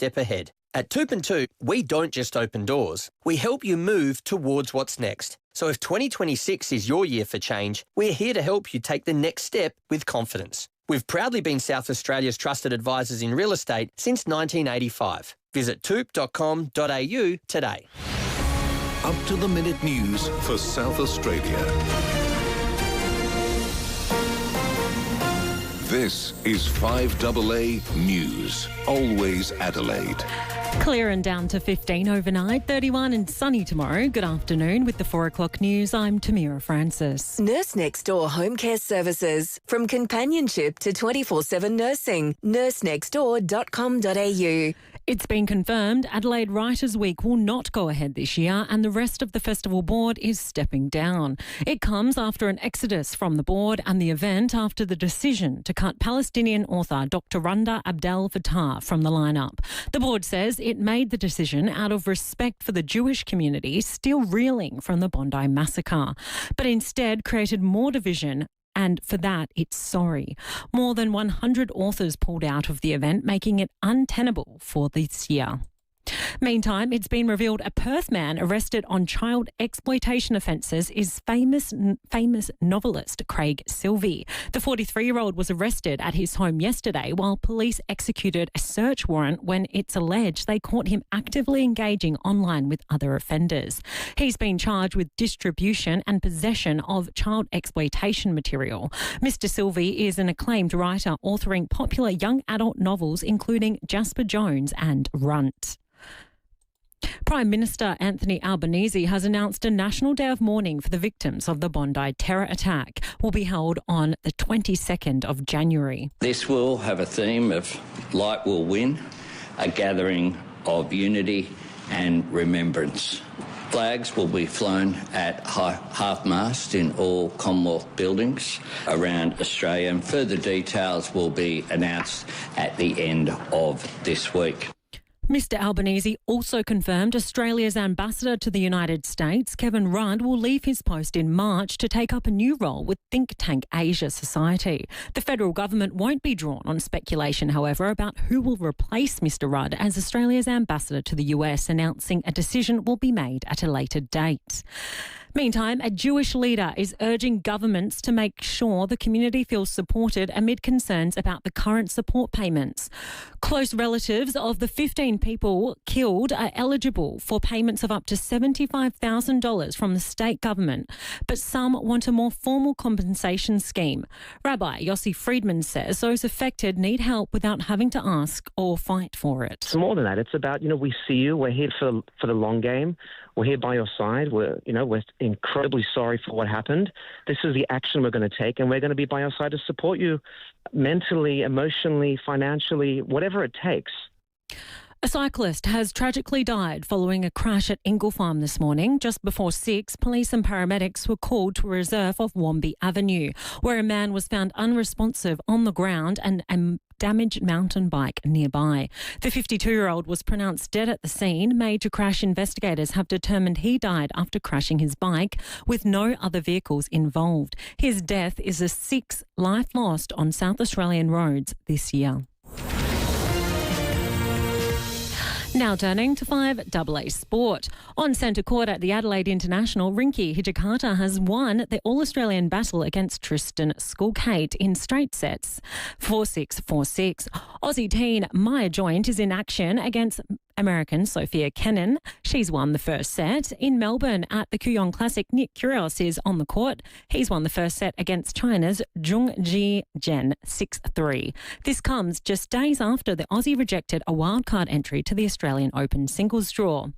step ahead. At 2 and 2, we don't just open doors. We help you move towards what's next. So if 2026 is your year for change, we're here to help you take the next step with confidence. We've proudly been South Australia's trusted advisors in real estate since 1985. Visit toop.com.au today. Up-to-the-minute news for South Australia. This is 5AA News. Always Adelaide. Clear and down to 15 overnight, 31 and sunny tomorrow. Good afternoon. With the 4 o'clock news, I'm Tamira Francis. Nurse Next Door Home Care Services. From companionship to 24/7 nursing. nursenextdoor.com.au. It's been confirmed Adelaide Writers' Week will not go ahead this year and the rest of the festival board is stepping down. It comes after an exodus from the board and the event after the decision to cut Palestinian author Dr. Randa Abdel Fattah from the lineup. The board says it made the decision out of respect for the Jewish community still reeling from the Bondi massacre, but instead created more division. And for that, it's sorry. More than 100 authors pulled out of the event, making it untenable for this year. Meantime, it's been revealed a Perth man arrested on child exploitation offences is famous novelist Craig Silvey. The 43-year-old was arrested at his home yesterday while police executed a search warrant when it's alleged they caught him actively engaging online with other offenders. He's been charged with distribution and possession of child exploitation material. Mr. Silvey is an acclaimed writer authoring popular young adult novels including Jasper Jones and Runt. Prime Minister Anthony Albanese has announced a national day of mourning for the victims of the Bondi terror attack. Will be held on the 22nd of January. This will have a theme of Light Will Win, a gathering of unity and remembrance. Flags will be flown at half-mast in all Commonwealth buildings around Australia, and further details will be announced at the end of this week. Mr Albanese also confirmed Australia's ambassador to the United States, Kevin Rudd, will leave his post in March to take up a new role with think tank Asia Society. The federal government won't be drawn on speculation, however, about who will replace Mr Rudd as Australia's ambassador to the US, announcing a decision will be made at a later date. Meantime, a Jewish leader is urging governments to make sure the community feels supported amid concerns about the current support payments. Close relatives of the 15 people killed are eligible for payments of up to $75,000 from the state government, but some want a more formal compensation scheme. Rabbi Yossi Friedman says those affected need help without having to ask or fight for it. It's more than that. It's about, we see you. We're here for the long game. We're here by your side. We're incredibly sorry for what happened. This is the action we're going to take, and we're going to be by your side to support you mentally, emotionally, financially, whatever it takes. A cyclist has tragically died following a crash at Ingle Farm this morning. Just before 6, police and paramedics were called to a reserve off Wombi Avenue, where a man was found unresponsive on the ground and a damaged mountain bike nearby. The 52-year-old was pronounced dead at the scene. Major crash investigators have determined he died after crashing his bike with no other vehicles involved. His death is the 6th life lost on South Australian roads this year. Now turning to 5AA Sport. On centre court at the Adelaide International, Rinky Hijikata has won the All-Australian battle against Tristan Skulkate in straight sets, 4-6, 4-6. Aussie teen Maya Joint is in action against American Sophia Kenin. She's won the first set. In Melbourne at the Kooyong Classic, Nick Kyrgios is on the court. He's won the first set against China's Zhongji Zhen, 6-3. This comes just days after the Aussie rejected a wildcard entry to the Australian Open singles draw.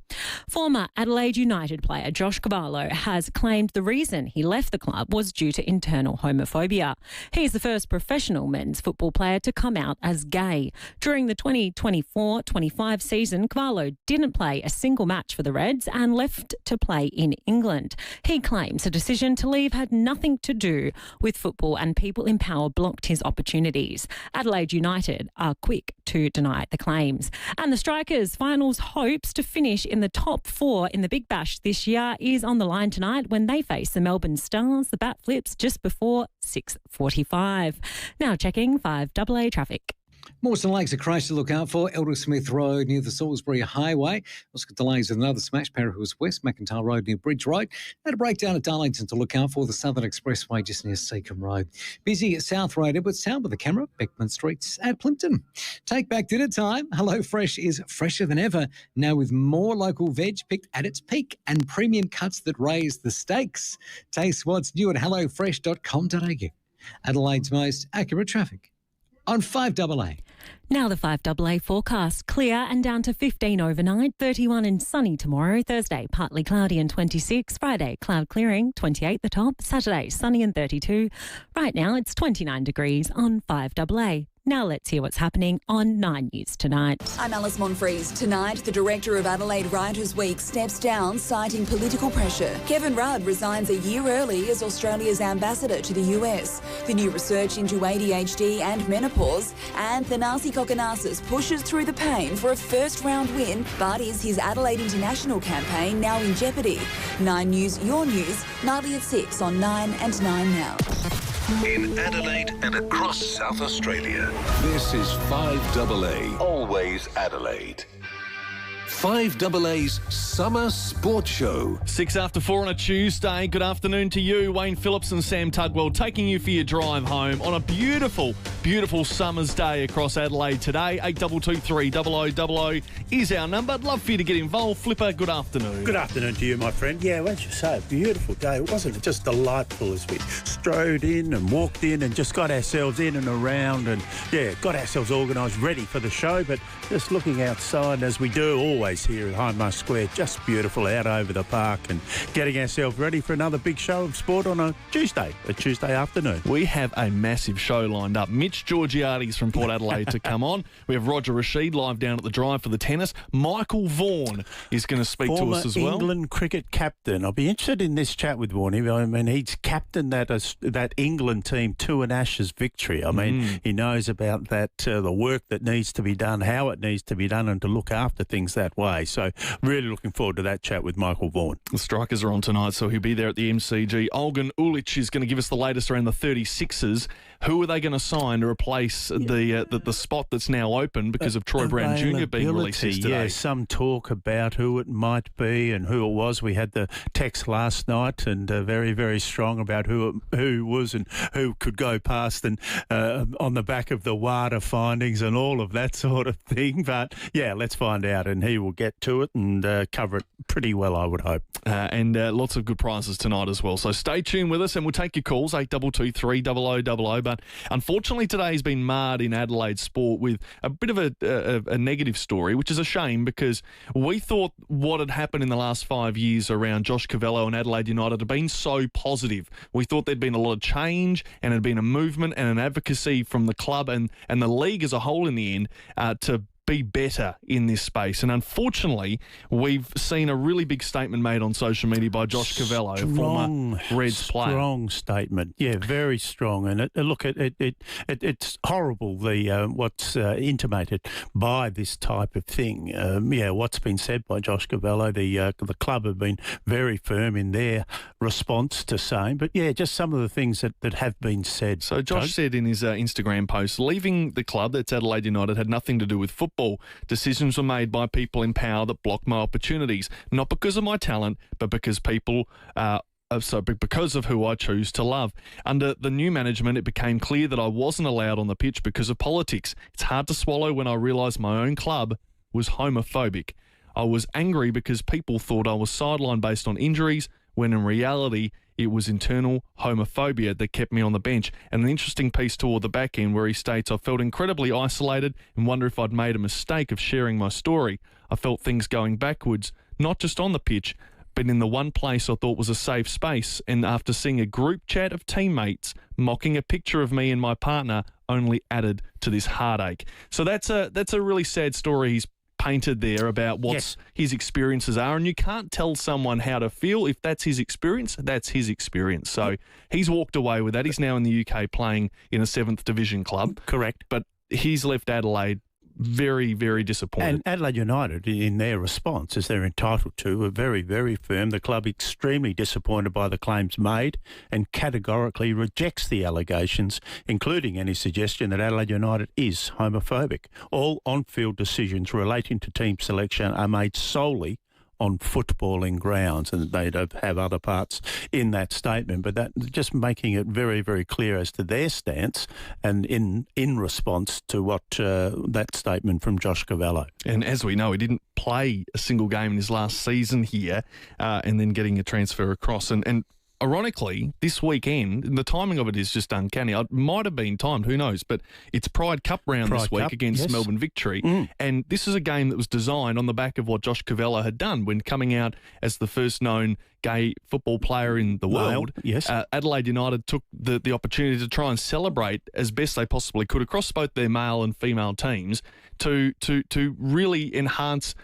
Former Adelaide United player Josh Cavallo has claimed the reason he left the club was due to internal homophobia. He's the first professional men's football player to come out as gay. During the 2024-25 season, Cavallo didn't play a single match for the Reds and left to play in England. He claims the decision to leave had nothing to do with football and people in power blocked his opportunities. Adelaide United are quick to deny the claims. And the Strikers' finals hopes to finish in the top 4 in the Big Bash this year is on the line tonight when they face the Melbourne Stars. The bat flips just before 6:45. Now checking 5AA traffic. Mawson Lakes, a crash to look out for. Elder Smith Road near the Salisbury Highway. Also got delays with another smash. Parahurst West, McIntyre Road near Bridge Road. And a breakdown at Darlington to look out for. The Southern Expressway just near Seacombe Road. Busy at South Road, Edwardstown with the camera. Beckman Streets at Plimpton. Take back dinner time. HelloFresh is fresher than ever. Now with more local veg picked at its peak and premium cuts that raise the stakes. Taste what's new at hellofresh.com.au. Adelaide's most accurate traffic on 5AA. Now the 5AA forecast. Clear and down to 15 overnight, 31 and sunny tomorrow. Thursday, partly cloudy and 26. Friday, cloud clearing, 28 the top. Saturday, sunny and 32. Right now, it's 29 degrees on 5AA. Now let's hear what's happening on 9 News Tonight. I'm Alice Monfries. Tonight, the director of Adelaide Writers' Week steps down, citing political pressure. Kevin Rudd resigns a year early as Australia's ambassador to the US. The new research into ADHD and menopause, and Thanasi Kokonassis pushes through the pain for a first-round win, but is his Adelaide International campaign now in jeopardy? 9 News, your news, nightly at 6 on 9 and 9 Now. In Adelaide and across South Australia, this is 5AA, always Adelaide. 5AA's Summer Sports Show. 6 after 4 on a Tuesday. Good afternoon to you, Wayne Phillips and Sam Tugwell, taking you for your drive home on a beautiful, beautiful summer's day across Adelaide today. 8223 0000 is our number. I'd love for you to get involved. Flipper, good afternoon. Good afternoon to you, my friend. Yeah, won't you say, a beautiful day, wasn't it? Just delightful as we strode in and walked in and just got ourselves in and around and, got ourselves organised, ready for the show. But just looking outside, as we do always here at Hindmarsh Square, just beautiful out over the park and getting ourselves ready for another big show of sport on a Tuesday afternoon. We have a massive show lined up. Mitch Georgiades from Port Adelaide to come on. We have Roger Rashid live down at the Drive for the tennis. Michael Vaughan is going to speak to us as well. England cricket captain. I'll be interested in this chat with Vaughan. I mean, he's captained that England team to an Ashes victory. I mean, he knows about that, the work that needs to be done, how it needs to be done, and to look after things that way. So really looking forward to that chat with Michael Vaughan. The strikers are on tonight, so he'll be there at the MCG. Olgun Ulic is going to give us the latest around the 36ers. Who are they going to sign to replace the spot that's now open because of Troy Brown Jr. being released today? Yeah, some talk about who it might be and who it was. We had the text last night and very, very strong about who was and who could go past and on the back of the WADA findings and all of that sort of thing. But, let's find out, and he will get to it and cover it pretty well, I would hope. And lots of good prizes tonight as well. So stay tuned with us and we'll take your calls, 8223 0000. But unfortunately today has been marred in Adelaide sport with a bit of a negative story, which is a shame because we thought what had happened in the last 5 years around Josh Cavallo and Adelaide United had been so positive. We thought there'd been a lot of change and had been a movement and an advocacy from the club and the league as a whole in the end to be better in this space. And unfortunately, we've seen a really big statement made on social media by Josh Cavallo, former Reds player. Strong statement. Yeah, very strong. And it's horrible what's intimated by this type of thing. What's been said by Josh Cavallo. The club have been very firm in their response to saying, but just some of the things that have been said. So Josh said in his Instagram post, leaving the club, that's Adelaide United, had nothing to do with football. Decisions were made by people in power that blocked my opportunities, not because of my talent, but because because of who I choose to love. Under the new management, it became clear that I wasn't allowed on the pitch because of politics. It's hard to swallow when I realised my own club was homophobic. I was angry because people thought I was sidelined based on injuries, when in reality, it was internal homophobia that kept me on the bench. And an interesting piece toward the back end where he states, I felt incredibly isolated and wonder if I'd made a mistake of sharing my story. I felt things going backwards, not just on the pitch, but in the one place I thought was a safe space. And after seeing a group chat of teammates mocking a picture of me and my partner only added to this heartache. So that's a really sad story he's painted there about what his experiences are, and you can't tell someone how to feel. If that's his experience, that's his experience. So he's walked away with that. He's now in the UK playing in a 7th division club. Correct. But he's left Adelaide very, very disappointed. And Adelaide United, in their response, as they're entitled to, were very, very firm. The club extremely disappointed by the claims made and categorically rejects the allegations, including any suggestion that Adelaide United is homophobic. All on-field decisions relating to team selection are made solely on footballing grounds, and they don't have other parts in that statement, but that just making it very, very clear as to their stance and in response to what that statement from Josh Cavallo. And as we know, he didn't play a single game in his last season here, and then getting a transfer across. And ironically, this weekend, and the timing of it is just uncanny. It might have been timed, who knows? But it's Pride Cup round this week against Melbourne Victory. And this is a game that was designed on the back of what Josh Cavallo had done when coming out as the first known gay football player in the world. Adelaide United took the opportunity to try and celebrate as best they possibly could across both their male and female teams to really enhance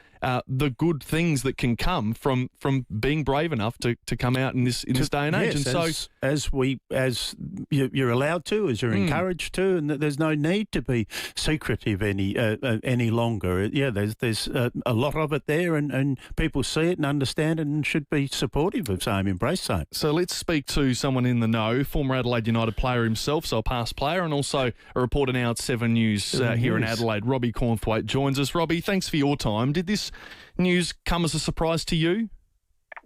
the good things that can come from being brave enough to come out in this day and age. Yes, and so as you're allowed to, as you're encouraged to, and there's no need to be secretive any longer. Yeah, there's a lot of it there, and people see it and understand it and should be supportive of same, embrace same. So let's speak to someone in the know, former Adelaide United player himself, so a past player, and also a reporter now at 7 News here in Adelaide. Robbie Cornthwaite joins us. Robbie, thanks for your time. Did this news come as a surprise to you?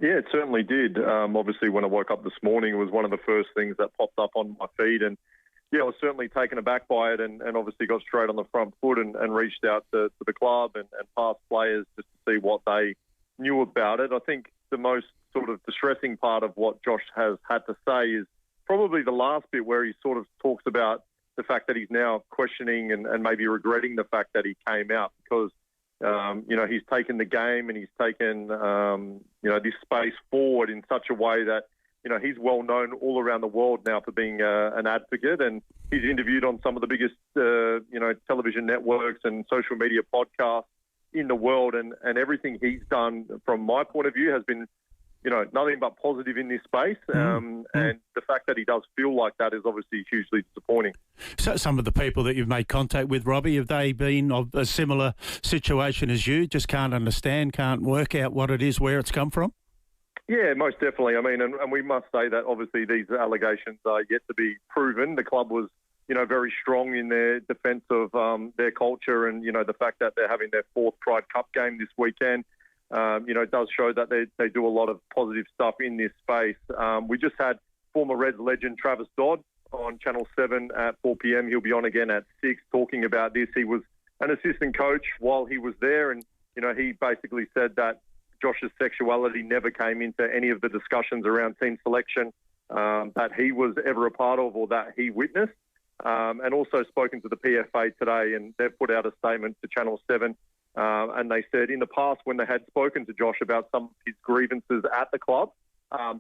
Yeah, it certainly did. Obviously, when I woke up this morning, it was one of the first things that popped up on my feed. And, yeah, I was certainly taken aback by it and obviously got straight on the front foot and reached out to the club and past players just to see what they knew about it. I think the most sort of distressing part of what Josh has had to say is probably the last bit where he sort of talks about the fact that he's now questioning and maybe regretting the fact that he came out because he's taken the game and he's taken, this space forward in such a way that, he's well known all around the world now for being an advocate, and he's interviewed on some of the biggest, television networks and social media podcasts in the world, and everything he's done from my point of view has been, nothing but positive in this space. And the fact that he does feel like that is obviously hugely disappointing. So some of the people that you've made contact with, Robbie, have they been of a similar situation as you? Just can't understand, can't work out what it is, where it's come from? Yeah, most definitely. I mean, and we must say that obviously these allegations are yet to be proven. The club was, very strong in their defence of their culture and, the fact that they're having their fourth Pride Cup game this weekend. It does show that they do a lot of positive stuff in this space. We just had former Reds legend Travis Dodd on Channel 7 at 4 p.m. He'll be on again at 6 talking about this. He was an assistant coach while he was there, and, he basically said that Josh's sexuality never came into any of the discussions around team selection that he was ever a part of or that he witnessed. And also spoken to the PFA today, and they've put out a statement to Channel 7. And they said in the past when they had spoken to Josh about some of his grievances at the club,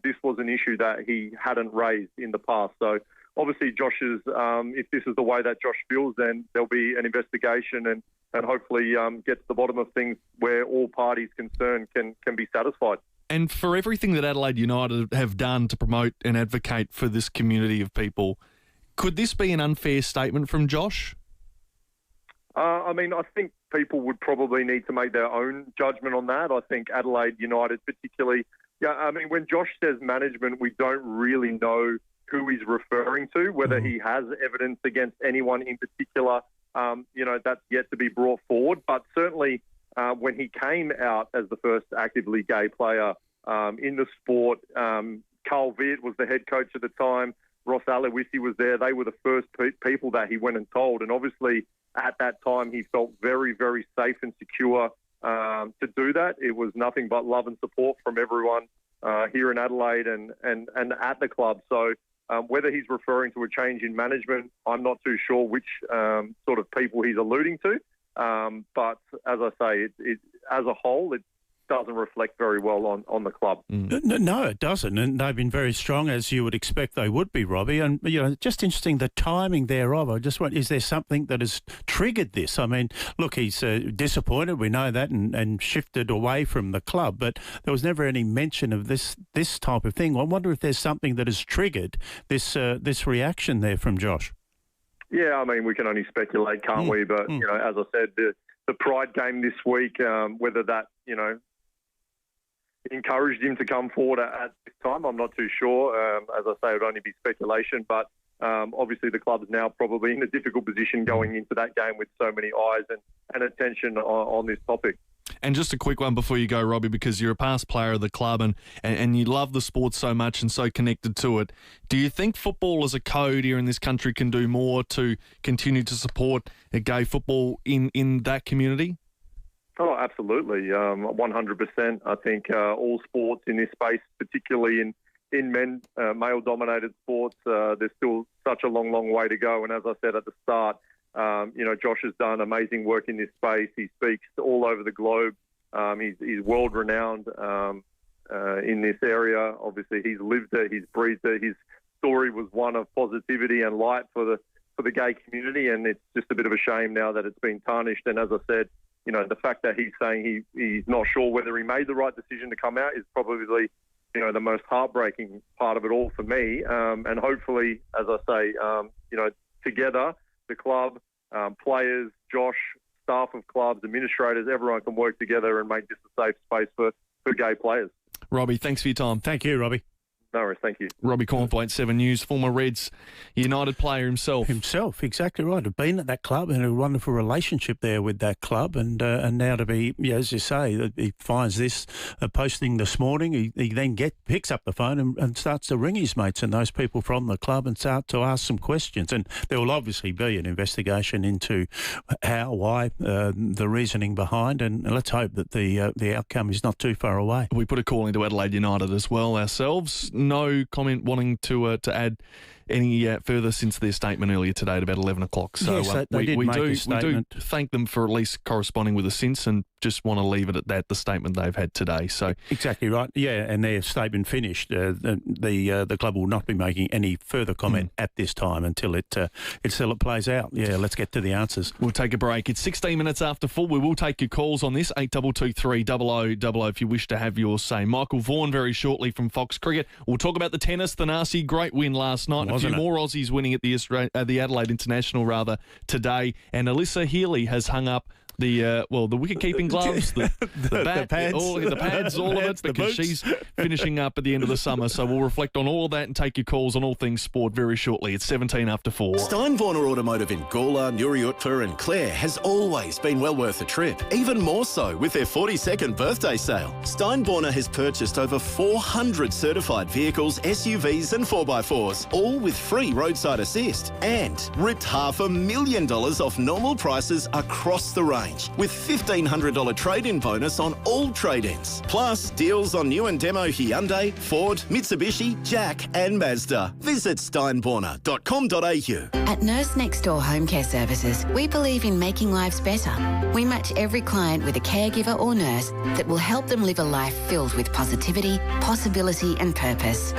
this was an issue that he hadn't raised in the past. So obviously Josh's, if this is the way that Josh feels, then there'll be an investigation and hopefully get to the bottom of things where all parties concerned can be satisfied. And for everything that Adelaide United have done to promote and advocate for this community of people, could this be an unfair statement from Josh? I think people would probably need to make their own judgment on that. I think Adelaide United particularly, when Josh says management, we don't really know who he's referring to, whether he has evidence against anyone in particular, that's yet to be brought forward. But certainly when he came out as the first actively gay player in the sport, Carl Viet was the head coach at the time, Ross Aloisi was there. They were the first people that he went and told. And obviously at that time, he felt very, very safe and secure to do that. It was nothing but love and support from everyone here in Adelaide and at the club. So whether he's referring to a change in management, I'm not too sure which sort of people he's alluding to. But as I say, it as a whole, it doesn't reflect very well on the club. No, it doesn't. And they've been very strong, as you would expect they would be, Robbie. And, just interesting, the timing thereof. I just is there something that has triggered this? I mean, look, he's disappointed. We know that and shifted away from the club. But there was never any mention of this type of thing. I wonder if there's something that has triggered this reaction there from Josh. Yeah, I mean, we can only speculate, can't we? But, you know, as I said, the Pride game this week, whether that, you know, encouraged him to come forward at this time, I'm not too sure. As I say, it would only be speculation. But obviously the club is now probably in a difficult position going into that game with so many eyes and attention on this topic. And just a quick one before you go, Robbie, because you're a past player of the club and you love the sport so much and so connected to it. Do you think football as a code here in this country can do more to continue to support gay football in that community? Oh, absolutely. 100%. I think all sports in this space, particularly in male-dominated sports, there's still such a long way to go. And as I said at the start, you know, Josh has done amazing work in this space. He speaks all over the globe. He's world-renowned in this area. Obviously, he's lived it. He's breathed it. His story was one of positivity and light for the gay community, and it's just a bit of a shame now that it's been tarnished. And as I said, you know, the fact that he's saying he's not sure whether he made the right decision to come out is probably, you know, the most heartbreaking part of it all for me. And hopefully, as I say, you know, together, the club, players, Josh, staff of clubs, administrators, everyone can work together and make this a safe space for gay players. Robbie, thanks for your time. Thank you, Robbie. No worries, thank you. Robbie Cornthwaite, 7 News, former Reds United player himself. Exactly right. I've been at that club and a wonderful relationship there with that club, and now to be, as you say, he finds this posting this morning. He then picks up the phone and starts to ring his mates and those people from the club and start to ask some questions. And there will obviously be an investigation into how, why, the reasoning behind, and let's hope that the outcome is not too far away. We put a call into Adelaide United as well ourselves. No comment wanting to add any further since their statement earlier today at about 11 o'clock. So yes, we do thank them for at least corresponding with us since, and just want to leave it at that, the statement they've had today. So exactly right. Yeah, and their statement finished. The club will not be making any further comment at this time until it plays out. Yeah, let's get to the answers. We'll take a break. It's 16 minutes after 4. We will take your calls on this, 8223 0000 if you wish to have your say. Michael Vaughan very shortly from Fox Cricket. We'll talk about the tennis, the Nasi, great win last night. A few more Aussies winning at the Adelaide International today. And Alyssa Healy has hung up the wicket-keeping gloves, the pads, all of it, because she's finishing up at the end of the summer. So we'll reflect on all of that and take your calls on all things sport very shortly. It's 17 after 4. Steinborner Automotive in Gawler, Nuriutpa and Clare has always been well worth a trip, even more so with their 42nd birthday sale. Steinborner has purchased over 400 certified vehicles, SUVs and 4x4s, all with free roadside assist, and ripped $500,000 off normal prices across the range, with $1,500 trade-in bonus on all trade-ins. Plus, deals on new and demo Hyundai, Ford, Mitsubishi, Jack and Mazda. Visit steinborner.com.au. At Nurse Next Door Home Care Services, we believe in making lives better. We match every client with a caregiver or nurse that will help them live a life filled with positivity, possibility and purpose.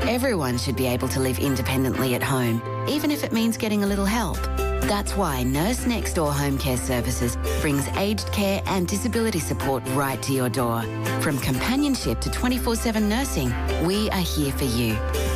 Everyone should be able to live independently at home, even if it means getting a little help. That's why Nurse Next Door Home Care Services brings aged care and disability support right to your door. From companionship to 24/7 nursing, we are here for you.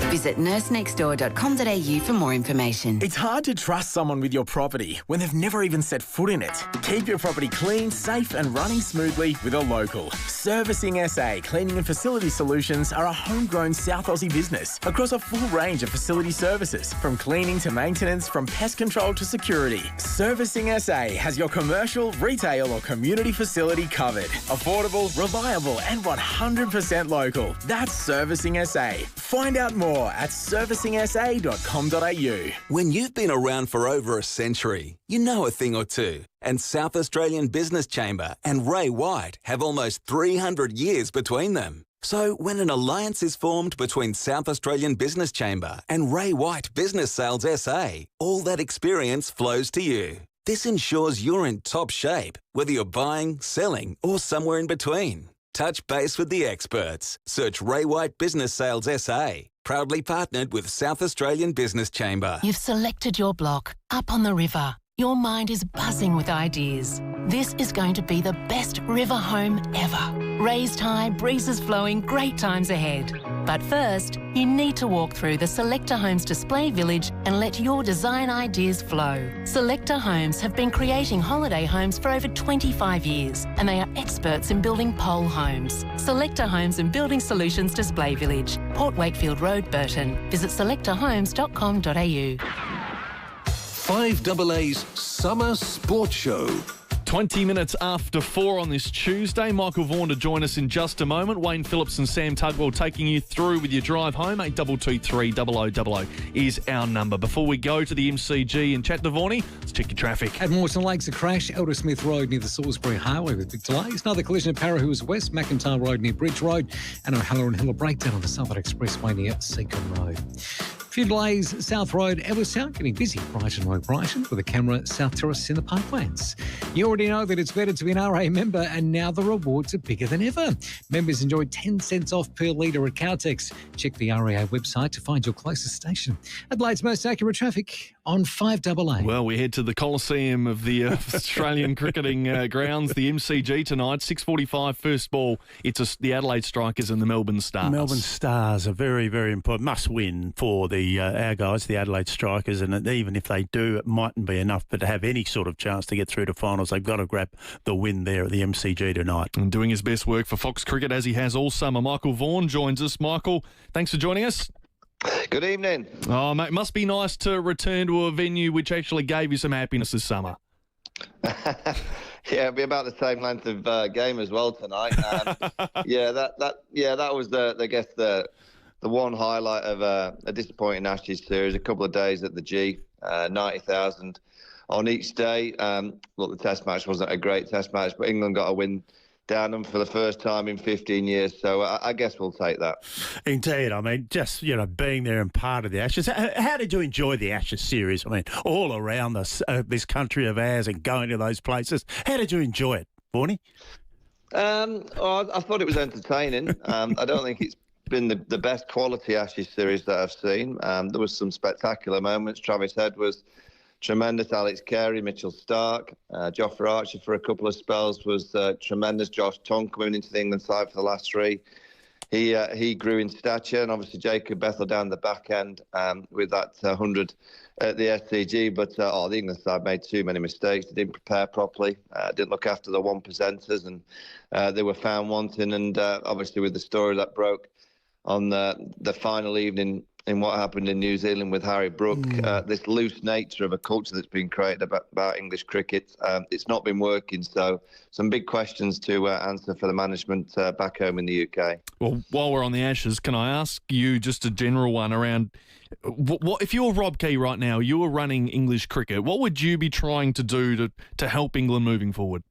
Visit nursenextdoor.com.au for more information. It's hard to trust someone with your property when they've never even set foot in it. Keep your property clean, safe and running smoothly with a local. Servicing SA Cleaning and Facility Solutions are a homegrown South Aussie business across a full range of facility services, from cleaning to maintenance, from pest control to security. Servicing SA has your commercial, retail or community facility covered. Affordable, reliable and 100% local. That's Servicing SA. Find out more at servicingsa.com.au. When you've been around for over a century, you know a thing or two. And South Australian Business Chamber and Ray White have almost 300 years between them. So when an alliance is formed between South Australian Business Chamber and Ray White Business Sales SA, all that experience flows to you. This ensures you're in top shape, whether you're buying, selling or somewhere in between. Touch base with the experts. Search Ray White Business Sales SA. Proudly partnered with South Australian Business Chamber. You've selected your block up on the river. Your mind is buzzing with ideas. This is going to be the best river home ever. Raised high, breezes flowing, great times ahead. But first, you need to walk through the Selector Homes display village and let your design ideas flow. Selector Homes have been creating holiday homes for over 25 years, and they are experts in building pole homes. Selector Homes and Building Solutions Display Village, Port Wakefield Road, Burton. Visit selectorhomes.com.au. 5AA's Summer Sports Show. 20 minutes after 4 on this Tuesday. Michael Vaughan to join us in just a moment. Wayne Phillips and Sam Tugwell taking you through with your drive home. 8223 0000 is our number. Before we go to the MCG and chat to Vaughanie, let's check your traffic. At Mawson Lakes, a crash. Elder Smith Road near the Salisbury Highway with big delays. Another collision at Parahoo's West, McIntyre Road near Bridge Road, and O'Halloran Hill, a breakdown on the Southern Expressway near Seacombe Road. Few delays, South Road, Ellistown, getting busy. Brighton Road, Brighton, with a camera, South Terrace in the Parklands. You already know that it's better to be an RA member, and now the rewards are bigger than ever. Members enjoy 10 cents off per litre at Caltex. Check the RAA website to find your closest station. Adelaide's most accurate traffic on 5AA. Well, we head to the Coliseum of the Australian cricketing grounds, the MCG tonight, 6:45 first ball. It's the Adelaide Strikers and the Melbourne Stars. Melbourne Stars are very, very important. Must win for the our guys, the Adelaide Strikers, and even if they do, it mightn't be enough. But to have any sort of chance to get through to finals, they've got to grab the win there at the MCG tonight. And doing his best work for Fox Cricket as he has all summer. Michael Vaughan joins us. Michael, thanks for joining us. Good evening. Oh, mate, must be nice to return to a venue which actually gave you some happiness this summer. Yeah, it'll be about the same length of game as well tonight. That was the one highlight of a disappointing Ashes series. A couple of days at the G, 90,000 on each day. Look, the Test match wasn't a great Test match, but England got a win down them for the first time in 15 years. So I guess we'll take that. Indeed. I mean, just, being there and part of the Ashes. How did you enjoy the Ashes series? I mean, all around this country of ours and going to those places. How did you enjoy it, Vaughanie? I thought it was entertaining. I don't think it's been the best quality Ashes series that I've seen. There was some spectacular moments. Travis Head was tremendous. Alex Carey, Mitchell Stark, Jofra Archer for a couple of spells was tremendous. Josh Tongue coming into the England side for the last three. He grew in stature, and obviously Jacob Bethel down the back end with that 100 at the SCG. But the England side made too many mistakes. They didn't prepare properly, didn't look after the one percenters, and they were found wanting. And obviously with the story that broke on the final evening in what happened in New Zealand with Harry Brook, this loose nature of a culture that's been created about English cricket, it's not been working. So some big questions to answer for the management back home in the UK. Well, while we're on the Ashes, can I ask you just a general one around what if you were Rob Key right now, you were running English cricket, what would you be trying to do to help England moving forward?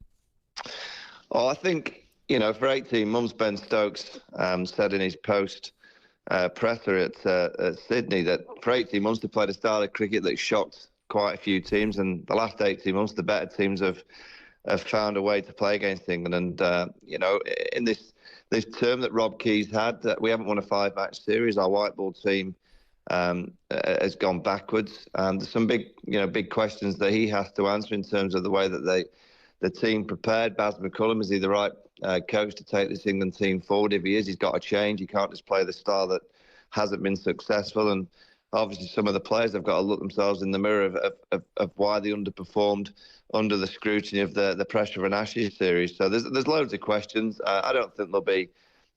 Oh, I think, for 18 months, Ben Stokes said in his post presser at Sydney that for 18 months they played a style of cricket that shocked quite a few teams, and the last 18 months the better teams have found a way to play against England. And in this term that Rob Key's had, we haven't won a 5-match series. Our white ball team has gone backwards, and there's some big questions that he has to answer in terms of the way that the team prepared. Baz McCullum, is he the right coach to take this England team forward? If he is, he's got to change. He can't just play the style that hasn't been successful. And obviously some of the players have got to look themselves in the mirror of why they underperformed under the scrutiny of the pressure of an Ashes series. So there's loads of questions. I don't think there'll be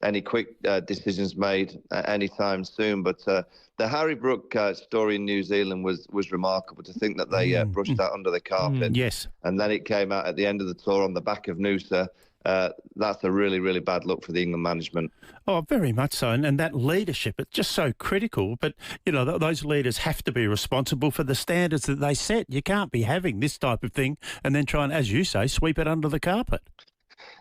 any quick decisions made anytime soon. But the Harry Brook story in New Zealand was remarkable. To think that they brushed that under the carpet. Yes. And then it came out at the end of the tour on the back of Noosa. That's a really, really bad look for the England management. Oh, very much so. And that leadership, it's just so critical. But, those leaders have to be responsible for the standards that they set. You can't be having this type of thing and then try and, as you say, sweep it under the carpet.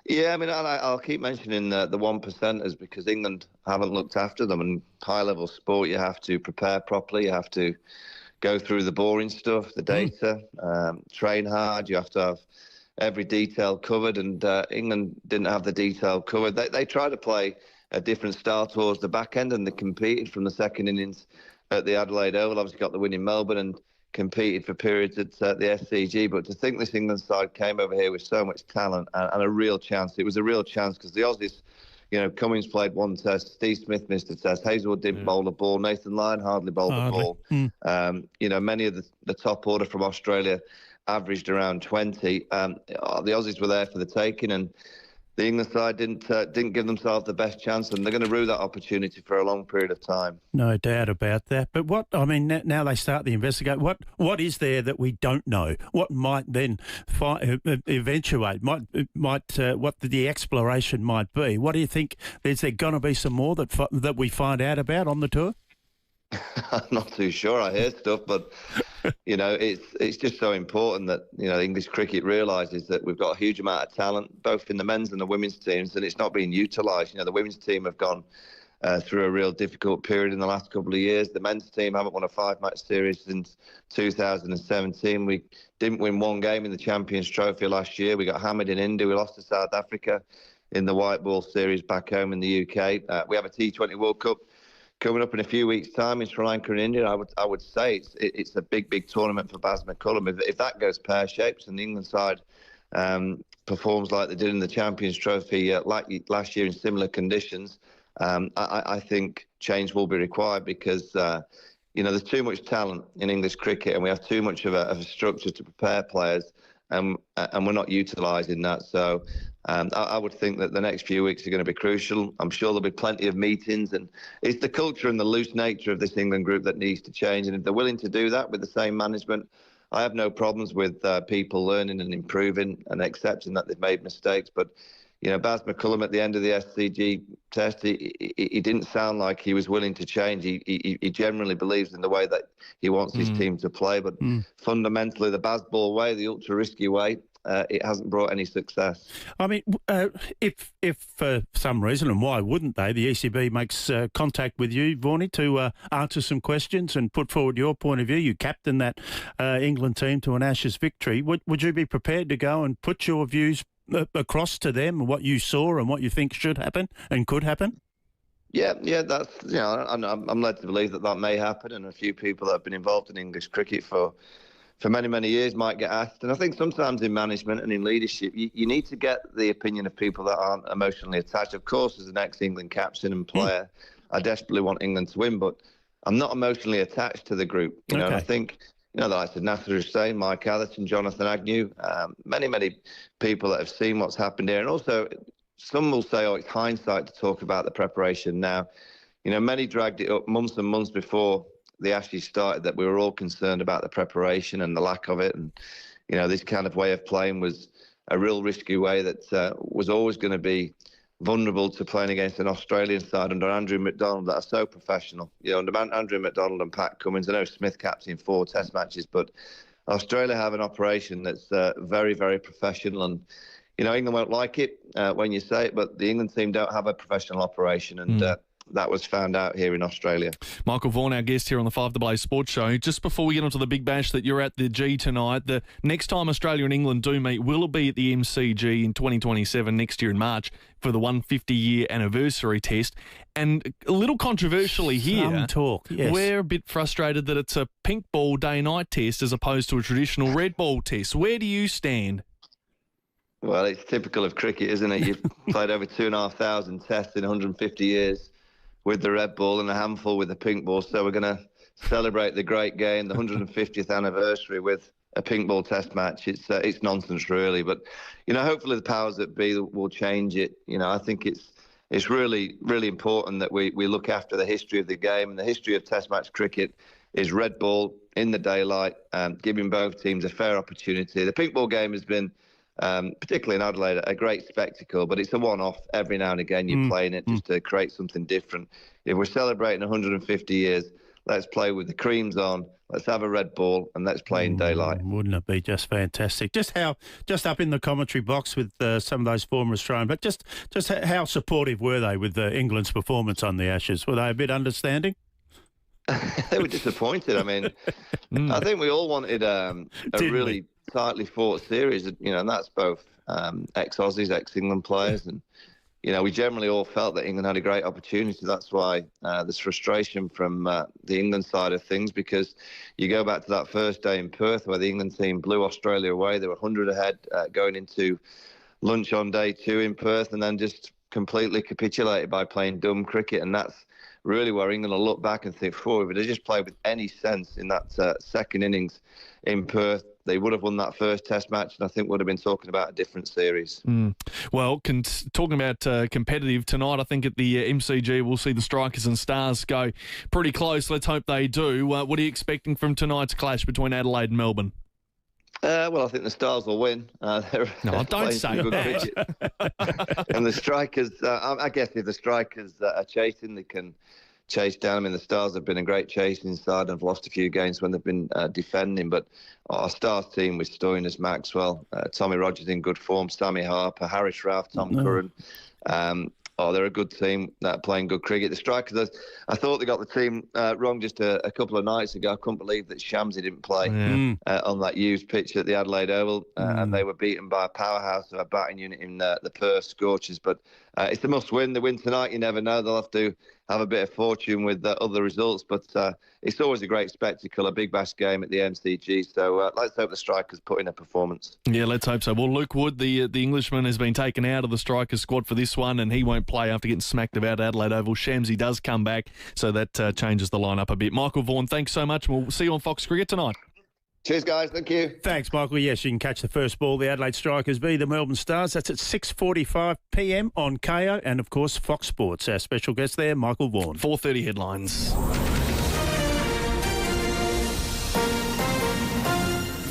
Yeah, I mean, I'll keep mentioning the one percenters because England haven't looked after them. And high-level sport, you have to prepare properly. You have to go through the boring stuff, the data, train hard. You have to have every detail covered, and England didn't have the detail covered. They tried to play a different style towards the back end, and they competed from the second innings at the Adelaide Oval. Obviously got the win in Melbourne and competed for periods at the SCG. But to think this England side came over here with so much talent and a real chance, it was a real chance because the Aussies, Cummins played one test, Steve Smith missed a test, Hazelwood didn't bowl the ball, Nathan Lyon hardly bowled the ball. Many of the top order from Australia averaged around 20. The Aussies were there for the taking, and the England side didn't give themselves the best chance, and they're going to rue that opportunity for a long period of time. No doubt about that. But now they start to investigate. What is there that we don't know? What might then eventuate? What the exploration might be? What do you think? Is there going to be some more that we find out about on the tour? I'm not too sure. I hear stuff, but it's just so important that English cricket realises that we've got a huge amount of talent, both in the men's and the women's teams, and it's not being utilised. The women's team have gone through a real difficult period in the last couple of years. The men's team haven't won a 5-match series since 2017. We didn't win one game in the Champions Trophy last year. We got hammered in India. We lost to South Africa in the white ball series back home in the UK. We have a T20 World Cup coming up in a few weeks' time in Sri Lanka and India. I would say it's a big tournament for Baz McCullum. If that goes pear-shaped and the England side performs like they did in the Champions Trophy last year in similar conditions, I think change will be required because there's too much talent in English cricket and we have too much of a structure to prepare players, and we're not utilising that. So I would think that the next few weeks are going to be crucial. I'm sure there'll be plenty of meetings, and it's the culture and the loose nature of this England group that needs to change. And if they're willing to do that with the same management, I have no problems with people learning and improving and accepting that they've made mistakes. But Baz McCullum at the end of the SCG test, he didn't sound like he was willing to change. He generally believes in the way that he wants his team to play. But fundamentally, the Baz ball way, the ultra risky way, it hasn't brought any success. I mean, if for some reason, and why wouldn't they, the ECB makes contact with you, Vorney, to answer some questions and put forward your point of view. You captained that England team to an Ashes victory. Would you be prepared to go and put your views across to them, what you saw and what you think should happen and could happen? Yeah, that's I'm led to believe that may happen, and a few people that have been involved in English cricket for many years might get asked. And I think sometimes in management and in leadership, you need to get the opinion of people that aren't emotionally attached. Of course, as an ex-England captain and player, I desperately want England to win, but I'm not emotionally attached to the group. And I think the likes of Nasser Hussain, Mike Atherton, Jonathan Agnew, many people that have seen what's happened here. And also, some will say, it's hindsight to talk about the preparation now. Many dragged it up months and months before the Ashes started that we were all concerned about the preparation and the lack of it. And, this kind of way of playing was a real risky way that was always going to be vulnerable to playing against an Australian side under Andrew McDonald that are so professional. Under Andrew McDonald and Pat Cummins, I know Smith captained 4 test matches, but Australia have an operation that's very, very professional. And, England won't like it when you say it, but the England team don't have a professional operation. And that was found out here in Australia. Michael Vaughan, our guest here on the 5AA Sports Show. Just before we get onto the big bash that you're at the G tonight, the next time Australia and England do meet, will it be at the MCG in 2027, next year in March, for the 150-year anniversary test? And a little controversially here, some talk, yes. We're a bit frustrated that it's a pink ball day-night test as opposed to a traditional red ball test. Where do you stand? Well, it's typical of cricket, isn't it? You've played over 2,500 tests in 150 years. With the red ball and a handful with the pink ball. So we're going to celebrate the great game, the 150th anniversary, with a pink ball test match. It's nonsense, really. But, hopefully the powers that be will change it. I think it's really, really important that we look after the history of the game. And the history of test match cricket is red ball in the daylight, giving both teams a fair opportunity. The pink ball game has been, particularly in Adelaide, a great spectacle, but it's a one-off. Every now and again you're playing it just to create something different. If we're celebrating 150 years, let's play with the creams on, let's have a red ball, and let's play in daylight. Wouldn't it be just fantastic? Just up in the commentary box with some of those former Australian, but just how supportive were they with England's performance on the Ashes? Were they a bit understanding? They were disappointed. I mean, I think we all wanted a really tightly fought series, and that's both ex-Aussies, ex-England players, and we generally all felt that England had a great opportunity. That's why there's frustration from the England side of things, because you go back to that first day in Perth where the England team blew Australia away. They were 100 ahead going into lunch on day 2 in Perth, and then just completely capitulated by playing dumb cricket. And that's really where England will look back and think, if they just played with any sense in that second innings in Perth, they would have won that first Test match, and I think would have been talking about a different series. Well, talking about competitive tonight, I think at the MCG we'll see the Strikers and Stars go pretty close. Let's hope they do. What are you expecting from tonight's clash between Adelaide and Melbourne? Well, I think the Stars will win. No, don't say that. And the Strikers, I guess if the Strikers are chasing, they can chase down. I mean, the Stars have been a great chasing side and have lost a few games when they've been defending. But our Stars team with Stoinis, Maxwell, Tommy Rogers in good form, Sammy Harper, Harris Ralph, Tom Curran. They're a good team playing good cricket. The Strikers, I thought they got the team wrong just a couple of nights ago. I couldn't believe that Shamsi didn't play on that used pitch at the Adelaide Oval, and they were beaten by a powerhouse of a batting unit in the Perth Scorchers. But it's a must-win. They win tonight, you never know. They'll have to have a bit of fortune with other results, but it's always a great spectacle, a big bash game at the MCG. So let's hope the Strikers put in a performance. Yeah, let's hope so. Well, Luke Wood, the Englishman, has been taken out of the Strikers squad for this one, and he won't play after getting smacked about Adelaide Oval. Shamsi does come back, so that changes the lineup a bit. Michael Vaughan, thanks so much. We'll see you on Fox Cricket tonight. Cheers, guys. Thank you. Thanks, Michael. Yes, you can catch the first ball. The Adelaide Strikers v the Melbourne Stars. That's at 6:45 p.m. on KO and, of course, Fox Sports. Our special guest there, Michael Vaughan. 4:30 headlines.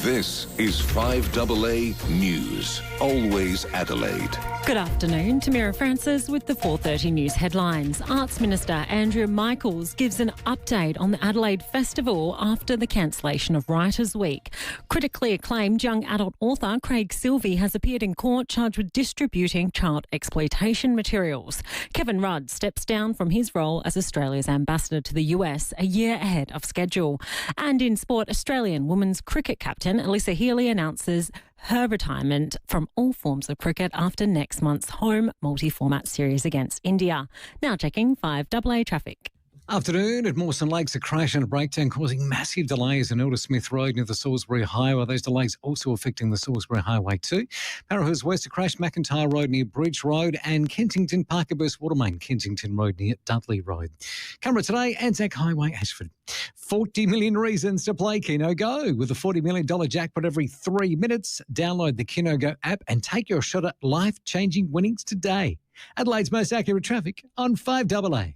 This is 5AA News. Always Adelaide. Good afternoon. Tamira Francis with the 4:30 News headlines. Arts Minister Andrew Michaels gives an update on the Adelaide Festival after the cancellation of Writers' Week. Critically acclaimed young adult author Craig Silvey has appeared in court charged with distributing child exploitation materials. Kevin Rudd steps down from his role as Australia's ambassador to the US a year ahead of schedule. And in sport, Australian women's cricket captain Alyssa Healy announces her retirement from all forms of cricket after next month's home multi-format series against India. Now checking 5AA traffic. Afternoon at Mawson Lakes, a crash and a breakdown causing massive delays in Elder Smith Road near the Salisbury Highway. Those delays also affecting the Salisbury Highway too. Parahurst West, a crash, McIntyre Road near Bridge Road, and Kensington Parkerburst Watermain, Kensington Road near Dudley Road. Camera today, Anzac Highway, Ashford. 40 million reasons to play Keno Go. With a $40 million jackpot every 3 minutes, download the Keno Go app and take your shot at life-changing winnings today. Adelaide's most accurate traffic on 5AA.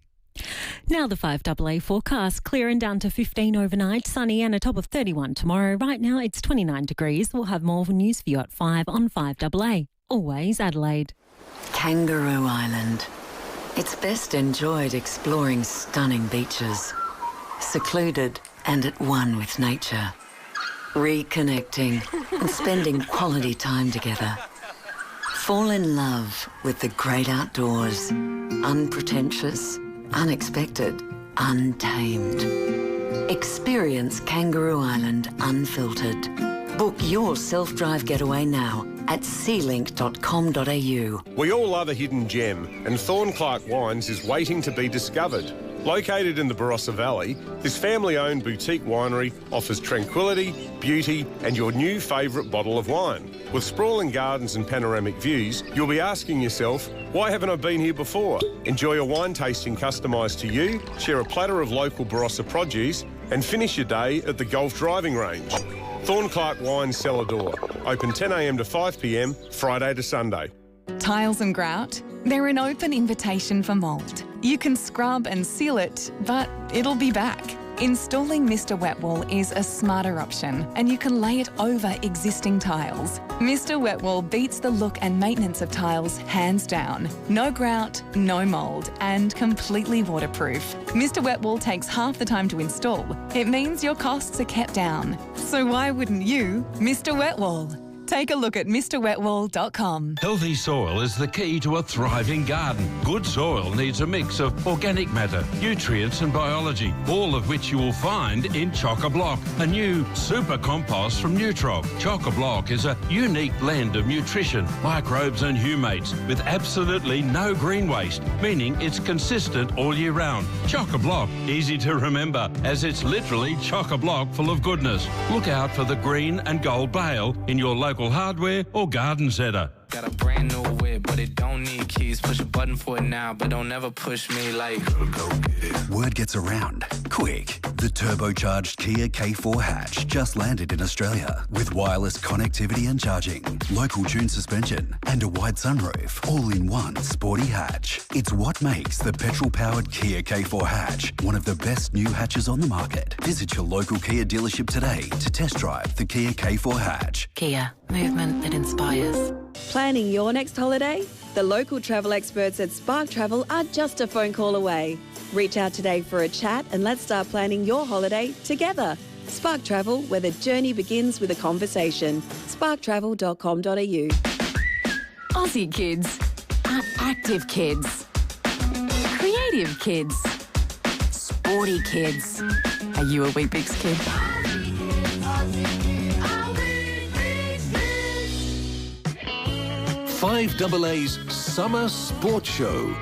Now the 5AA forecast. Clear and down to 15 overnight, sunny and a top of 31 tomorrow. Right now it's 29 degrees. We'll have more news for you at 5 on 5AA. Always Adelaide. Kangaroo Island. It's best enjoyed exploring stunning beaches, secluded and at one with nature, reconnecting and spending quality time together. Fall in love with the great outdoors, unpretentious, unexpected, untamed. Experience Kangaroo Island unfiltered. Book your self-drive getaway now at sealink.com.au. We all love a hidden gem, and Thornclark Wines is waiting to be discovered. Located in the Barossa Valley, this family-owned boutique winery offers tranquility, beauty and your new favourite bottle of wine. With sprawling gardens and panoramic views, you'll be asking yourself, why haven't I been here before? Enjoy a wine tasting customised to you, share a platter of local Barossa produce and finish your day at the golf driving range. Thornclark Wines Cellar Door, open 10 a.m. to 5 p.m, Friday to Sunday. Tiles and grout, they're an open invitation for mould. You can scrub and seal it, but it'll be back. Installing Mr. Wet Wall is a smarter option, and you can lay it over existing tiles. Mr. Wet Wall beats the look and maintenance of tiles hands down. No grout, no mould, and completely waterproof. Mr. Wet Wall takes half the time to install. It means your costs are kept down. So why wouldn't you, Mr. Wet Wall? Take a look at MrWetwall.com. Healthy soil is the key to a thriving garden. Good soil needs a mix of organic matter, nutrients and biology, all of which you will find in Chock-a-Block, a new super compost from Nutrog. Chock-a-Block is a unique blend of nutrition, microbes and humates with absolutely no green waste, meaning it's consistent all year round. Chock-a-Block, easy to remember as it's literally chock-a-block full of goodness. Look out for the green and gold bale in your local hardware or garden centre. Got a brand new whip, but it don't need keys. Push a button for it now, but don't ever push me like. Word gets around quick. The turbocharged Kia K4 hatch just landed in Australia with wireless connectivity and charging, local tune suspension and a wide sunroof, all in one sporty hatch. It's what makes the petrol-powered Kia K4 hatch one of the best new hatches on the market. Visit your local Kia dealership today to test drive the Kia K4 hatch. Kia, movement that inspires. Planning your next holiday? The local travel experts at Spark Travel are just a phone call away. Reach out today for a chat and let's start planning your holiday together. Spark Travel, where the journey begins with a conversation. sparktravel.com.au. Aussie kids are active kids, creative kids, sporty kids. Are you a Weet-Bix kid? FIVEAA's Summer Sports Show.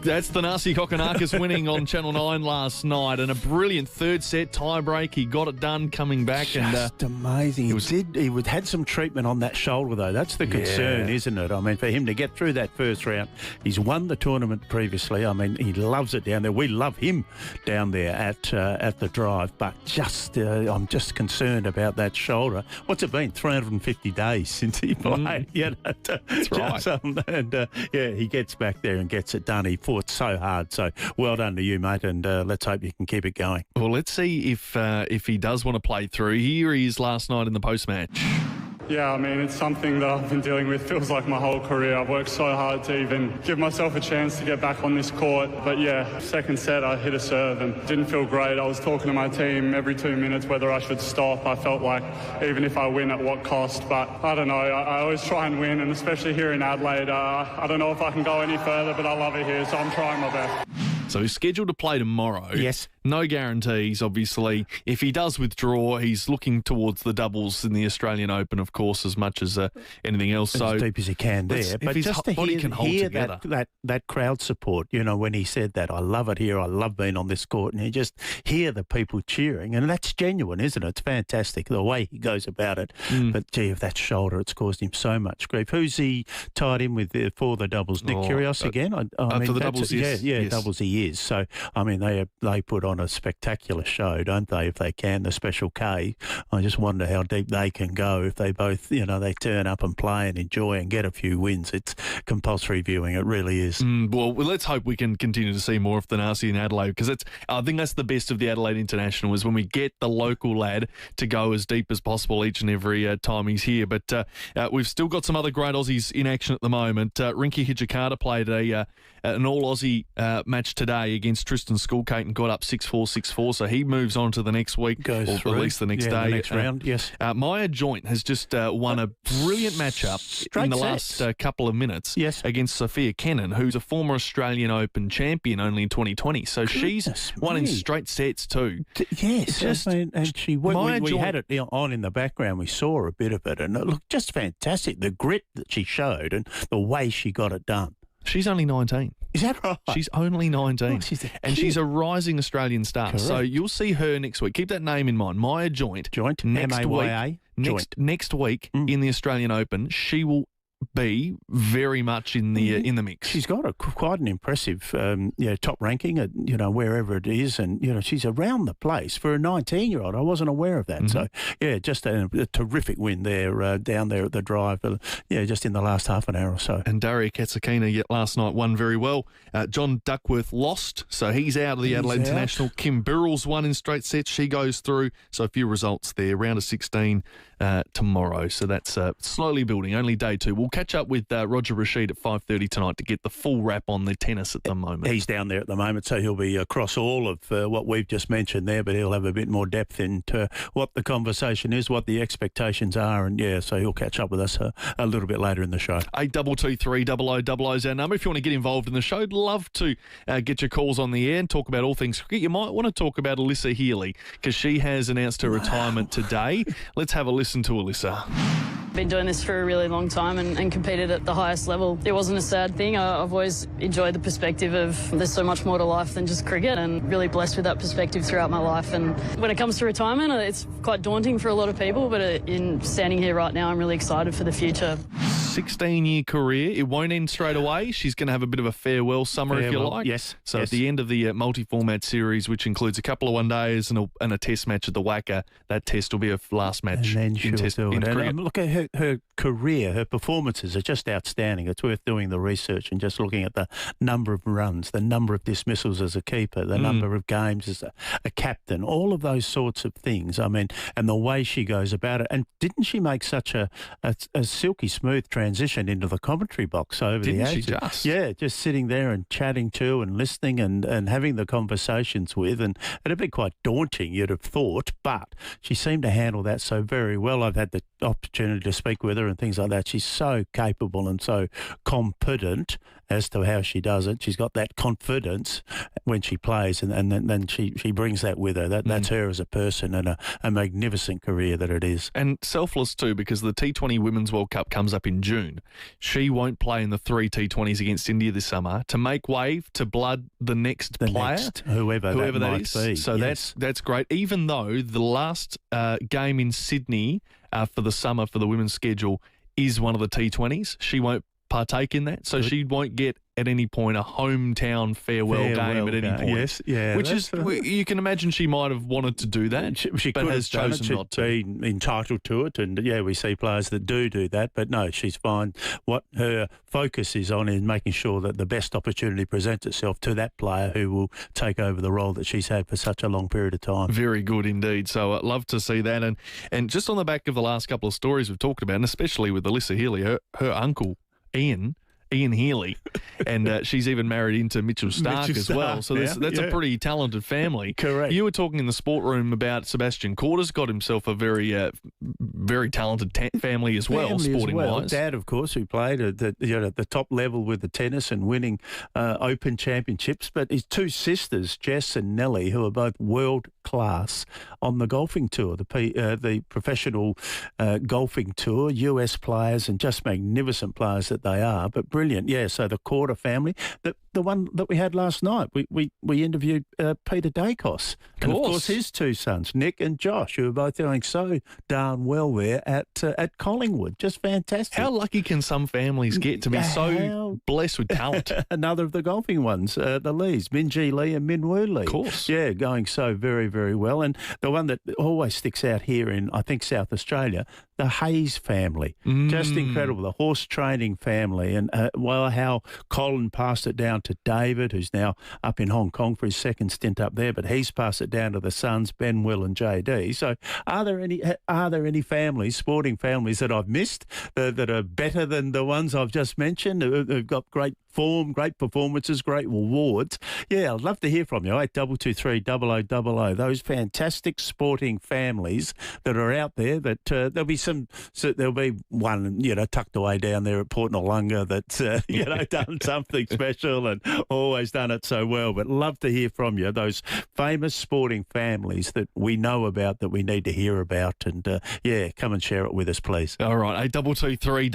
That's the Nasi Kokonakis winning on Channel 9 last night, and a brilliant third set tie-break. He got it done coming back. Just amazing. He had some treatment on that shoulder, though. That's the concern, isn't it? I mean, for him to get through that first round, he's won the tournament previously. I mean, he loves it down there. We love him down there at the drive, but I'm just concerned about that shoulder. What's it been? 350 days since he played. That's right. He gets back there and gets it done. He fought so hard, so well done to you, mate, and let's hope you can keep it going. Well, let's see if he does want to play through. Here he is last night in the post-match. Yeah, I mean, it's something that I've been dealing with, feels like my whole career. I've worked so hard to even give myself a chance to get back on this court. But yeah, second set, I hit a serve and didn't feel great. I was talking to my team every 2 minutes whether I should stop. I felt like even if I win, at what cost? But I don't know, I always try and win, and especially here in Adelaide, I don't know if I can go any further, but I love it here, so I'm trying my best. So he's scheduled to play tomorrow. Yes. No guarantees, obviously. If he does withdraw, he's looking towards the doubles in the Australian Open, of course, as much as anything else. As deep as he can there. But just to hear that crowd support, you know, when he said that, I love it here, I love being on this court, and you just hear the people cheering, and that's genuine, isn't it? It's fantastic, the way he goes about it. But, gee, if that shoulder, it's caused him so much grief. Who's he tied in with for the doubles? Nick Kyrgios again? I mean, for the doubles, yes. Yeah, doubles he is. So, I mean, they put on a spectacular show, don't they, if they can, the Special K. I just wonder how deep they can go if they both, you know, they turn up and play and enjoy and get a few wins. It's compulsory viewing, it really is. Well, let's hope we can continue to see more of the Nasi in Adelaide, because I think that's the best of the Adelaide International, is when we get the local lad to go as deep as possible each and every time he's here. But we've still got some other great Aussies in action at the moment. Rinky Hijikata played an all-Aussie match today against Tristan Skulkate and got up 6-4, 6-4, so he moves on to the next week, or at least the next day. The next round, yes. Maya Joint has just won a brilliant matchup in the last couple of minutes against Sophia Kennan, who's a former Australian Open champion only in 2020. So she's won in straight sets too. Yes, I mean, and we had it on in the background. We saw a bit of it, and it looked just fantastic. The grit that she showed and the way she got it done. She's only 19. Is that right? She's only 19. Oh, she's she's a rising Australian star. Correct. So you'll see her next week. Keep that name in mind. Maya Joint. Next M-A-Y-A. week. Next week in the Australian Open, she will be very much in the mix. She's got quite an impressive top ranking at wherever it is, and she's around the place for a 19-year-old. I wasn't aware of that. So just a terrific win there down there at the drive. Just in the last half an hour or so. And Daria Katsakina last night won very well. John Duckworth lost, so he's out of the Adelaide International. Kim Birrell's won in straight sets. She goes through. So a few results there. Round of 16 tomorrow. So that's slowly building, only day 2. We'll catch up with Roger Rashid at 5:30 tonight to get the full wrap on the tennis at the moment. He's down there at the moment, so he'll be across all of what we've just mentioned there, but he'll have a bit more depth into what the conversation is, what the expectations are, and so he'll catch up with us a little bit later in the show. 8223 0000 is our number. If you want to get involved in the show, love to get your calls on the air and talk about all things cricket. You might want to talk about Alyssa Healy because she has announced her retirement today. Let's have a listen to Alyssa. Been doing this for a really long time and competed at the highest level. It wasn't a sad thing. I've always enjoyed the perspective of there's so much more to life than just cricket, and really blessed with that perspective throughout my life. And when it comes to retirement, it's quite daunting for a lot of people, but in standing here right now, I'm really excited for the future. 16-year career. It won't end straight away. She's going to have a bit of a farewell summer, if you like. Yes. So at the end of the multi-format series, which includes a couple of one-days and a test match at the WACA, that test will be her last match. And then she'll do it. cricket. Look at her career, her performances are just outstanding. It's worth doing the research and just looking at the number of runs, the number of dismissals as a keeper, the number of games as a captain, all of those sorts of things. I mean, and the way she goes about it. And didn't she make such a silky smooth transition into the commentary box over the ages? Didn't she just? Yeah, just sitting there and chatting to and listening and having the conversations with. And it'd be quite daunting, you'd have thought, but she seemed to handle that so very well. I've had the opportunity to speak with her and things like that. She's so capable and so competent as to how she does it. She's got that confidence when she plays, and then she brings that with her. That's her as a person, and a magnificent career that it is. And selfless too, because the T20 Women's World Cup comes up in June. She won't play in the 3 T20s against India this summer to make way to blood the next player, whoever that might is. be. So that's great. Even though the last game in Sydney for the summer for the women's schedule is one of the T20s, she won't partake in that, so she won't get at any point a hometown farewell game at any point. Yes, yeah. Which is, you can imagine she might have wanted to do that, she but has chosen not to. Been entitled to it, and we see players that do that, but no, she's fine. What her focus is on is making sure that the best opportunity presents itself to that player who will take over the role that she's had for such a long period of time. Very good indeed. So I'd love to see that, and just on the back of the last couple of stories we've talked about, and especially with Alyssa Healy, her uncle Ian Healy, and she's even married into Mitchell Stark as well. So that's a pretty talented family. Correct. You were talking in the sport room about Sebastian Corder's got himself a very, very talented family as well, sporting wise. Dad, of course, who played at the top level with the tennis and winning Open championships, but his 2 sisters, Jess and Nellie, who are both world class on the golfing tour, the professional golfing tour, US players, and just magnificent players that they are, but brilliant. Yeah, so the Corder family, the one that we had last night, we interviewed Peter Dacos, and of course his 2 sons, Nick and Josh, who are both doing so darn well there at Collingwood. Just fantastic. How lucky can some families get to be so blessed with talent? Another of the golfing ones, the Lees, Minjee Lee and Minwoo Lee. Of course. Yeah, going so very, very well. And the one that always sticks out here in, I think, South Australia, the Hayes family. Just incredible. The horse training family. And how Colin passed it down to David, who's now up in Hong Kong for his second stint up there, but he's passed it down to the sons, Ben, Will and JD. So are there any families, sporting families that I've missed that are better than the ones I've just mentioned, who've got great form, great performances, great awards? Yeah, I'd love to hear from you. 8223 0000. Those fantastic sporting families that are out there. That there'll be one tucked away down there at Port Noarlunga that's done something special and always done it so well. But love to hear from you. Those famous sporting families that we know about, that we need to hear about, and come and share it with us, please. All right, 8223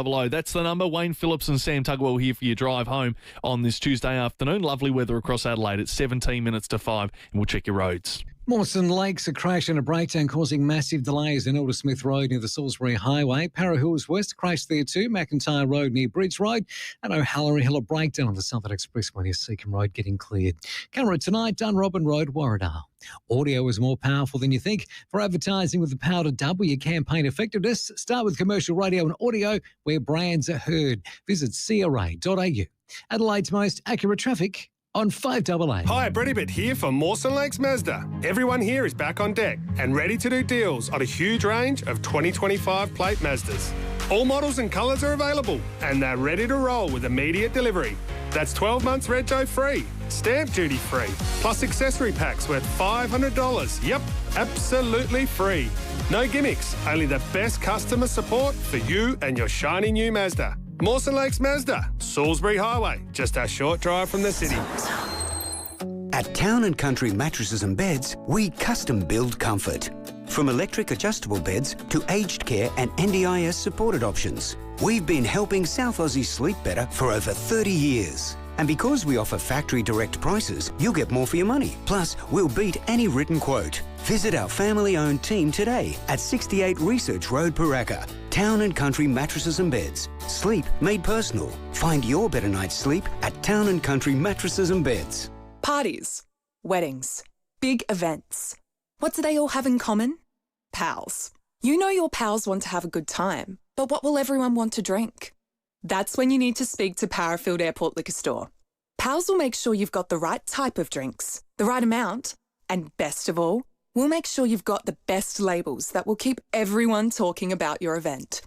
0000. That's the number. Wayne Phillips and Sam Tugwell here for your drive home on this Tuesday afternoon. Lovely weather across Adelaide. It's 17 minutes to 5, and we'll check your roads. Mawson Lakes, a crash and a breakdown causing massive delays in Aldersmith Road near the Salisbury Highway. Para Hills West, crash there too. McIntyre Road near Bridge Road. And O'Halloran Hill, a breakdown on the Southern Expressway near Seacombe Road getting cleared. Camera tonight, Dunrobin Road, Warradale. Audio is more powerful than you think. For advertising with the power to double your campaign effectiveness, start with commercial radio and audio where brands are heard. Visit cra.au. Adelaide's most accurate traffic on 5AA. Hi, Brady Bit here for Mawson Lakes Mazda. Everyone here is back on deck and ready to do deals on a huge range of 2025 plate Mazdas. All models and colours are available and they're ready to roll with immediate delivery. That's 12 months rego free, stamp duty free, plus accessory packs worth $500. Yep, absolutely free. No gimmicks, only the best customer support for you and your shiny new Mazda. Mawson Lakes Mazda, Salisbury Highway, just a short drive from the city. At Town & Country Mattresses and Beds, we custom build comfort. From electric adjustable beds to aged care and NDIS supported options. We've been helping South Aussies sleep better for over 30 years. And because we offer factory direct prices, you'll get more for your money. Plus, we'll beat any written quote. Visit our family-owned team today at 68 Research Road, Paraka. Town & Country Mattresses and Beds. Sleep made personal. Find your better night's sleep at Town & Country Mattresses and Beds. Parties, weddings, big events. What do they all have in common? Pals. You know your pals want to have a good time, but what will everyone want to drink? That's when you need to speak to Parafield Airport Liquor Store. Pals will make sure you've got the right type of drinks, the right amount, and best of all, we'll make sure you've got the best labels that will keep everyone talking about your event.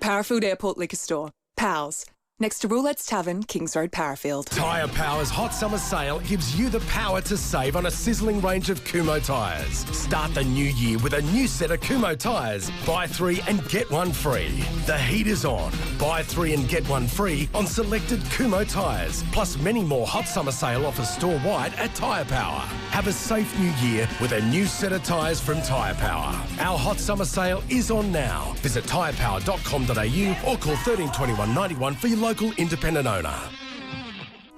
Parafield Airport Liquor Store. Pals. Next to Roulette's Tavern, Kings Road, Parafield. Tyre Power's hot summer sale gives you the power to save on a sizzling range of Kumho tyres. Start the new year with a new set of Kumho tyres. Buy 3 and get 1 free. The heat is on. Buy 3 and get 1 free on selected Kumho tyres. Plus many more hot summer sale offers store-wide at Tyre Power. Have a safe new year with a new set of tyres from Tyre Power. Our hot summer sale is on now. Visit tyrepower.com.au or call 1321 91 for your local independent owner.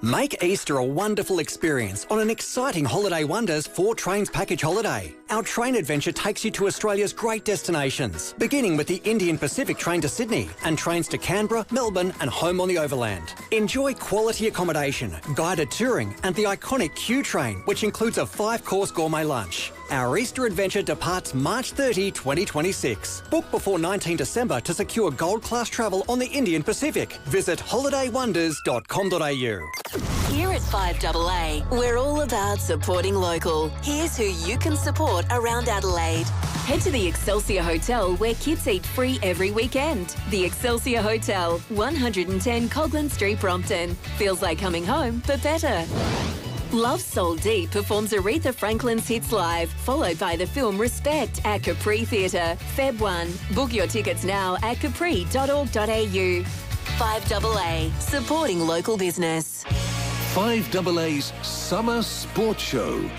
Make Easter a wonderful experience on an exciting Holiday Wonders 4 Trains package holiday. Our train adventure takes you to Australia's great destinations, beginning with the Indian Pacific train to Sydney and trains to Canberra, Melbourne and home on the overland. Enjoy quality accommodation, guided touring and the iconic Q train, which includes a 5-course gourmet lunch. Our Easter adventure departs March 30, 2026. Book before 19 December to secure gold class travel on the Indian Pacific. Visit holidaywonders.com.au. Here at 5AA, we're all about supporting local. Here's who you can support around Adelaide. Head to the Excelsior Hotel where kids eat free every weekend. The Excelsior Hotel, 110 Coglan Street, Brompton. Feels like coming home, but better. Love Soul Deep performs Aretha Franklin's hits live, followed by the film Respect at Capri Theatre, Feb 1. Book your tickets now at capri.org.au. 5AA, supporting local business. 5AA's Summer Sports Show.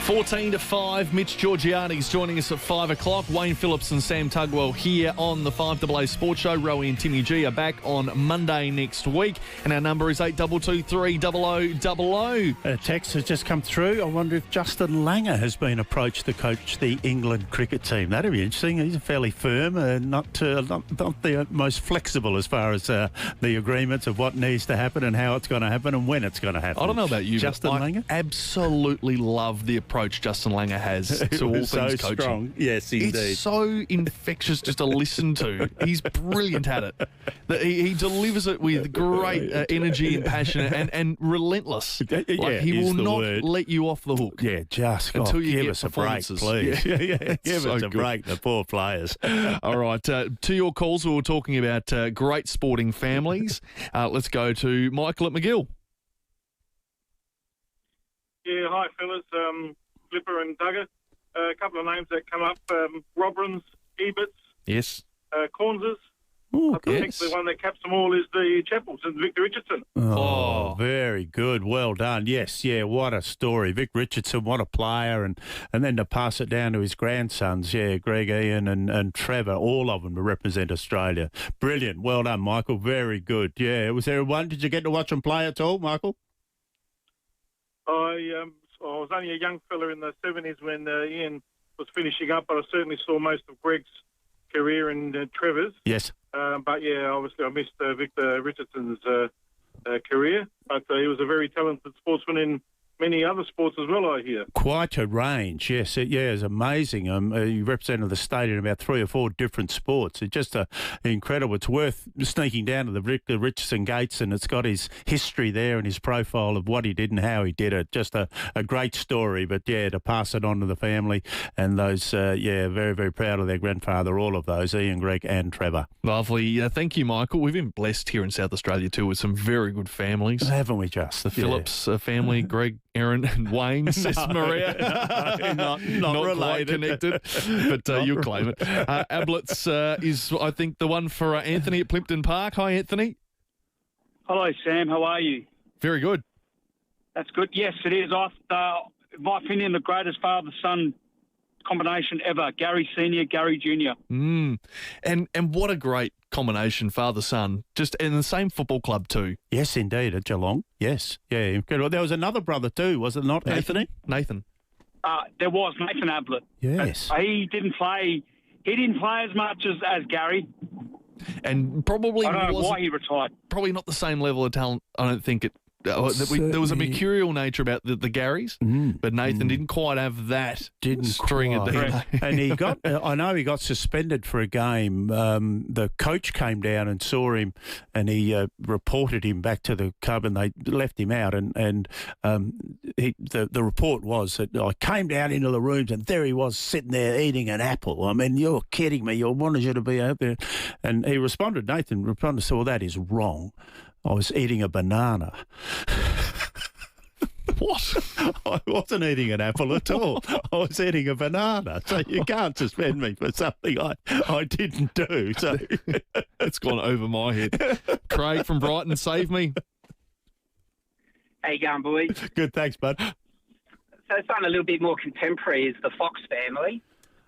14 to 5, Mitch Georgiani's joining us at 5 o'clock. Wayne Phillips and Sam Tugwell here on the 5AA Sports Show. Rowie and Timmy G are back on Monday next week. And our number is 8223 0000. A text has just come through. I wonder if Justin Langer has been approached to coach the England cricket team. That'd be interesting. He's fairly firm, not the most flexible as far as the agreements of what needs to happen and how it's going to happen and when it's going to happen. I don't know about you, Justin Langer? I absolutely love the approach Justin Langer has to all things so coaching. Strong. Yes, indeed. It's so infectious just to listen to. He's brilliant at it. He delivers it with great energy and passion and relentless. Like, he will not let you off the hook. Yeah, just until you give get us a break, please. Yeah. Give so us a good. break, the poor players. All right, to your calls, we were talking about great sporting families. Let's go to Michael at McGill. Yeah, hi, fellas. Flipper and Duggar. A couple of names that come up. Robrins, Eberts, Yes. Cornses. Ooh, I think the one that caps them all is the Chappells and Victor Richardson. Oh, very good. Well done. Yes, yeah, what a story. Vic Richardson, what a player. And then to pass it down to his grandsons, Greg, Ian and Trevor, all of them to represent Australia. Brilliant. Well done, Michael. Very good. Yeah, was there one? Did you get to watch them play at all, Michael? I was only a young fella in the 70s when Ian was finishing up, but I certainly saw most of Greg's career and Trevor's. Yes. But, yeah, obviously I missed Victor Richardson's career. But he was a very talented sportsman many other sports as well, I hear. Quite a range, yes. It's amazing. You represented the state in about 3 or 4 different sports. It's just incredible. It's worth sneaking down to the Victor Richardson Gates, and it's got his history there and his profile of what he did and how he did it. Just a great story, but, to pass it on to the family and those, very, very proud of their grandfather, all of those, Ian, Greg and Trevor. Lovely. Thank you, Michael. We've been blessed here in South Australia too with some very good families. Haven't we just? The Phillips family, Greg, Aaron and Wayne, says Maria. not quite connected, but you'll claim it. Ablett's is, I think, the one for Anthony at Plimpton Park. Hi, Anthony. Hello, Sam. How are you? Very good. That's good. Yes, it is. In my opinion, the greatest father-son combination ever. Gary Senior, Gary Junior. And what a great combination, father-son, just in the same football club too. Yes, indeed, at Geelong. Yes, incredible. There was another brother too, was it not, Anthony? Nathan. There was Nathan Ablett. Yes. He didn't play as much as Gary. And probably I don't know why he retired. Probably not the same level of talent. I don't think there was a mercurial nature about the Garys, but Nathan didn't quite have that string of DNA. And he got, I know he got suspended for a game. The coach came down and saw him, and he reported him back to the club, and they left him out. And the report was that I came down into the rooms, and there he was sitting there eating an apple. I mean, you're kidding me. I wanted you to be out there. And Nathan responded, so, well, that is wrong. I was eating a banana. What? I wasn't eating an apple at all. I was eating a banana. So you can't suspend me for something I didn't do. So it's gone over my head. Craig from Brighton, save me. How you going, boys? Good, thanks, bud. So something a little bit more contemporary is the Fox family.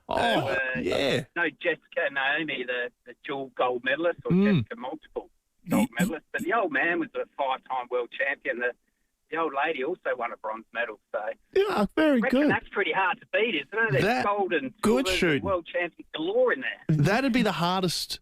Oh, yeah. No, Jessica and Naomi, the dual gold medalists, or Jessica multiple gold medalist, but the old man was a 5-time world champion. The old lady also won a bronze medal. So yeah, very good. That's pretty hard to beat, isn't it? There's gold and silver and world champion galore in there. That'd be the hardest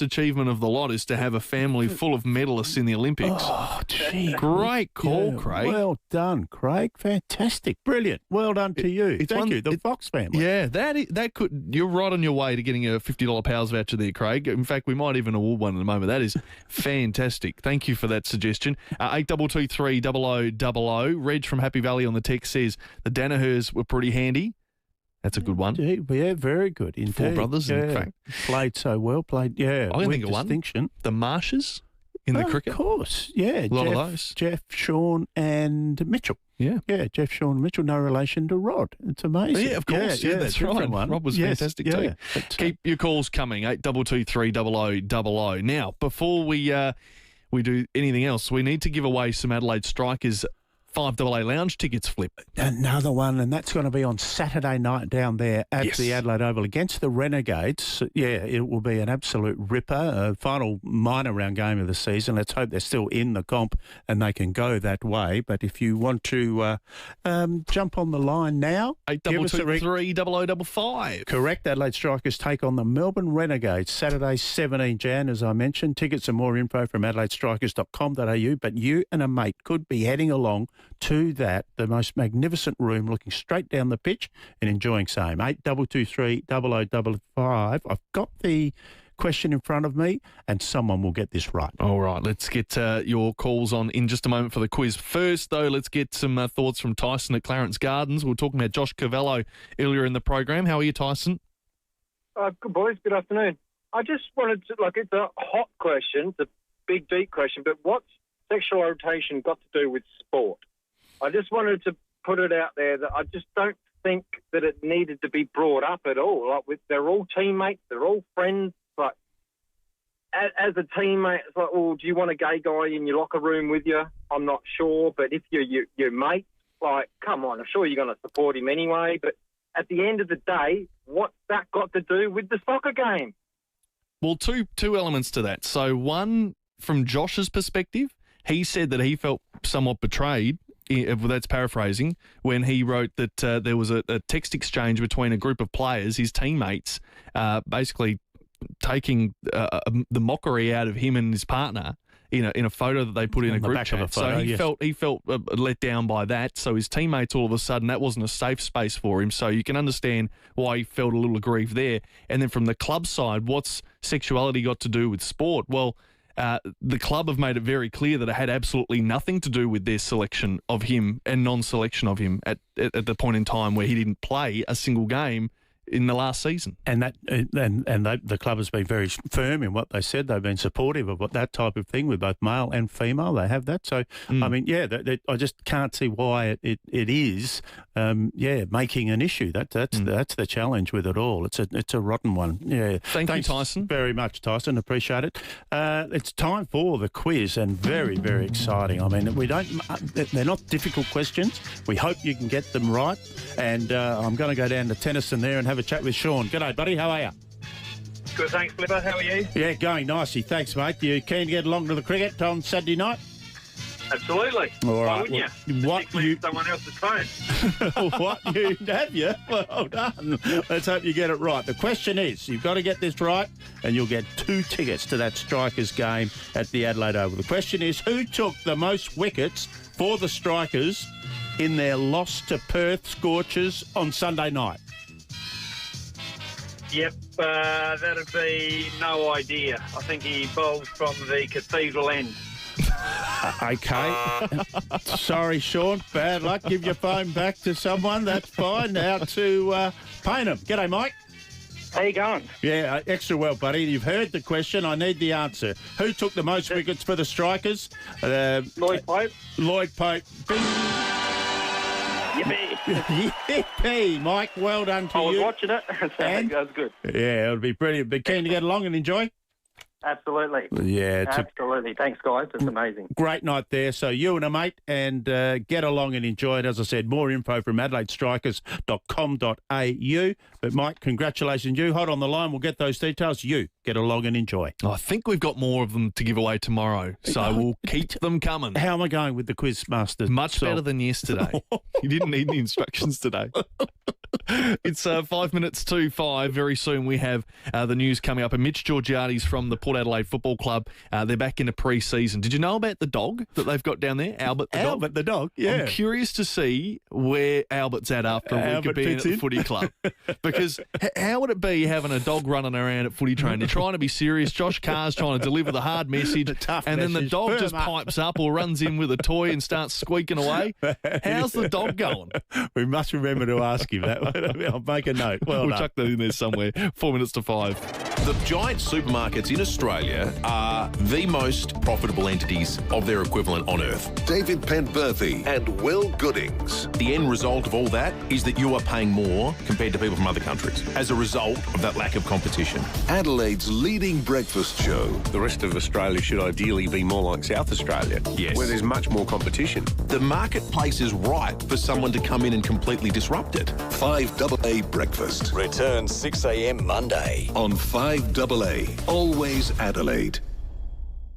achievement of the lot, is to have a family full of medalists in the Olympics. Oh, gee. Great call, Craig. Well done, Craig. Fantastic. Brilliant. Well done to you. Thank you. The Fox family. Yeah, that could. You're right on your way to getting a $50 Powers voucher there, Craig. In fact, we might even award one in a moment. That is fantastic. Thank you for that suggestion. 8223 0000. Reg from Happy Valley on the text says the Danahers were pretty handy. That's a good one. Yeah, very good. Indeed. 4 brothers, in fact. Played so well. I can think of distinction. One. The Marshes in the cricket. Of course, yeah. A lot of those. Jeff, Sean and Mitchell. Yeah. Yeah, Jeff, Sean and Mitchell, no relation to Rod. It's amazing. Yeah, of course. Yeah, that's right. One. Rob was fantastic too. Keep your calls coming, 8223 0000. Now, before we do anything else, we need to give away some Adelaide Strikers FIVEAA lounge tickets, Flip. Another one, and that's going to be on Saturday night down there at the Adelaide Oval against the Renegades. Yeah, it will be an absolute ripper. Final minor round game of the season. Let's hope they're still in the comp and they can go that way. But if you want to jump on the line now, 8223 0055. Correct. Adelaide Strikers take on the Melbourne Renegades Saturday, 17 Jan, as I mentioned. Tickets and more info from adelaidestrikers.com.au. But you and a mate could be heading along to the most magnificent room, looking straight down the pitch and enjoying same. 8223 0055. I've got the question in front of me and someone will get this right. All right, let's get your calls on in just a moment for the quiz. First, though, let's get some thoughts from Tyson at Clarence Gardens. We were talking about Josh Cavallo earlier in the program. How are you, Tyson? Good, boys. Good afternoon. I just wanted to, it's a hot question, it's a big, deep question, but what's sexual orientation got to do with sport? I just wanted to put it out there that I just don't think that it needed to be brought up at all. They're all teammates, they're all friends. But as a teammate, it's like, do you want a gay guy in your locker room with you? I'm not sure. But if you're your mate, come on, I'm sure you're going to support him anyway. But at the end of the day, what's that got to do with the soccer game? Well, two elements to that. So one, from Josh's perspective, he said that he felt somewhat betrayed, that's paraphrasing, when he wrote that there was a text exchange between a group of players, his teammates, basically taking the mockery out of him and his partner in a photo that they put in a group chat. So he felt let down by that. So his teammates, all of a sudden, that wasn't a safe space for him. So you can understand why he felt a little aggrieved there. And then from the club side, what's sexuality got to do with sport? Well, the club have made it very clear that it had absolutely nothing to do with their selection of him and non-selection of him at the point in time where he didn't play a single game in the last season. And the club has been very firm in what they said. They've been supportive of that type of thing with both male and female. They have that. So, I mean, I just can't see why it is, making an issue. That's the challenge with it all. It's a rotten one. Yeah. Thanks you, Tyson. Very much, Tyson. Appreciate it. It's time for the quiz, and very, very exciting. I mean, they're not difficult questions. We hope you can get them right. And I'm going to go down to Tennyson there and have a chat with Sean. G'day, buddy. How are you? Good, thanks, Flipper. How are you? Yeah, going nicely. Thanks, mate. You keen to get along to the cricket on Saturday night? Absolutely. All right. Why wouldn't you? What you? Someone else's phone. What you have you? Well done. Let's hope you get it right. The question is, you've got to get this right, and you'll get 2 tickets to that Strikers game at the Adelaide Oval. The question is, who took the most wickets for the Strikers in their loss to Perth Scorchers on Sunday night? Yep, that'd be no idea. I think he bowls from the cathedral end. Okay. Sorry, Sean. Bad luck. Give your phone back to someone. That's fine. Now to Paynham. G'day, Mike. How you going? Yeah, extra well, buddy. You've heard the question. I need the answer. Who took the most wickets for the Strikers? Lloyd Pope. Lloyd Pope. Yippee. Yippee, Mike. Well done to you. I was watching it. That was good. Yeah, it'll be brilliant. Be keen to get along and enjoy? Absolutely. Yeah. Absolutely. Thanks, guys. It's amazing. Great night there. So you and a mate and get along and enjoy it. As I said, more info from adelaidestrikers.com.au. But, Mike, congratulations you. Hold on the line. We'll get those details. You get along and enjoy. I think we've got more of them to give away tomorrow, so we'll keep them coming. How am I going with the quiz master? Much better than yesterday. You didn't need any instructions today. It's 5 minutes to 5. Very soon we have the news coming up. And Mitch Georgiades from the Port Adelaide Football Club, they're back into pre-season. Did you know about the dog that they've got down there? Albert the dog, yeah. I'm curious to see where Albert's at after a week of being at the footy club. Because how would it be having a dog running around at footy training? They're trying to be serious. Josh Carr's trying to deliver the hard message. And then the dog just pipes up or runs in with a toy and starts squeaking away. How's the dog going? We must remember to ask him that. I'll make a note. We'll chuck that in there somewhere. 4 minutes to 5. The giant supermarkets in Australia are the most profitable entities of their equivalent on Earth. David Penberthy and Will Goodings. The end result of all that is that you are paying more compared to people from other countries as a result of that lack of competition. Adelaide's leading breakfast show. The rest of Australia should ideally be more like South Australia, Yes. where there's much more competition. The marketplace is ripe for someone to come in and completely disrupt it. 5AA Breakfast. Returns 6 a.m. Monday. On 5AA. Always Adelaide.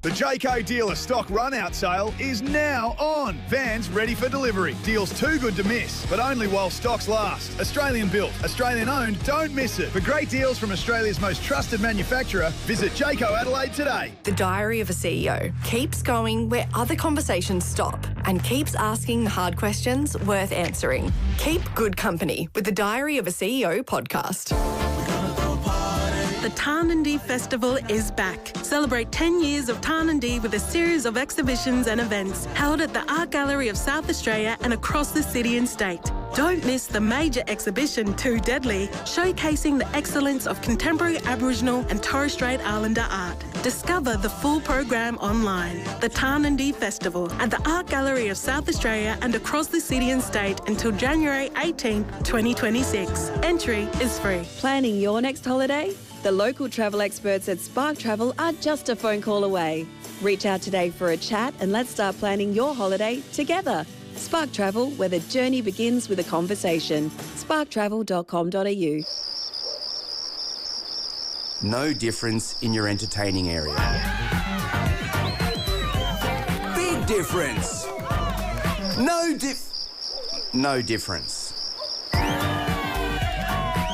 The JK Dealer stock run-out sale is now on. Vans ready for delivery. Deals too good to miss, but only while stocks last. Australian built, Australian owned, don't miss it. For great deals from Australia's most trusted manufacturer, visit Jayco Adelaide today. The Diary of a CEO keeps going where other conversations stop and keeps asking the hard questions worth answering. Keep good company with the Diary of a CEO podcast. The Tarnandy Festival is back. Celebrate 10 years of Tarnandy with a series of exhibitions and events held at the Art Gallery of South Australia and across the city and state. Don't miss the major exhibition, Too Deadly, showcasing the excellence of contemporary Aboriginal and Torres Strait Islander art. Discover the full program online. The Tarnandy Festival at the Art Gallery of South Australia and across the city and state until January 18, 2026. Entry is free. Planning your next holiday? The local travel experts at Spark Travel are just a phone call away. Reach out today for a chat and let's start planning your holiday together. Spark Travel, where the journey begins with a conversation. sparktravel.com.au. No difference in your entertaining area. Big difference. No difference.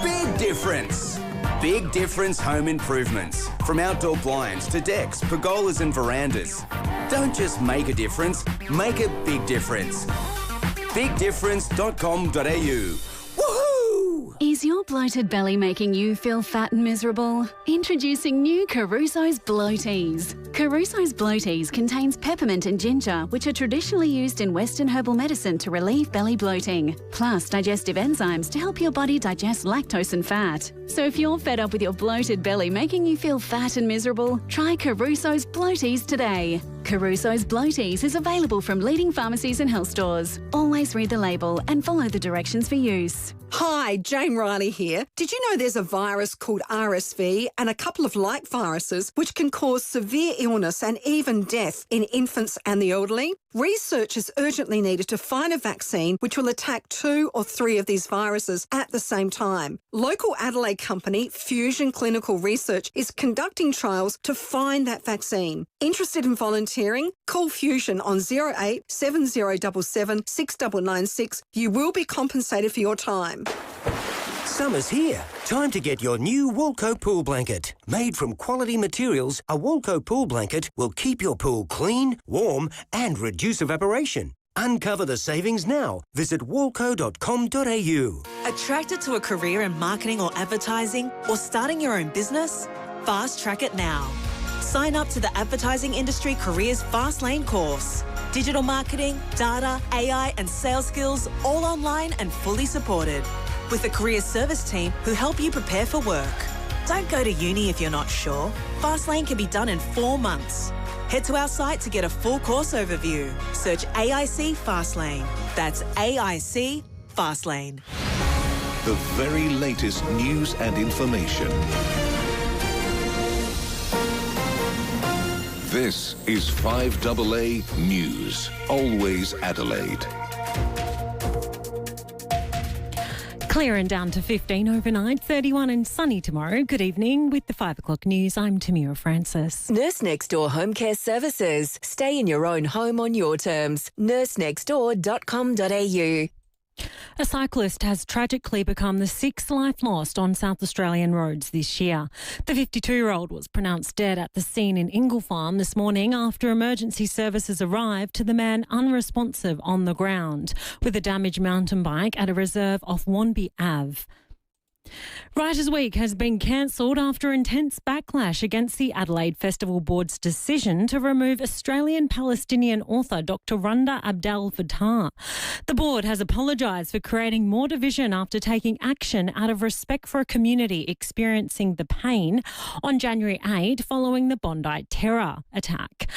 Big difference. Big Difference Home Improvements. From outdoor blinds to decks, pergolas and verandas. Don't just make a difference, make a big difference. BigDifference.com.au. Woohoo! Is your bloated belly making you feel fat and miserable? Introducing new Caruso's Bloaties. Caruso's Bloaties contains peppermint and ginger, which are traditionally used in Western herbal medicine to relieve belly bloating, plus digestive enzymes to help your body digest lactose and fat. So if you're fed up with your bloated belly making you feel fat and miserable, try Caruso's Bloaties today. Caruso's Bloaties is available from leading pharmacies and health stores. Always read the label and follow the directions for use. Hi, Jane Riley here. Did you know there's a virus called RSV and a couple of like viruses which can cause severe illness and even death in infants and the elderly? Research is urgently needed to find a vaccine which will attack 2 or 3 of these viruses at the same time. Local Adelaide company Fusion Clinical Research is conducting trials to find that vaccine. Interested in volunteering? Call Fusion on 08 7077 6996. You will be compensated for your time. Summer's here. Time to get your new Walco pool blanket. Made from quality materials, a Walco pool blanket will keep your pool clean, warm and reduce evaporation. Uncover the savings now. Visit walco.com.au. Attracted to a career in marketing or advertising or starting your own business? Fast track it now. Sign up to the Advertising Industry Careers Fast Lane course. Digital marketing, data, AI and sales skills all online and fully supported. With a career service team who help you prepare for work. Don't go to uni if you're not sure. Fastlane can be done in 4 months. Head to our site to get a full course overview. Search AIC Fastlane. That's AIC Fastlane. The very latest news and information. This is 5AA News. Always Adelaide. Clear and down to 15 overnight, 31 and sunny tomorrow. Good evening. With the 5 o'clock news, I'm Tamira Francis. Nurse Next Door Home Care Services. Stay in your own home on your terms. nursenextdoor.com.au. A cyclist has tragically become the 6th life lost on South Australian roads this year. The 52-year-old was pronounced dead at the scene in Inglefilm this morning after emergency services arrived to the man unresponsive on the ground with a damaged mountain bike at a reserve off Wanby Ave. Writers' Week has been cancelled after intense backlash against the Adelaide Festival Board's decision to remove Australian-Palestinian author Dr. Runda Abdel Fattah. The board has apologised for creating more division after taking action out of respect for a community experiencing the pain on January 8 following the Bondi terror attack.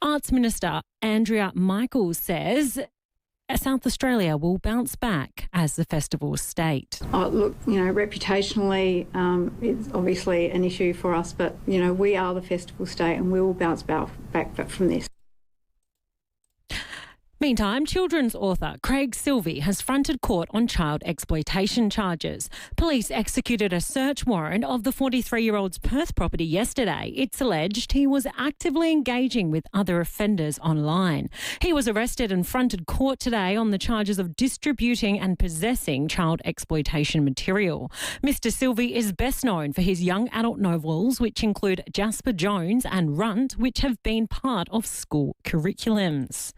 Arts Minister Andrea Michaels says South Australia will bounce back as the festival state. Oh, look, reputationally, it's obviously an issue for us, but, we are the festival state and we will bounce back from this. Meantime, children's author Craig Silvey has fronted court on child exploitation charges. Police executed a search warrant of the 43-year-old's Perth property yesterday. It's alleged he was actively engaging with other offenders online. He was arrested and fronted court today on the charges of distributing and possessing child exploitation material. Mr. Silvey is best known for his young adult novels, which include Jasper Jones and Runt, which have been part of school curriculums.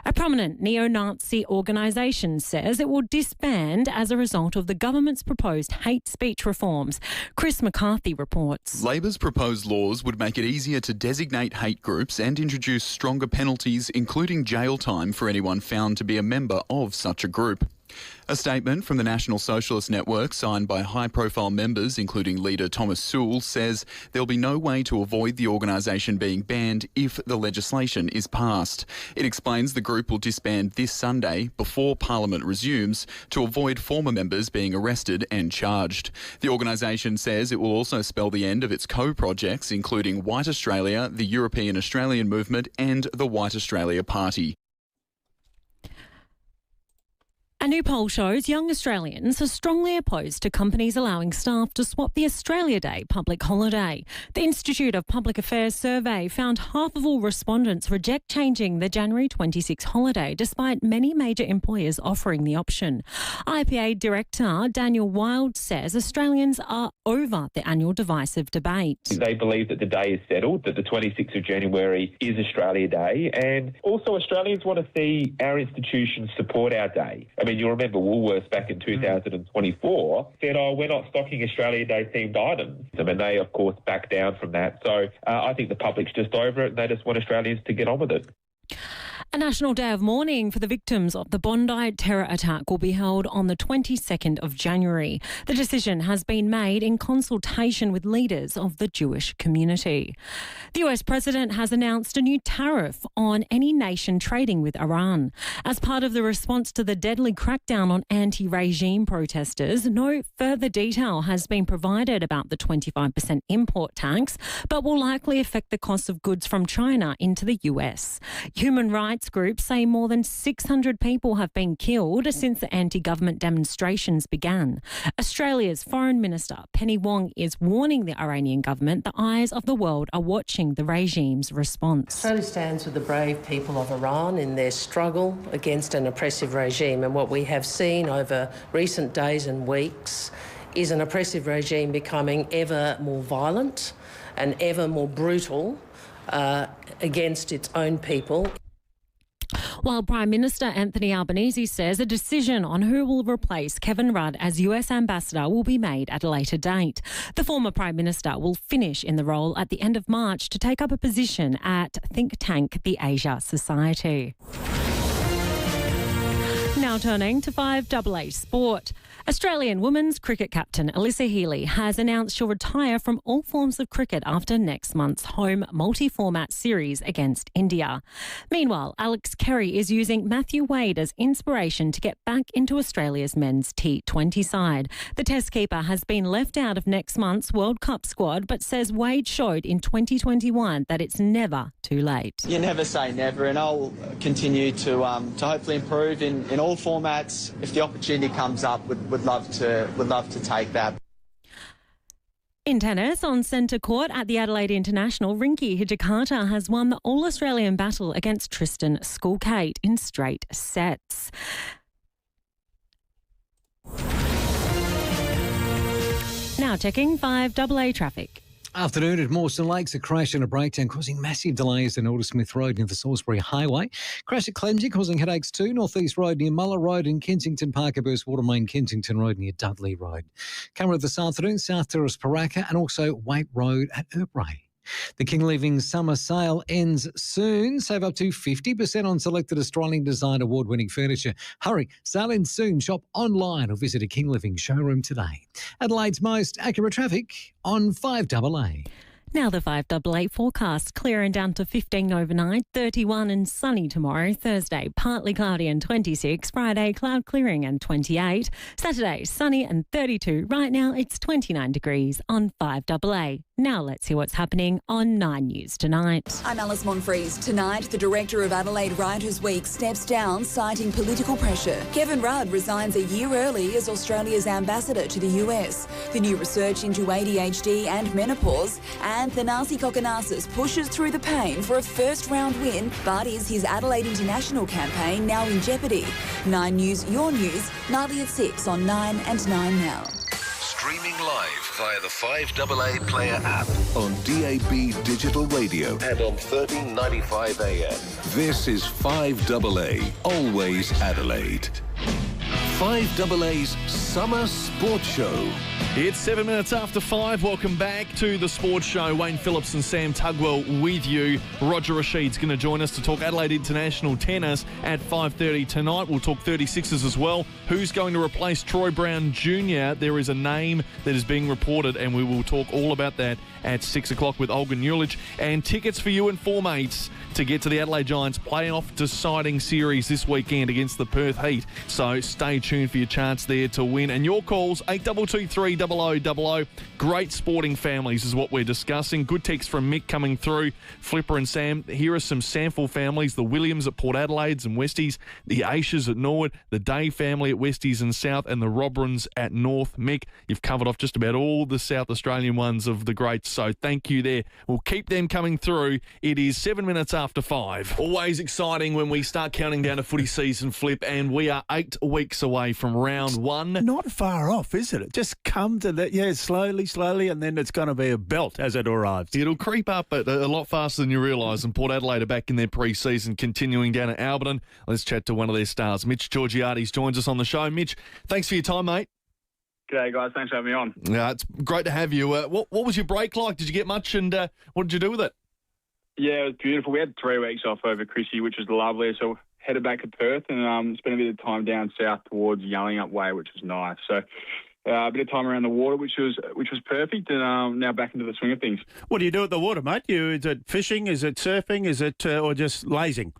A prominent neo-Nazi organisation says it will disband as a result of the government's proposed hate speech reforms. Chris McCarthy reports. Labor's proposed laws would make it easier to designate hate groups and introduce stronger penalties, including jail time for anyone found to be a member of such a group. A statement from the National Socialist Network signed by high-profile members, including leader Thomas Sewell, says there'll be no way to avoid the organisation being banned if the legislation is passed. It explains the group will disband this Sunday before Parliament resumes to avoid former members being arrested and charged. The organisation says it will also spell the end of its co-projects, including White Australia, the European Australian Movement and the White Australia Party. A new poll shows young Australians are strongly opposed to companies allowing staff to swap the Australia Day public holiday. The Institute of Public Affairs survey found half of all respondents reject changing the January 26 holiday, despite many major employers offering the option. IPA Director Daniel Wild says Australians are over the annual divisive debate. They believe that the day is settled, that the 26th of January is Australia Day, and also Australians want to see our institutions support our day. I mean, you'll remember Woolworths back in 2024 said, we're not stocking Australia Day themed items. I mean, they, of course, backed down from that. So I think the public's just over it and they just want Australians to get on with it. A national day of mourning for the victims of the Bondi terror attack will be held on the 22nd of January. The decision has been made in consultation with leaders of the Jewish community. The US president has announced a new tariff on any nation trading with Iran. As part of the response to the deadly crackdown on anti-regime protesters, no further detail has been provided about the 25% import tax, but will likely affect the cost of goods from China into the US. Human rights groups say more than 600 people have been killed since the anti-government demonstrations began. Australia's Foreign Minister Penny Wong is warning the Iranian government the eyes of the world are watching the regime's response. Australia stands with the brave people of Iran in their struggle against an oppressive regime, and what we have seen over recent days and weeks is an oppressive regime becoming ever more violent and ever more brutal against its own people. While Prime Minister Anthony Albanese says a decision on who will replace Kevin Rudd as US Ambassador will be made at a later date. The former Prime Minister will finish in the role at the end of March to take up a position at think tank the Asia Society. Now turning to 5AA Sport. Australian women's cricket captain Alyssa Healy has announced she'll retire from all forms of cricket after next month's home multi-format series against India. Meanwhile, Alex Carey is using Matthew Wade as inspiration to get back into Australia's men's T20 side. The Test keeper has been left out of next month's World Cup squad, but says Wade showed in 2021 that it's never too late. You never say never, and I'll continue to hopefully improve in all formats. If the opportunity comes up, would love to take that. In tennis, on centre court at the Adelaide International, Rinky Hijikata has won the All-Australian battle against Tristan Skulkate in straight sets. Now checking 5AA traffic. Afternoon at Mawson Lakes, a crash and a breakdown causing massive delays in Aldersmith Road near the Salisbury Highway. Crash at Clemsey causing headaches too. North East Road near Muller Road and Kensington Parker burst water main Kensington Road near Dudley Road. Camera this afternoon, South Terrace Paraka and also Waite Road at Erbray. The King Living summer sale ends soon. Save up to 50% on selected Australian Design Award-winning furniture. Hurry, sale ends soon. Shop online or visit a King Living showroom today. Adelaide's most accurate traffic on 5AA. Now the 5AA forecast, clear and down to 15 overnight, 31 and sunny tomorrow. Thursday, partly cloudy and 26. Friday, cloud clearing and 28. Saturday, sunny and 32. Right now, it's 29 degrees on 5AA. Now let's see what's happening on 9 News Tonight. I'm Alice Monfries. Tonight, the director of Adelaide Writers' Week steps down, citing political pressure. Kevin Rudd resigns a year early as Australia's ambassador to the US. The new research into ADHD and menopause, and Thanasi Kokonassis pushes through the pain for a first-round win, but is his Adelaide International campaign now in jeopardy? 9 News, your news, nightly at 6 on 9 and 9 Now. Streaming live via the 5AA Player app on DAB Digital Radio and on 1395 AM. This is 5AA, always Adelaide. 5AA's Summer Sports Show. It's 7 minutes after 5. Welcome back to the Sports Show. Wayne Phillips and Sam Tugwell with you. Roger Rashid's going to join us to talk Adelaide International tennis at 5:30 tonight. We'll talk 36ers as well. Who's going to replace Troy Brown Jr.? There is a name that is being reported, and we will talk all about that at 6 o'clock with Olga Newlich. And tickets for you and four mates to get to the Adelaide Giants playoff deciding series this weekend against the Perth Heat. So stay tuned for your chance there to win. And your calls, 8223 0000. Great sporting families is what we're discussing. Good text from Mick coming through. Flipper and Sam, here are some sample families. The Williams at Port Adelaide's and Westies, the Aishas at Norwood, the Day family at Westies and South, and the Robrins at North. Mick, you've covered off just about all the South Australian ones of the greats, so thank you there. We'll keep them coming through. It is 7 minutes after 5. Always exciting when we start counting down to footy season, Flip, and we are 8 weeks away from round 1. Not far off, is it? Just come to that, slowly, and then it's going to be a belt as it arrives. It'll creep up a lot faster than you realise, and Port Adelaide are back in their pre-season, continuing down at Alberton. Let's chat to one of their stars. Mitch Georgiades joins us on the show. Mitch, thanks for your time, mate. G'day, guys. Thanks for having me on. Yeah, it's great to have you. What was your break like? Did you get much, and what did you do with it? Yeah, it was beautiful. We had 3 weeks off over Chrissy, which was lovely. So headed back to Perth and spent a bit of time down south towards Yallingup Way, which was nice. So a bit of time around the water, which was perfect, and now back into the swing of things. What do you do at the water, mate? Is it fishing? Is it surfing? Is it or just lazing?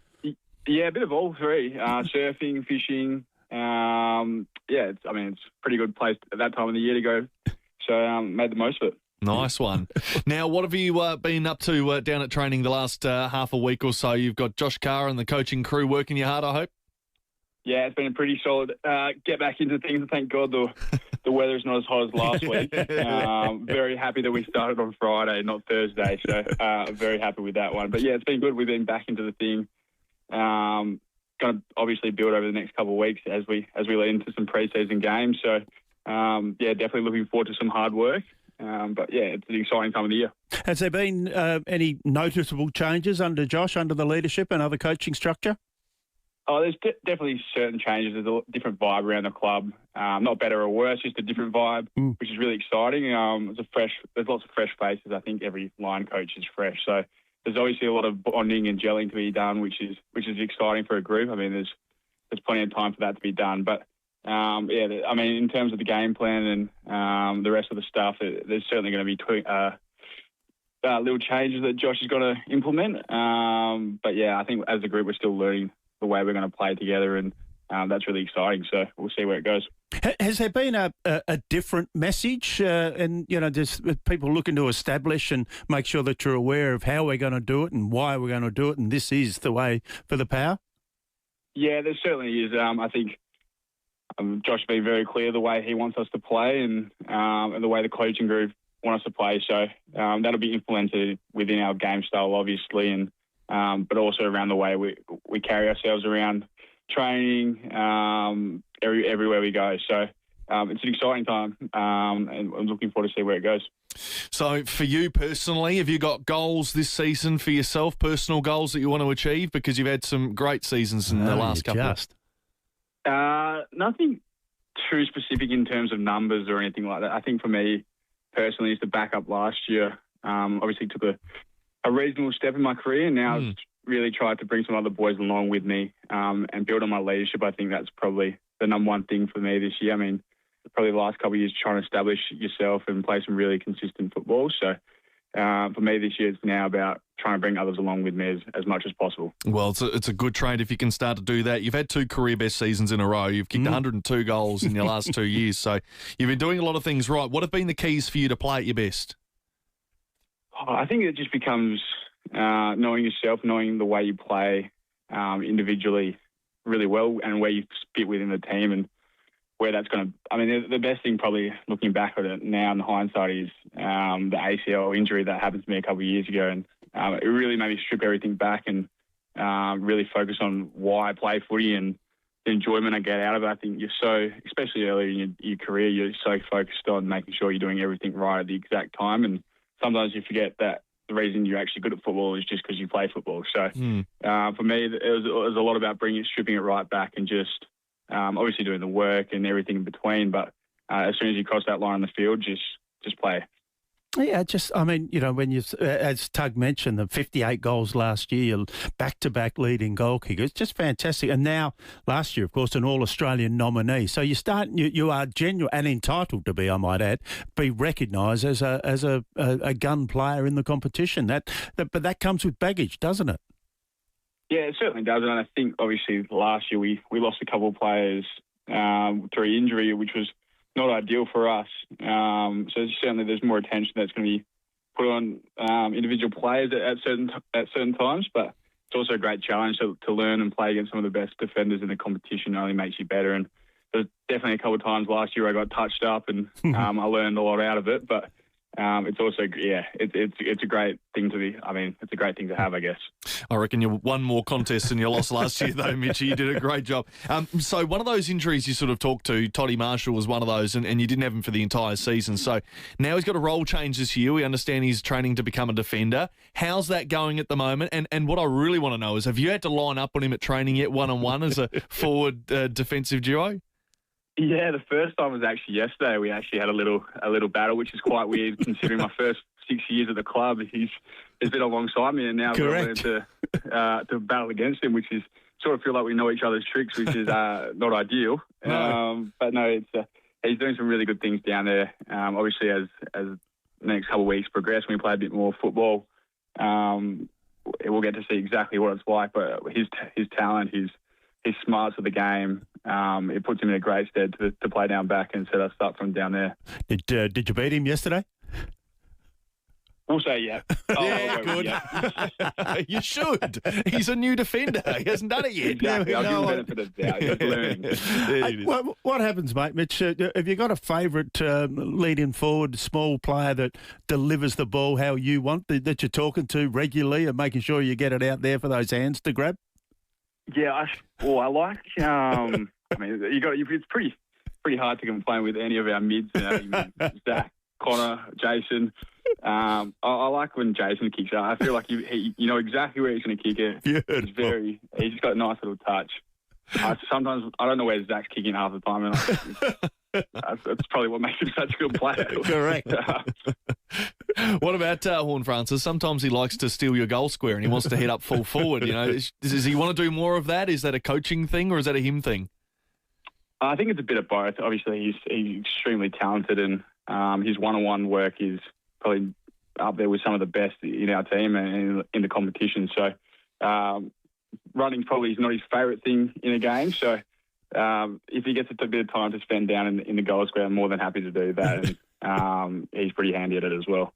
Yeah, a bit of all three: surfing, fishing. It's a pretty good place at that time of the year to go. So made the most of it. Nice one. Now, what have you been up to down at training the last half a week or so? You've got Josh Carr and the coaching crew working you hard, I hope? Yeah, it's been a pretty solid get back into things. Thank God the weather's not as hot as last week. Very happy that we started on Friday, not Thursday. So very happy with that one. But yeah, it's been good. We've been back into the thing. Going to obviously build over the next couple of weeks as we lead into some pre-season games. So definitely looking forward to some hard work. But yeah, it's an exciting time of the year. Has there been any noticeable changes under Josh, under the leadership and other coaching structure? Oh, there's definitely certain changes. There's a different vibe around the club. Not better or worse, just a different vibe, which is really exciting. There's lots of fresh faces. I think every line coach is fresh. So there's obviously a lot of bonding and gelling to be done, which is exciting for a group. I mean, there's plenty of time for that to be done. But in terms of the game plan and the rest of the stuff, there's certainly going to be little changes that Josh is going to implement. But yeah, I think as a group, we're still learning the way we're going to play together, and that's really exciting. So we'll see where it goes. Has there been a different message, and just people looking to establish and make sure that you're aware of how we're going to do it and why we're going to do it, and this is the way for the Power? Yeah, there certainly is. I think Josh has been very clear the way he wants us to play and the way the coaching group want us to play. So that'll be implemented within our game style, obviously, and but also around the way we carry ourselves around training everywhere we go. So it's an exciting time, and I'm looking forward to see where it goes. So for you personally, have you got goals this season for yourself, personal goals that you want to achieve? Because you've had some great seasons in the last couple. Nothing too specific in terms of numbers or anything like that. I think for me personally, is to back up last year. Obviously took a reasonable step in my career, and now I've really tried to bring some other boys along with me and build on my leadership. I think that's probably the number one thing for me this year. I mean, probably the last couple of years trying to establish yourself and play some really consistent football. So for me this year, it's now about trying to bring others along with me as much as possible. Well, it's a good trade if you can start to do that. You've had 2 career best seasons in a row. You've kicked 102 goals in your last 2 years. So you've been doing a lot of things right. What have been the keys for you to play at your best? I think it just becomes knowing yourself, knowing the way you play individually really well and where you fit within the team and where that's going to... I mean, the best thing probably looking back at it now in hindsight is the ACL injury that happened to me a couple of years ago. And it really made me strip everything back and really focus on why I play footy and the enjoyment I get out of it. I think you're so, especially early in your career, you're so focused on making sure you're doing everything right at the exact time. And sometimes you forget that the reason you're actually good at football is just because you play football. So for me, it was a lot about stripping it right back and just obviously doing the work and everything in between. But as soon as you cross that line on the field, just play. Yeah, when you, as Tug mentioned, the 58 goals last year, back-to-back leading goal kicker, it's just fantastic. And now, last year, of course, an All-Australian nominee. So you are genuine and entitled to be, I might add, be recognised as a gun player in the competition. But that comes with baggage, doesn't it? Yeah, it certainly does. And I think, obviously, last year we lost a couple of players through injury, which was not ideal for us. So certainly there's more attention that's going to be put on individual players at certain times, but it's also a great challenge to learn and play against some of the best defenders in the competition. It only makes you better. And there's definitely a couple of times last year I got touched up and I learned a lot out of it. But it's also, it's a great thing to be. I mean, it's a great thing to have, I guess. I reckon you won more contests than you lost last year, though, Mitchie. You did a great job. So one of those injuries you sort of talked to, Toddy Marshall was one of those, and you didn't have him for the entire season. So now he's got a role change this year. We understand he's training to become a defender. How's that going at the moment? And what I really want to know is, have you had to line up on him at training yet, one-on-one as a forward defensive duo? Yeah, the first time was actually yesterday. We actually had a little battle, which is quite weird considering my first 6 years at the club. He's been alongside me, and now we're learning to battle against him, which is sort of feel like we know each other's tricks, which is not ideal. No. But no, he's doing some really good things down there. Obviously, as the next couple of weeks progress, when we play a bit more football, we'll get to see exactly what it's like. But his talent, his smarts of the game, it puts him in a great stead to play down back and set us up from down there. Did you beat him yesterday? We'll say yeah. Yeah, good. Yeah. You should. He's a new defender. He hasn't done it yet. Exactly. I'll give him the benefit of the doubt. He's learning. What happens, mate, Mitch? Have you got a favourite leading forward, small player that delivers the ball how you want, that you're talking to regularly and making sure you get it out there for those hands to grab? Yeah, I like. I mean, it's pretty hard to complain with any of our mids. Zach, Connor, Jason. I like when Jason kicks out. I feel like you know exactly where he's going to kick it. He's just got a nice little touch. Sometimes I don't know where Zach's kicking half the time, and that's probably what makes him such a good player. Correct. What about Horn Francis? Sometimes he likes to steal your goal square and he wants to head up full forward. You know, does he want to do more of that? Is that a coaching thing or is that a him thing? I think it's a bit of both. Obviously, he's extremely talented, and his one-on-one work is probably up there with some of the best in our team and in the competition. So running probably is not his favourite thing in a game. So if he gets a bit of time to spend down in the goal square, I'm more than happy to do that. And he's pretty handy at it as well.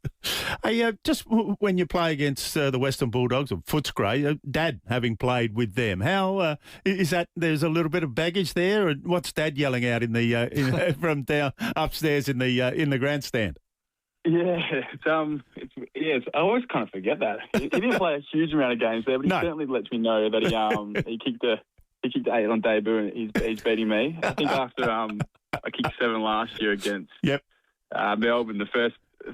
Hey, just when you play against the Western Bulldogs or Footscray, Dad having played with them, how is that? There's a little bit of baggage there. And what's Dad yelling out in the from down upstairs in the grandstand? Yeah, I always kind of forget that. He didn't play a huge amount of games there, but he certainly lets me know that he kicked 8 on debut and he's beating me. I think after I kicked 7 last year against Melbourne, the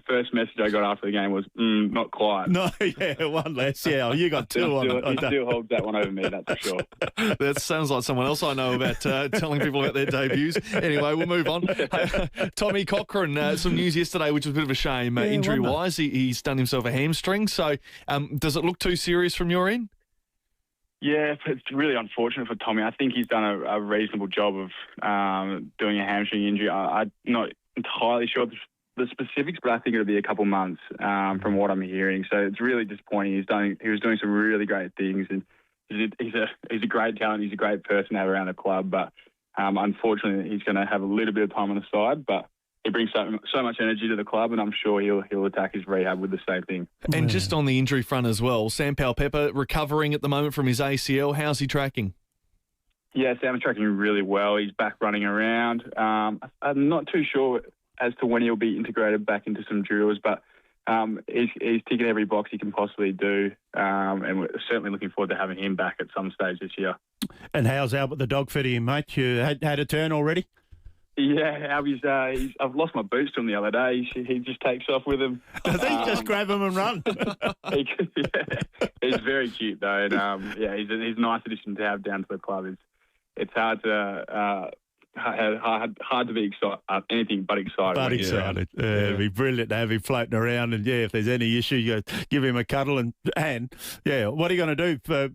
first message I got after the game was, not quite. No, yeah, one less. Yeah, you got 2 on it. He still holds that one over me, that's for sure. That sounds like someone else I know about telling people about their debuts. Anyway, we'll move on. Tommy Cochrane, some news yesterday, which was a bit of a shame. Injury-wise, he's done himself a hamstring. So does it look too serious from your end? Yeah, it's really unfortunate for Tommy. I think he's done a reasonable job of doing a hamstring injury. I'm not entirely sure the specifics, but I think it'll be a couple months from what I'm hearing. So it's really disappointing. He was doing some really great things, and he's a great talent. He's a great person to have around the club, but unfortunately, he's going to have a little bit of time on the side. But he brings so much energy to the club, and I'm sure he'll attack his rehab with the same thing. And just on the injury front as well, Sam Powell-Pepper recovering at the moment from his ACL. How's he tracking? Yeah, Sam's tracking really well. He's back running around. I'm not too sure as to when he'll be integrated back into some drills, but he's ticking every box he can possibly do, and we're certainly looking forward to having him back at some stage this year. And how's Albert the dog fitting, mate? You had a turn already? Yeah, Albie's. I've lost my boots to him the other day. He just takes off with him. Does he just grab him and run? He's very cute though, and he's a nice addition to have down to the club. It's hard to be anything but excited. But excited. It'd be brilliant to have him floating around. And if there's any issue, you give him a cuddle. And what are you going to do for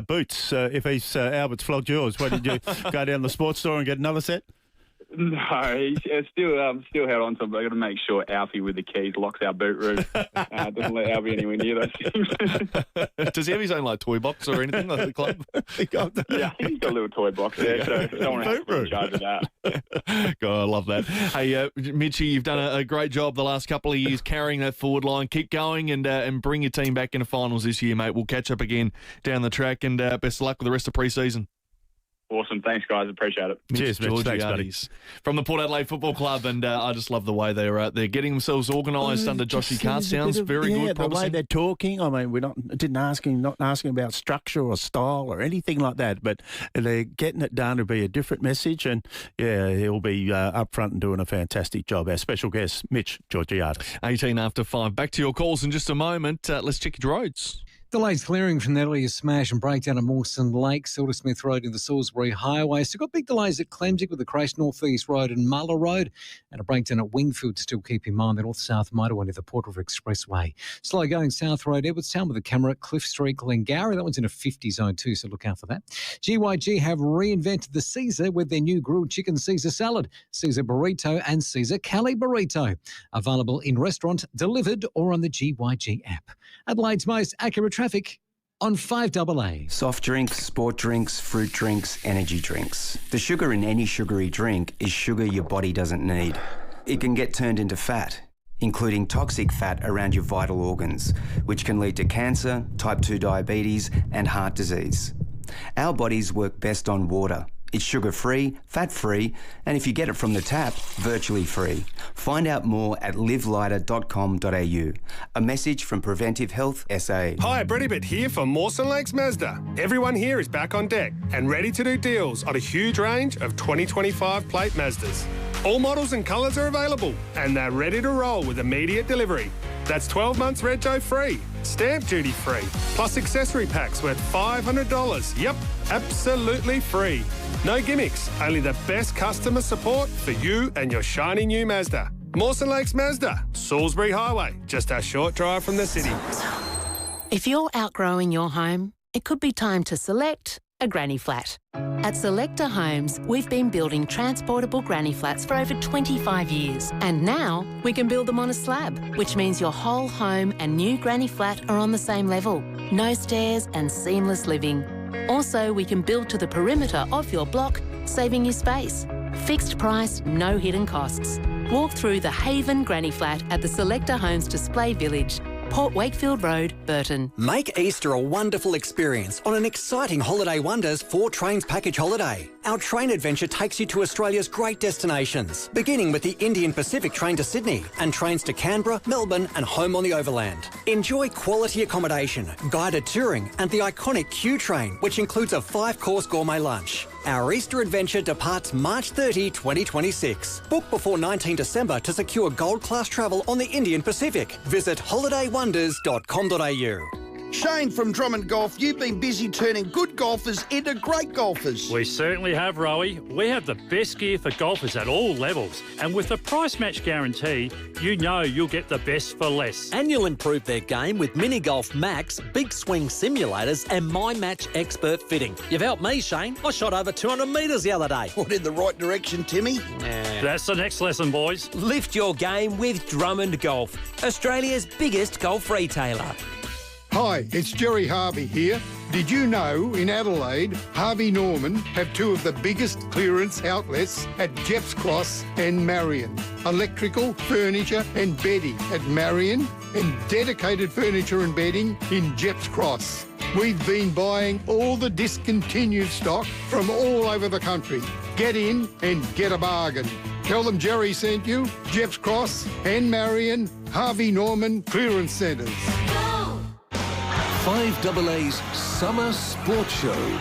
boots if Albert's flogged yours? What did you go down to the sports store and get another set? No, he's still held on to him, but I've got to make sure Alfie with the keys locks our boot room. Doesn't let Alfie anywhere near those things. Does he have his own toy box or anything like the club? Yeah, I think he's got a little toy box there, so don't want to have to be in charge of that. God, I love that. Hey, Mitchie, you've done a great job the last couple of years carrying that forward line. Keep going and bring your team back into finals this year, mate. We'll catch up again down the track, and best of luck with the rest of pre-season. Awesome. Thanks, guys. Appreciate it. Cheers, Mitch. Thanks, buddy. From the Port Adelaide Football Club, and I just love the way they're getting themselves organised under Joshy Cart. Sounds very good, the way they're talking. I mean, not asking about structure or style or anything like that, but they're getting it done to be a different message, and yeah, he'll be up front and doing a fantastic job. Our special guest, Mitch Georgiades. 18 after 5. Back to your calls in just a moment. Let's check your roads. Delays clearing from that earlier smash and breakdown at Mawson Lake, Silversmith Road in the Salisbury Highway. Still got big delays at Clemsig with the crash Northeast Road and Muller Road, and a breakdown at Wingfield. Still keep in mind the north-south motorway near the Port River Expressway. Slow going South Road, Edwardstown with a camera at Cliff Street, Glengarry. That one's in a 50 zone too, so look out for that. GYG have reinvented the Caesar with their new grilled chicken Caesar salad, Caesar burrito and Caesar Cali burrito. Available in restaurant, delivered or on the GYG app. Adelaide's most accurate traffic on 5AA. Soft drinks, sport drinks, fruit drinks, energy drinks. The sugar in any sugary drink is sugar your body doesn't need. It can get turned into fat, including toxic fat around your vital organs, which can lead to cancer, type 2 diabetes, and heart disease. Our bodies work best on water. It's sugar-free, fat-free, and if you get it from the tap, virtually free. Find out more at livelighter.com.au. A message from Preventive Health SA. Hi, Bredibit here from Mawson Lakes Mazda. Everyone here is back on deck and ready to do deals on a huge range of 2025 plate Mazdas. All models and colours are available, and they're ready to roll with immediate delivery. That's 12 months rego free, stamp duty free, plus accessory packs worth $500. Yep, absolutely free. No gimmicks, only the best customer support for you and your shiny new Mazda. Mawson Lakes Mazda, Salisbury Highway, just a short drive from the city. If you're outgrowing your home, it could be time to select a granny flat. At Selector Homes, we've been building transportable granny flats for over 25 years. And now we can build them on a slab, which means your whole home and new granny flat are on the same level. No stairs and seamless living. Also, we can build to the perimeter of your block, saving you space. Fixed price, no hidden costs. Walk through the Haven Granny Flat at the Selector Homes Display Village, Port Wakefield Road, Burton. Make Easter a wonderful experience on an exciting Holiday Wonders 4 Trains package holiday. Our train adventure takes you to Australia's great destinations, beginning with the Indian Pacific train to Sydney and trains to Canberra, Melbourne and home on the overland. Enjoy quality accommodation, guided touring and the iconic Q train, which includes a 5-course gourmet lunch. Our Easter adventure departs March 30, 2026. Book before 19 December to secure gold class travel on the Indian Pacific. Visit holidaywonders.com.au. Shane from Drummond Golf, you've been busy turning good golfers into great golfers. We certainly have, Rowie. We have the best gear for golfers at all levels. And with the price match guarantee, you know you'll get the best for less. And you'll improve their game with Mini Golf Max, Big Swing Simulators and My Match Expert Fitting. You've helped me, Shane. I shot over 200 metres the other day. What, in the right direction, Timmy? That's the next lesson, boys. Lift your game with Drummond Golf, Australia's biggest golf retailer. Hi, it's Jerry Harvey here. Did you know in Adelaide, Harvey Norman have 2 of the biggest clearance outlets at Jepps Cross and Marion? Electrical, furniture and bedding at Marion and dedicated furniture and bedding in Jepps Cross. We've been buying all the discontinued stock from all over the country. Get in and get a bargain. Tell them Jerry sent you. Jepps Cross and Marion, Harvey Norman Clearance Centres. 5AA's Summer Sports Show.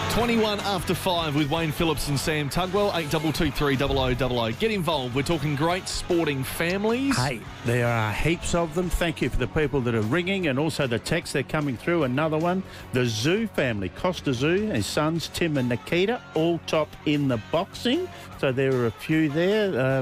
21 after 5 with Wayne Phillips and Sam Tugwell, 8223 0000. Get involved. We're talking great sporting families. Hey, there are heaps of them. Thank you for the people that are ringing and also the texts that are coming through. Another one, the Zoo family, Costa Zoo, his sons Tim and Nikita, all top in the boxing. So there are a few there.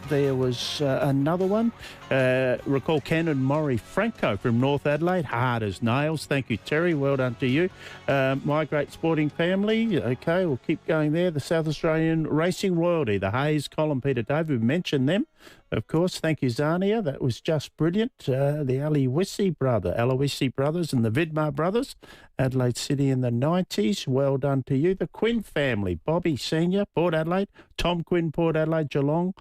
there was another one. Recall Ken and Maury Franco from North Adelaide. Hard as nails. Thank you, Terry. Well done to you. My great sporting family. Okay, we'll keep going there. The South Australian Racing Royalty, the Hayes, Colin, Peter, David. We mentioned them, of course. Thank you, Zania. That was just brilliant. The Aloisi brothers and the Vidmar brothers. Adelaide City in the 90s. Well done to you. The Quinn family. Bobby Senior, Port Adelaide. Tom Quinn, Port Adelaide, Geelong.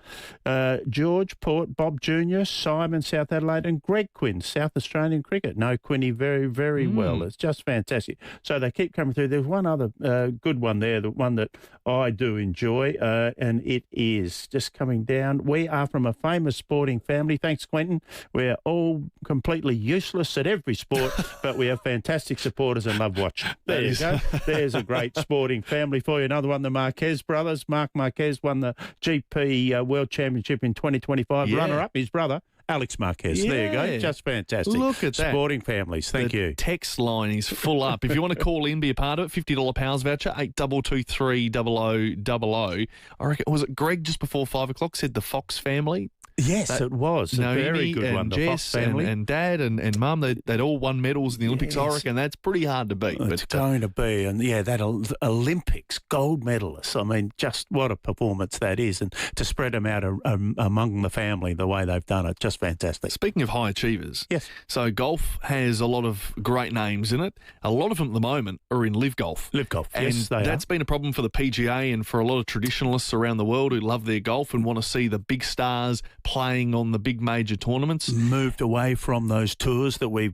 George, Port. Bob Junior, Simon, South Adelaide. And Greg Quinn, South Australian Cricket. Know Quinny very, very well. It's just fantastic. So they keep coming through. There's one other good one there, the one that I do enjoy, and it is just coming down. We are from a famous sporting family. Thanks, Quentin. We're all completely useless at every sport, but we have fantastic supporters and love watching. There you go. There's a great sporting family for you. Another one, the Marquez brothers. Mark Marquez won the GP World Championship in 2025. Yeah. Runner-up, his brother, Alex Marquez. Yeah. There you go. Just fantastic. Look at that. Sporting families. Thank you. Text line is full up. If you want to call in, be a part of it, $50 Powers voucher, 8223 0000. I reckon, was it Greg just before 5 o'clock said the Fox family? Yes, it was. A very good one. The Jess Fox family. and Dad and Mum, they'd all won medals in the Olympics. I reckon that's pretty hard to beat. It's going to be. And, yeah, that Olympics gold medalists. I mean, just what a performance that is. And to spread them out among the family the way they've done it, just fantastic. Speaking of high achievers, yes. So golf has a lot of great names in it. A lot of them at the moment are in live golf. Live golf, and yes, they that's been a problem for the PGA and for a lot of traditionalists around the world who love their golf and want to see the big stars playing on the big major tournaments. Moved away from those tours that we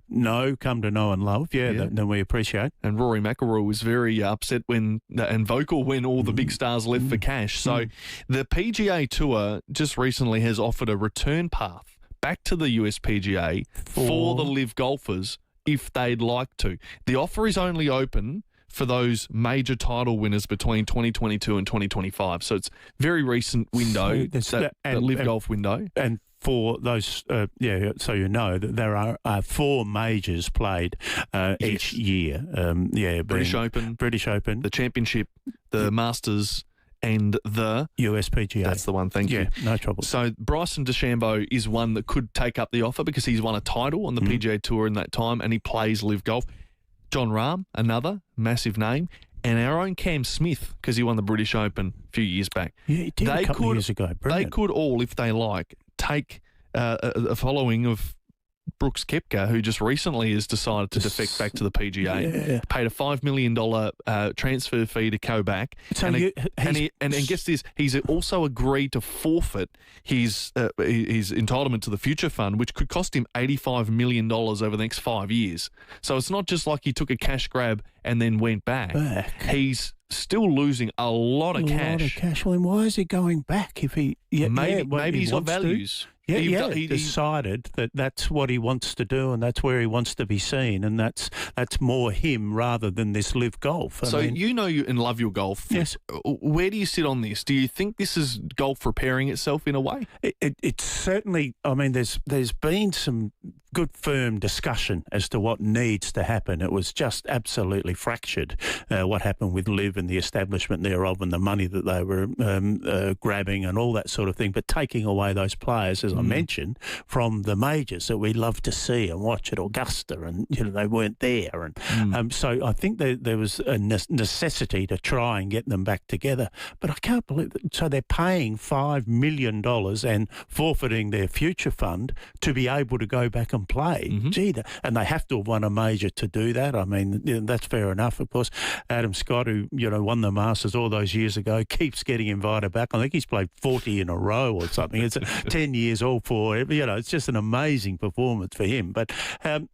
come to know and love. Then we appreciate. And Rory McIlroy was very upset and vocal when all the big stars left for cash. So the PGA Tour just recently has offered a return path back to the US PGA for the live golfers if they'd like to. The offer is only open for those major title winners between 2022 and 2025. So it's very recent window, that live golf window. And for those, so you know that there are 4 majors played each year. British Open, the Championship, the Masters, and the USPGA. That's the one, thank you. No trouble. So Bryson DeChambeau is one that could take up the offer because he's won a title on the PGA Tour in that time and he plays live golf. John Rahm, another massive name. And our own Cam Smith, because he won the British Open a few years back. Yeah, he did a couple of years ago. Brilliant. They could all, if they like, take a following of Brooks Koepka, who just recently has decided to defect back to the PGA, paid a $5 million transfer fee to go back. So and guess this, he's also agreed to forfeit his entitlement to the future fund, which could cost him $85 million over the next 5 years. So it's not just like he took a cash grab and then went back. He's still losing a lot of cash. Well, then why is he going back? If he maybe he's got values. He decided that that's what he wants to do and that's where he wants to be seen, and that's more him rather than this live golf. I mean, you know you and love your golf. Yes. Where do you sit on this? Do you think this is golf repairing itself in a way? It's certainly. I mean, there's been some good firm discussion as to what needs to happen. It was just absolutely fractured what happened with live and the establishment thereof and the money that they were grabbing and all that sort of thing. But taking away those players, as I mentioned, from the majors that we love to see and watch at Augusta, and they weren't there, and so I think there was a necessity to try and get them back together. But I can't believe that. So they're paying $5 million and forfeiting their future fund to be able to go back and play. Gee, and they have to have won a major to do that. I mean, that's fair enough. Of course, Adam Scott, who won the Masters all those years ago, keeps getting invited back. I think he's played 40 in a row or something. It's 10 years all for it. It's just an amazing performance for him. But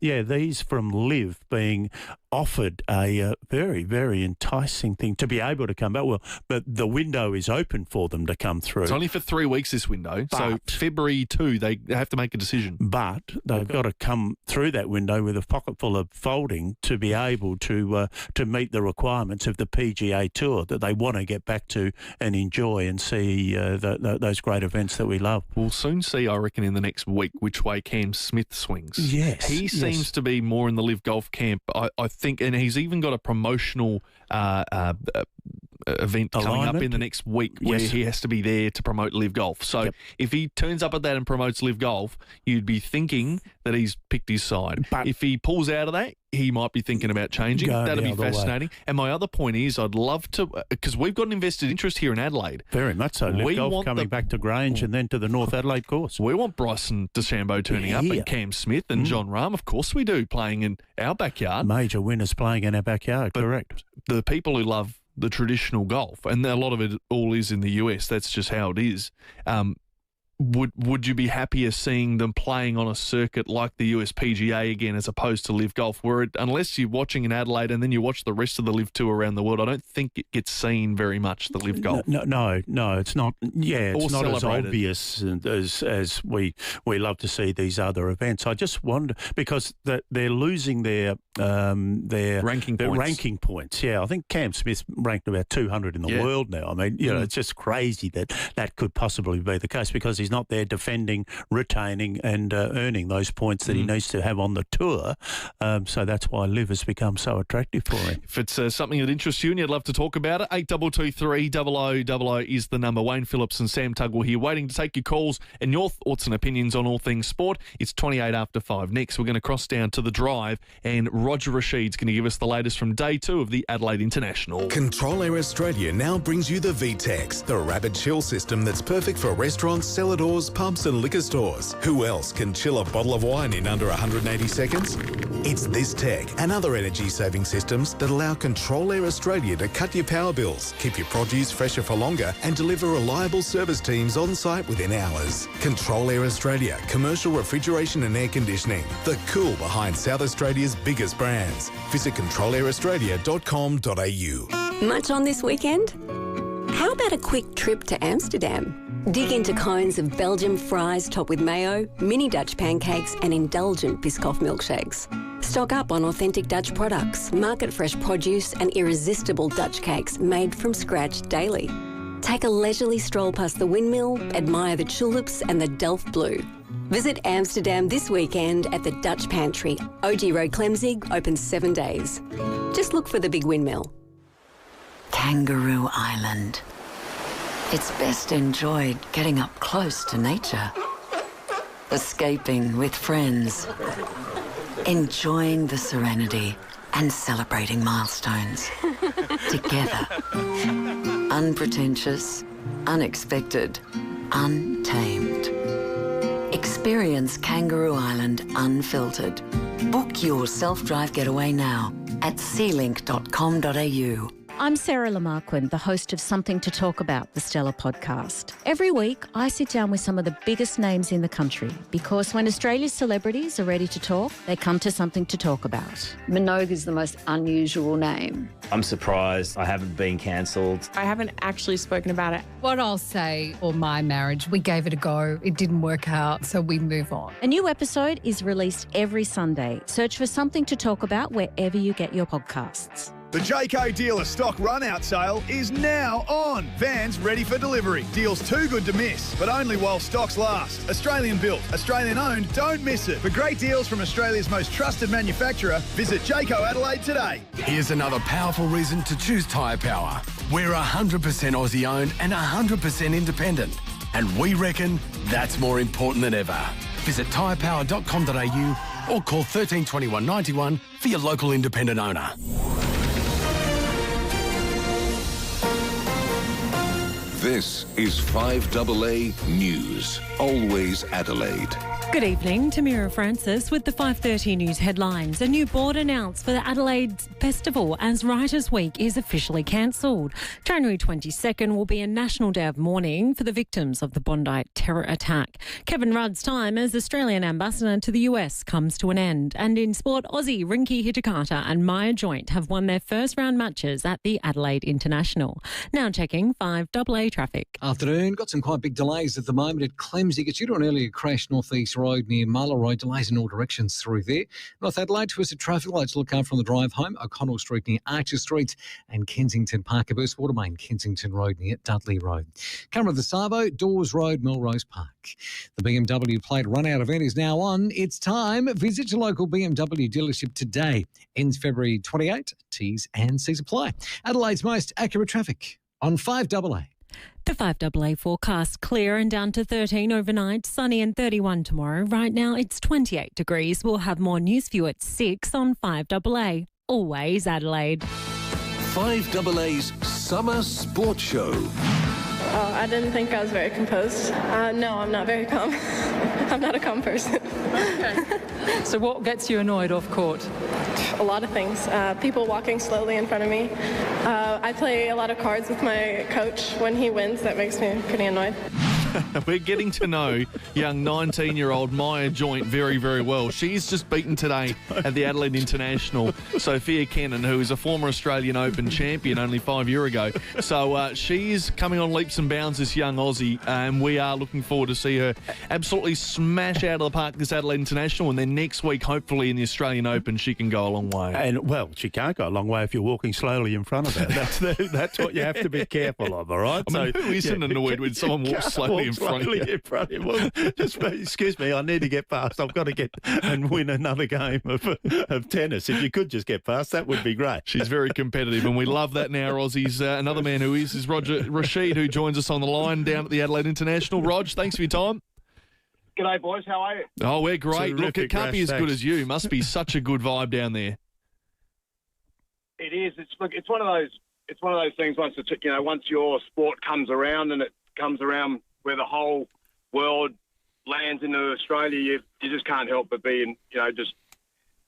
these from live being offered a very, very enticing thing to be able to come back. Well, but the window is open for them to come through. It's only for 3 weeks, this window. So February 2, they have to make a decision. But they've got to come through that window with a pocket full of folding to be able to meet the requirements of the PGA Tour that they want to get back to and enjoy and see those great events that we love. We'll soon see, I reckon, in the next week which way Cam Smith swings. Yes. He seems to be more in the live golf camp, I think, and he's even got a promotional event coming up in the next week where he has to be there to promote Live Golf. So if he turns up at that and promotes Live Golf, you'd be thinking that he's picked his side. But if he pulls out of that, he might be thinking about changing. That'd be fascinating. And my other point is I'd love to, because we've got an invested interest here in Adelaide. Very much so. Live Golf coming back to Grange and then to the North Adelaide course. We want Bryson DeChambeau turning up and Cam Smith and John Rahm. Of course we do, playing in our backyard. Major winners playing in our backyard, correct. The people who love the traditional golf, and a lot of it all is in the US, that's just how it is. Would you be happier seeing them playing on a circuit like the US PGA again as opposed to Live Golf, where unless you're watching in Adelaide and then you watch the rest of the Live Tour around the world, I don't think it gets seen very much, the Live Golf. No, it's not. Yeah, it's not as obvious as we love to see these other events. I just wonder, because they're losing their ranking points. Yeah, I think Cam Smith's ranked about 200 in the world now. I mean, it's just crazy that could possibly be the case, because he's not there defending, retaining and earning those points that he needs to have on the tour. So that's why Live has become so attractive for him. If it's something that interests you and you'd love to talk about it, 8223 0000 is the number. Wayne Phillips and Sam Tugwell here waiting to take your calls and your thoughts and opinions on all things sport. It's 28 after 5. Next, we're going to cross down to the Drive and Roger Rashid's going to give us the latest from day 2 of the Adelaide International. Control Air Australia now brings you the VTEX, the rapid chill system that's perfect for restaurants, celladors, pubs and liquor stores. Who else can chill a bottle of wine in under 180 seconds? It's this tech and other energy-saving systems that allow Control Air Australia to cut your power bills, keep your produce fresher for longer and deliver reliable service teams on site within hours. Control Air Australia, commercial refrigeration and air conditioning, the cool behind South Australia's biggest brands. Visit controlairaaustralia.com.au. Much on this weekend? How about a quick trip to Amsterdam? Dig into cones of Belgian fries topped with mayo, mini Dutch pancakes and indulgent Biscoff milkshakes. Stock up on authentic Dutch products, market-fresh produce and irresistible Dutch cakes made from scratch daily. Take a leisurely stroll past the windmill, admire the tulips and the Delft Blue. Visit Amsterdam this weekend at the Dutch Pantry. OG Road Clemzig, open 7 days. Just look for the big windmill. Kangaroo Island. It's best enjoyed getting up close to nature, escaping with friends, enjoying the serenity and celebrating milestones together. Unpretentious, unexpected, untamed. Experience Kangaroo Island unfiltered. Book your self-drive getaway now at sealink.com.au. I'm Sarah Lamarquin, the host of Something to Talk About, the Stellar podcast. Every week, I sit down with some of the biggest names in the country because when Australia's celebrities are ready to talk, they come to Something to Talk About. Minogue is the most unusual name. I'm surprised I haven't been cancelled. I haven't actually spoken about it. What I'll say, for my marriage, we gave it a go. It didn't work out, so we move on. A new episode is released every Sunday. Search for Something to Talk About wherever you get your podcasts. The Jayco Dealer stock run-out sale is now on. Vans ready for delivery. Deals too good to miss, but only while stocks last. Australian built, Australian owned, don't miss it. For great deals from Australia's most trusted manufacturer, visit Jayco Adelaide today. Here's another powerful reason to choose Tyre Power. We're 100% Aussie owned and 100% independent. And we reckon that's more important than ever. Visit tyrepower.com.au or call 13 21 91 for your local independent owner. This is 5AA News. Always Adelaide. Good evening, Tamira Francis with the 5:30 news headlines. A new board announced for the Adelaide Festival as Writers' Week is officially cancelled. January 22nd will be a national day of mourning for the victims of the Bondi terror attack. Kevin Rudd's time as Australian ambassador to the US comes to an end. And in sport, Aussie Rinky Hitakata and Maya Joint have won their first round matches at the Adelaide International. Now checking 5AA traffic. Afternoon, got some quite big delays at the moment at Clemzig. It's due to an earlier crash northeast Phillips Road near Muller Road. Delays in all directions through there. North Adelaide, twisted traffic lights look out from the drive home. O'Connell Street near Archer Street and Kensington Parker Burst Water Main, Kensington Road near Dudley Road. Camera of the Savo, Dawes Road, Melrose Park. The BMW Plate run-out event is now on. It's time. Visit your local BMW dealership today. Ends February 28. T's and C's apply. Adelaide's most accurate traffic on 5AA. The 5AA forecast clear and down to 13 overnight, sunny and 31 tomorrow. Right now it's 28 degrees. We'll have more news for you at 6 on 5AA. Always Adelaide. 5AA's Summer Sports Show. Oh, I didn't think I was very composed. No, I'm not very calm. I'm not a calm person. Okay. So what gets you annoyed off court? A lot of things. People walking slowly in front of me. I play a lot of cards with my coach. When he wins, that makes me pretty annoyed. We're getting to know young 19-year-old Maya Joint very, very well. She's just beaten today at the Adelaide International Sophia Kennan, who is a former Australian Open champion only 5 years ago. So she's coming on leaps and bounds, this young Aussie, and we are looking forward to see her absolutely smash out of the park this Adelaide International, and then next week, hopefully in the Australian Open, she can go a long way. And, well, she can't go a long way if you're walking slowly in front of her. That's what you have to be careful of, all right? I mean, who isn't annoyed when someone walks slowly in front of you? Well, just excuse me, I need to get past. I've got to get and win another game of tennis. If you could just get past, that would be great. She's very competitive, and we love that in our Aussies. Another man who is Roger Rashid, who joins us on the line down at the Adelaide International. Rog, thanks for your time. G'day, boys. How are you? Oh, we're great. Terrific, Look, it can't be as good as you. Must be such a good vibe down there. It is. It's one of those. It's one of those things. Once your sport comes around, and it comes around where the whole world lands into Australia, you just can't help but be just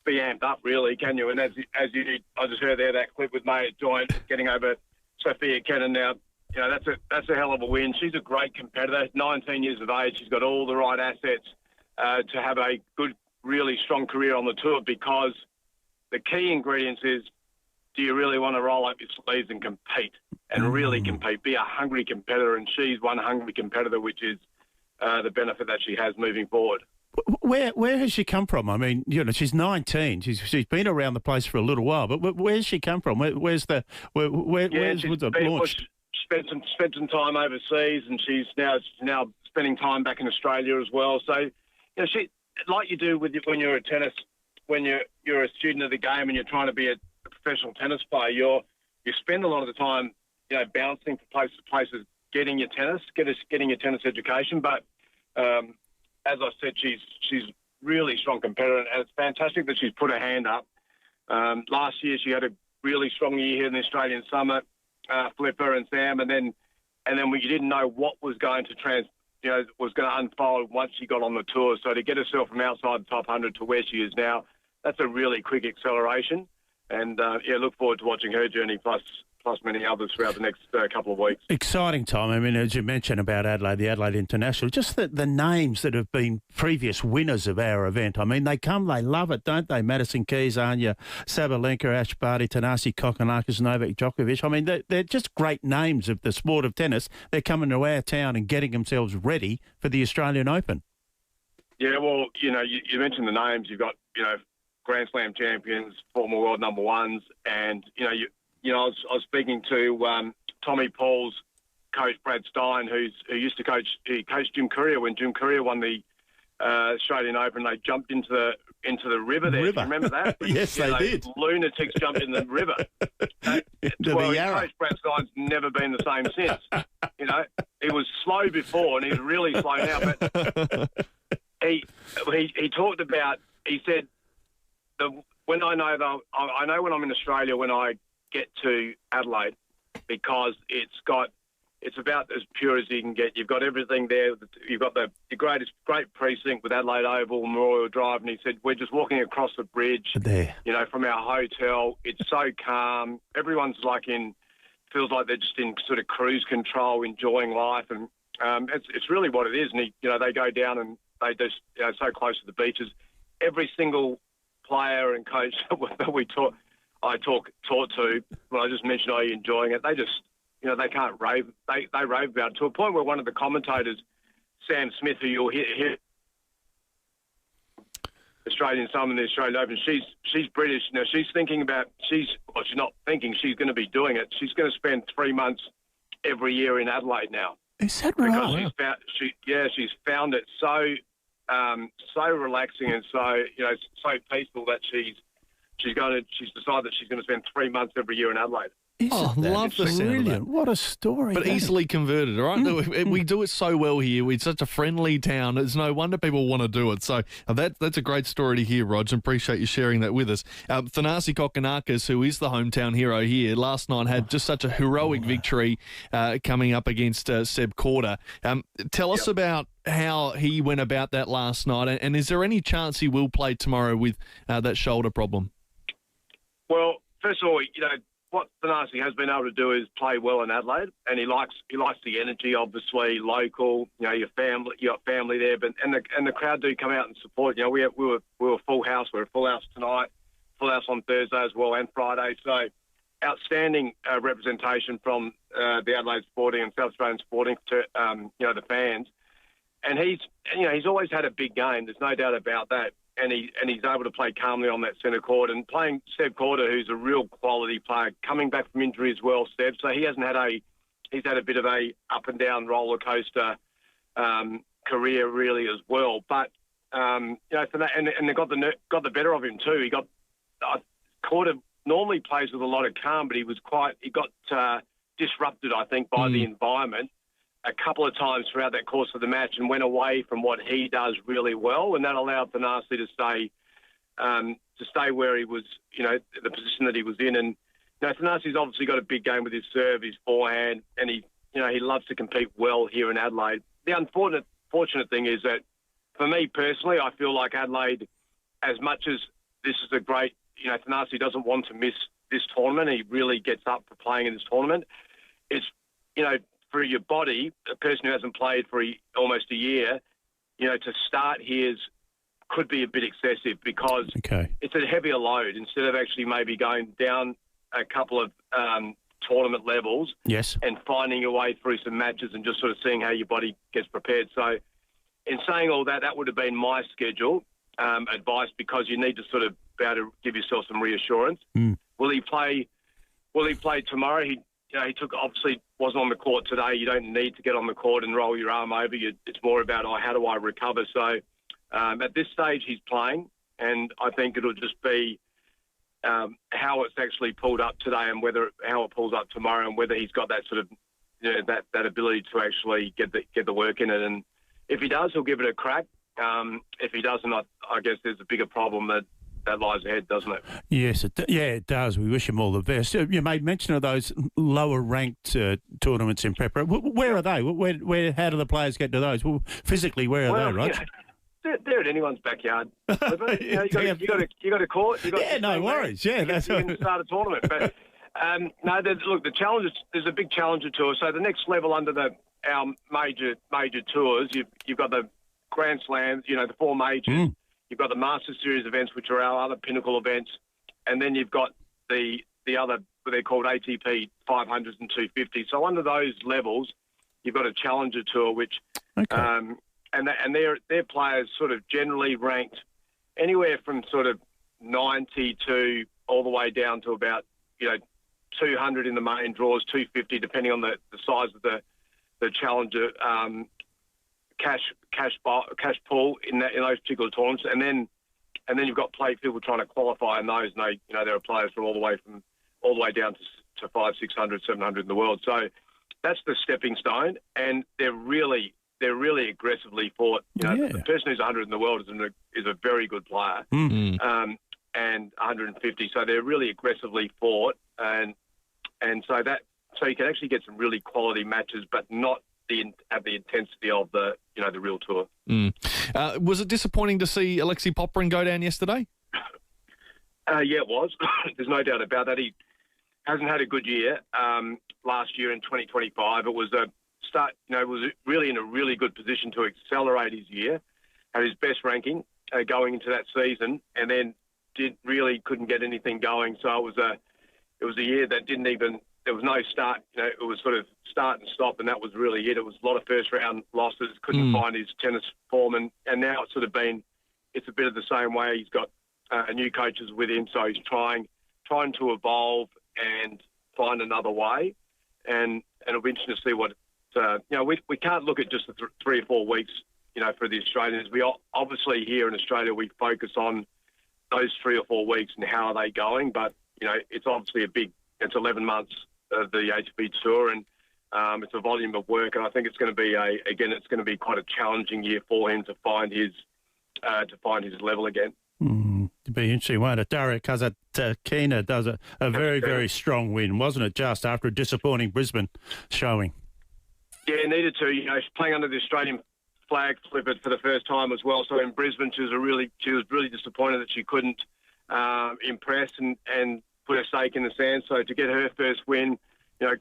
be amped up, really, can you? And as you did, I just heard there that clip with Maya Joint getting over Sophia Kennan. Now, that's a hell of a win. She's a great competitor. 19 years of age. She's got all the right assets to have a good, really strong career on the tour, because the key ingredients is, do you really want to roll up your sleeves and compete and really compete? Be a hungry competitor, and she's one hungry competitor, which is the benefit that she has moving forward. Where has she come from? I mean, she's 19. She's been around the place for a little while, but where's she come from? Where's the launch? Spent some time overseas, and she's now spending time back in Australia as well. So, she, like you do when you're a tennis, when you're a student of the game and you're trying to be a professional tennis player, you spend a lot of the time, bouncing from place to places, getting your tennis education. But as I said, she's really strong competitor, and it's fantastic that she's put her hand up. Last year she had a really strong year here in the Australian summer, Flipper and Sam, and then we didn't know what was going to was going to unfold once she got on the tour. So to get herself from outside the top 100 to where she is now, that's a really quick acceleration. And, look forward to watching her journey, plus many others throughout the next couple of weeks. Exciting time. I mean, as you mentioned about Adelaide, the Adelaide International, just the names that have been previous winners of our event. I mean, they love it, don't they? Madison Keys, Anya Sabalenka, Ash Barty, Tanasi Kokkinakis, Novak Djokovic. I mean, they're just great names of the sport of tennis. They're coming to our town and getting themselves ready for the Australian Open. Yeah, well, you mentioned the names. You've got, Grand Slam champions, former world number ones, and I was speaking to Tommy Paul's coach Brad Stein, who used to coach Jim Courier when Jim Courier won the Australian Open. They jumped into the river there. Do you remember that? Yes, they did. Lunatics jumped in the river. Coach Brad Stein's never been the same since. He was slow before, and he's really slow now. But he talked about. He said, when I know when I'm in Australia when I get to Adelaide, because it's about as pure as you can get. You've got everything there. You've got the great precinct with Adelaide Oval, Memorial Drive, and he said we're just walking across the bridge there. From our hotel. It's so calm. Everyone's feels like they're just in sort of cruise control, enjoying life, and it's really what it is. And they go down and they just so close to the beaches. Every single player and coach that I taught to, when I just mentioned, are you enjoying it? They just, they can't rave. They rave about it to a point where one of the commentators, Sam Smith, who you'll hear Australian Summer and the Australian Open. She's British. Now she's thinking about she's not thinking, she's going to be doing it. She's going to spend 3 months every year in Adelaide now. Is that right? Because she's found it so relaxing and so so peaceful that she's decided that she's going to spend 3 months every year in Adelaide. Love the sound of that. What a story. But easily converted, all right? We do it so well here. We're such a friendly town. It's no wonder people want to do it. So that's a great story to hear, Rog, and appreciate you sharing that with us. Thanasi Kokonakis, who is the hometown hero here, last night had just such a heroic victory coming up against Seb Korda. Tell us about how he went about that last night, and is there any chance he will play tomorrow with that shoulder problem? Well, first of all, what Thanasi has been able to do is play well in Adelaide, and he likes the energy. Obviously, local. Your family, you got family there, but and the crowd do come out and support. We were full house. We're a full house tonight, full house on Thursday as well, and Friday. So, outstanding representation from the Adelaide Sporting and South Australian Sporting to the fans. And he's always had a big game. There's no doubt about that. And he's able to play calmly on that centre court and playing Seb Korda, who's a real quality player, coming back from injury as well, Seb. So he's had a bit of a up and down roller coaster career really as well. But for that, and they got the better of him too. Korda normally plays with a lot of calm, but he got disrupted, I think, by the environment a couple of times throughout that course of the match and went away from what he does really well, and that allowed Thanasi to stay where he was, the position that he was in. And Thanasi's obviously got a big game with his serve, his forehand, and he loves to compete well here in Adelaide. The unfortunate thing is that for me personally, I feel like Adelaide, as much as this is a great, Thanasi doesn't want to miss this tournament. He really gets up for playing in this tournament. It's, for your body, a person who hasn't played for almost a year, to start here could be a bit excessive because it's a heavier load instead of actually maybe going down a couple of tournament levels and finding your way through some matches and just sort of seeing how your body gets prepared. So in saying all that, that would have been my schedule advice because you need to sort of be able to give yourself some reassurance. Will he play tomorrow? He obviously wasn't on the court today. You don't need to get on the court and roll your arm over. It's more about, how do I recover? So at this stage, he's playing, and I think it'll just be how it's actually pulled up today and how it pulls up tomorrow and whether he's got that sort of, that ability to actually get the work in it. And if he does, he'll give it a crack. If he doesn't, I guess there's a bigger problem that lies ahead, doesn't it? Yes, it does. We wish him all the best. You made mention of those lower-ranked tournaments in preparation. Where are they? How do the players get to those? Well, physically, where are they, right? They're at anyone's backyard. You got a court. No worries. Yeah, that's you can start a tournament. But the challenge. There's a big challenger tour. So the next level under our major tours, you've got the Grand Slams. The four majors. You've got the Master Series events, which are our other pinnacle events, and then you've got the other, what they're called ATP 500s and 250s. So under those levels, you've got a Challenger Tour, which and their players sort of generally ranked anywhere from sort of 90 to all the way down to about 200 in the main draws, 250 depending on the size of the Challenger. Cash pool in those particular tournaments, and then you've got people trying to qualify in those. And there are players from all the way down to 500, 600, 700 in the world. So that's the stepping stone, and they're really aggressively fought. The person who's 100 in the world is a very good player, and 150. So they're really aggressively fought, and so you can actually get some really quality matches, but not at the intensity of the real tour. Was it disappointing to see Alexei Popyrin go down yesterday? Yeah, it was. There's no doubt about that. He hasn't had a good year last year in 2025. It was a start. Was really in a really good position to accelerate his year, had his best ranking going into that season, and then couldn't get anything going. So it was a year that didn't even. There was no start. It was sort of start and stop, and that was really it. It was a lot of first-round losses. Couldn't find his tennis form, and now it's sort of been it's a bit of the same way. He's got new coaches with him, so he's trying to evolve and find another way. And it'll be interesting to see what we can't look at just the 3 or 4 weeks. For the Australians, we obviously here in Australia we focus on those 3 or 4 weeks and how are they going. But it's obviously it's 11 months of the ATP Tour, and it's a volume of work. And I think it's going to be it's going to be quite a challenging year for him to find his level again. It'd be interesting, won't it? Daria Kazatkina does a very, very strong win, wasn't it? Just after a disappointing Brisbane showing. Yeah, needed to. She's playing under the Australian flag flipped for the first time as well. So in Brisbane, she was really disappointed that she couldn't impress and put her stake in the sand. So to get her first win,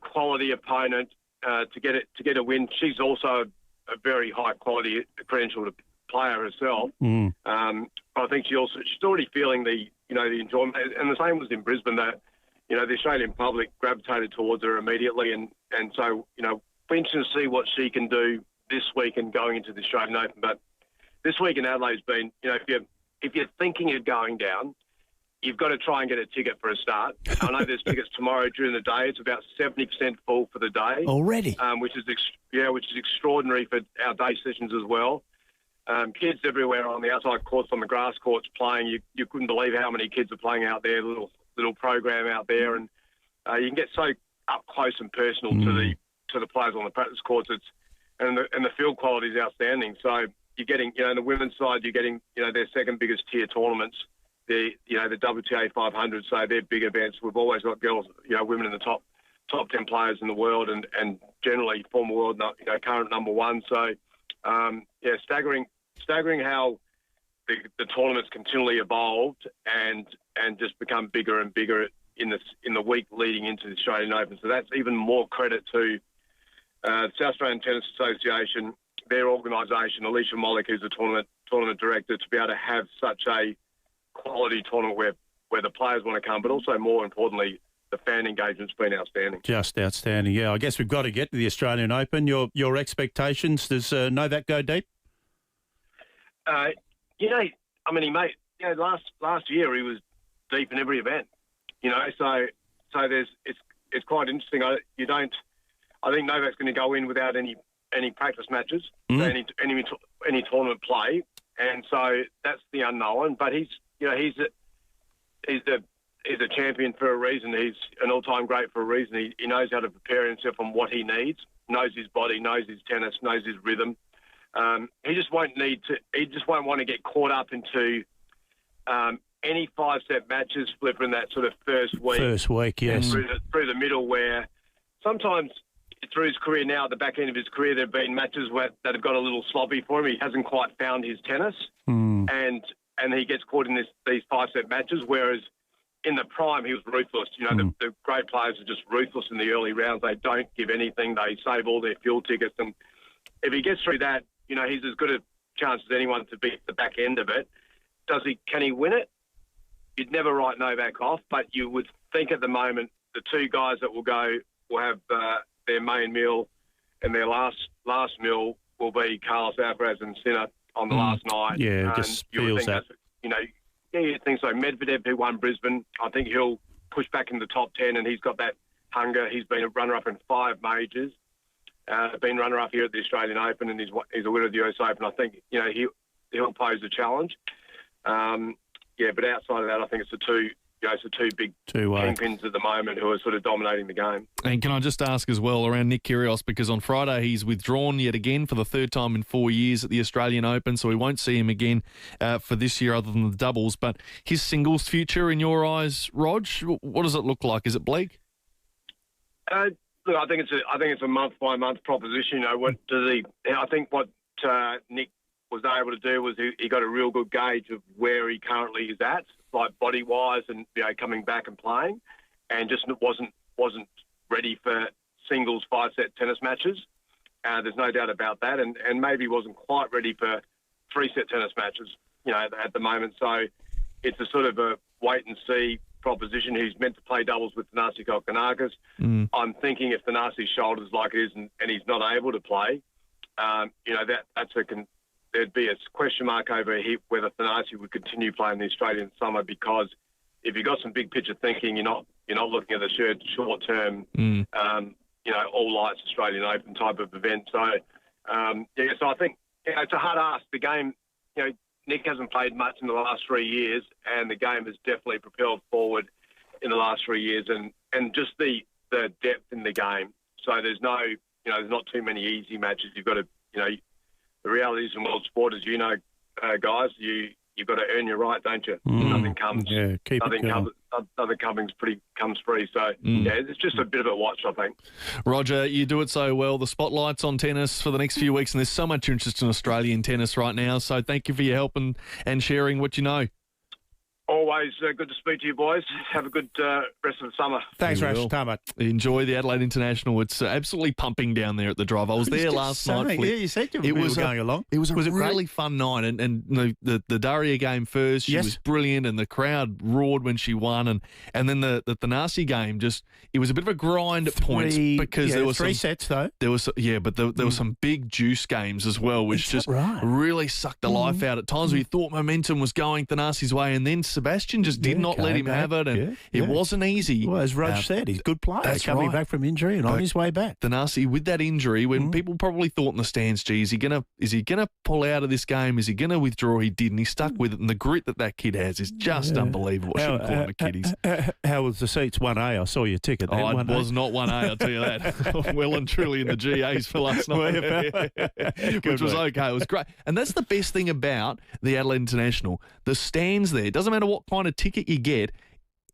quality opponent, to get a win. She's also a very high quality credentialed player herself. I think she's already feeling the enjoyment, and the same was in Brisbane. That the Australian public gravitated towards her immediately, and so we're interested to see what she can do this week and going into the Australian Open. But this week in Adelaide's been, if you're thinking of going down, you've got to try and get a ticket for a start. I know there's tickets tomorrow during the day. It's about 70% full for the day already, which is extraordinary for our day sessions as well. Kids everywhere on the outside courts, on the grass courts playing. You couldn't believe how many kids are playing out there. Little program out there, and you can get so up close and personal to the players on the practice courts. And the field quality is outstanding. So you're getting, in the women's side, you're getting, their second biggest tier tournaments, the WTA 500. So they're big events. We've always got girls, women in the top 10 players in the world, and generally former world, current number one. So staggering how the tournaments continually evolved and just become bigger and bigger in the week leading into the Australian Open. So that's even more credit to the South Australian Tennis Association, their organisation, Alicia Mollick, who's the tournament director, to be able to have such a quality tournament where the players want to come, but also more importantly, the fan engagement's been outstanding. Just outstanding, yeah. I guess we've got to get to the Australian Open. Your expectations? Does Novak go deep? Last year he was deep in every event. So it's quite interesting. I think Novak's going to go in without any practice matches, any tournament play, and so that's the unknown. But he's a champion for a reason. He's an all-time great for a reason. He knows how to prepare himself on what he needs, knows his body, knows his tennis, knows his rhythm. He just won't want to get caught up into any 5-set matches, Flipper, in that sort of first week. First week, yes. Through the middle, where sometimes through his career now, at the back end of his career, there have been matches that have got a little sloppy for him. He hasn't quite found his tennis, and he gets caught in these 5-set matches, whereas in the prime, he was ruthless. The great players are just ruthless in the early rounds. They don't give anything. They save all their fuel tickets. And if he gets through that, he's as good a chance as anyone to be at the back end of it. Can he win it? You'd never write Novak off, but you would think at the moment the two guys that will have their main meal, and their last meal will be Carlos Alcaraz and Sinner on the last night. Yeah, it just feels that. You think so. Medvedev, who won Brisbane, I think he'll push back in the top 10, and he's got that hunger. He's been a runner-up in 5 majors, been runner-up here at the Australian Open, and he's a winner of the US Open. I think he'll pose a challenge. But outside of that, I think it's the two big kingpins at the moment who are sort of dominating the game. And can I just ask as well around Nick Kyrgios, because on Friday he's withdrawn yet again for the 3rd time in 4 years at the Australian Open, so we won't see him again for this year other than the doubles. But his singles future in your eyes, Rog, what does it look like? Is it bleak? Look, I think it's a month-by-month proposition. I think what Nick was able to do was he got a real good gauge of where he currently is at, like body-wise, and coming back and playing, and just wasn't ready for singles 5-set tennis matches. There's no doubt about that, and maybe wasn't quite ready for 3-set tennis matches, at the moment. So it's a sort of a wait-and-see proposition. He's meant to play doubles with Thanasi Kokkinakis. I'm thinking if Thanasi's shoulder's like it is and he's not able to play, there'd be a question mark over here whether Thanasi would continue playing the Australian summer, because if you've got some big picture thinking, you're not looking at the short term, all lights Australian Open type of event. So, so I think it's a hard ask. The game, Nick hasn't played much in the last 3 years, and the game has definitely propelled forward in the last 3 years, and just the depth in the game. So there's there's not too many easy matches. You've got to, the reality is in world sport, as you know, guys, you've got to earn your right, don't you? Nothing comes. Yeah, keep it going. Nothing comes free. So it's just a bit of a watch, I think. Roger, you do it so well. The spotlight's on tennis for the next few weeks, and there's so much interest in Australian tennis right now. So thank you for your help and sharing what you know. Always good to speak to you, boys. Have a good rest of the summer. Thanks, Rash. Tarmac. Enjoy the Adelaide International. It's absolutely pumping down there at the Drive. I was there last night. Yeah, you said you were going along. It was a really fun night. And the Daria game first, she was brilliant, and the crowd roared when she won. And then the Thanasi game, it was a bit of a grind at points because there were three sets, though. There was, but there were some big juice games as well, which really sucked the life out at times. We thought momentum was going Thanasi's way, and then Sebastian just did not let him have it, and it wasn't easy. Well, as Rog said, he's a good player. Coming back from injury and on his way back. Thanasi, with that injury, when people probably thought in the stands, gee, is he gonna pull out of this game? Is he gonna withdraw? He did, and he stuck with it. And the grit that kid has is just unbelievable. I shouldn't call him a kiddies. How was the seats? 1A. I saw your ticket. Oh, it was not 1A, I'll tell you that. Well and truly in the GAs for last night, which was okay. It was great. And that's the best thing about the Adelaide International. The stands there, it doesn't matter what kind of ticket you get,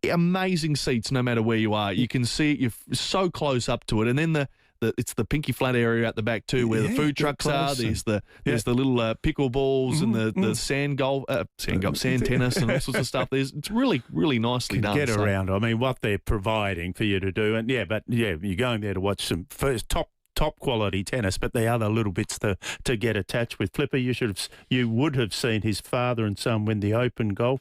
amazing seats no matter where you are. You can see it, you're so close up to it. And then it's the pinky flat area at the back too, where the food trucks are. There's the little pickle balls and the sand tennis and all sorts of stuff. It's really, really nicely done. Get around. I mean, what they're providing for you to do, and you're going there to watch some top quality tennis, but the other little bits to get attached with. Flipper, you would have seen his father and son win the Open Golf.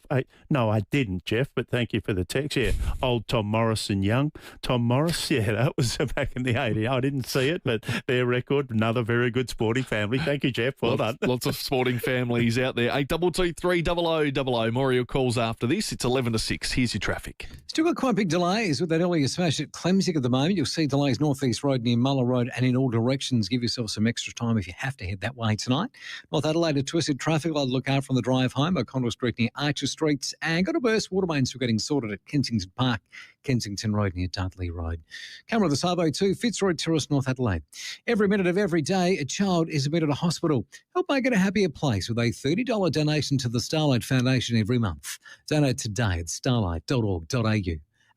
No, I didn't, Jeff, but thank you for the text. Yeah, old Tom Morris and young Tom Morris. Yeah, that was back in the 80s. I didn't see it, but their record, another very good sporting family. Thank you, Jeff. Well done. Lots of sporting families out there. 8223 0000. More calls after this. It's 11 to 6. Here's your traffic. Still got quite big delays with that earlier smash at Clemsick at the moment. You'll see delays North East Road near Muller Road and in all directions. Give yourself some extra time if you have to head that way tonight. North Adelaide, a twisted traffic light look out from the drive home. O'Connell Street near Archer Streets, and got a burst water mains for getting sorted at Kensington Park, Kensington Road near Dudley Road. Camera of the Sabo 2, Fitzroy Terrace, North Adelaide. Every minute of every day, a child is admitted to hospital. Help make it a happier place with a $30 donation to the Starlight Foundation every month. Donate today at starlight.org.au.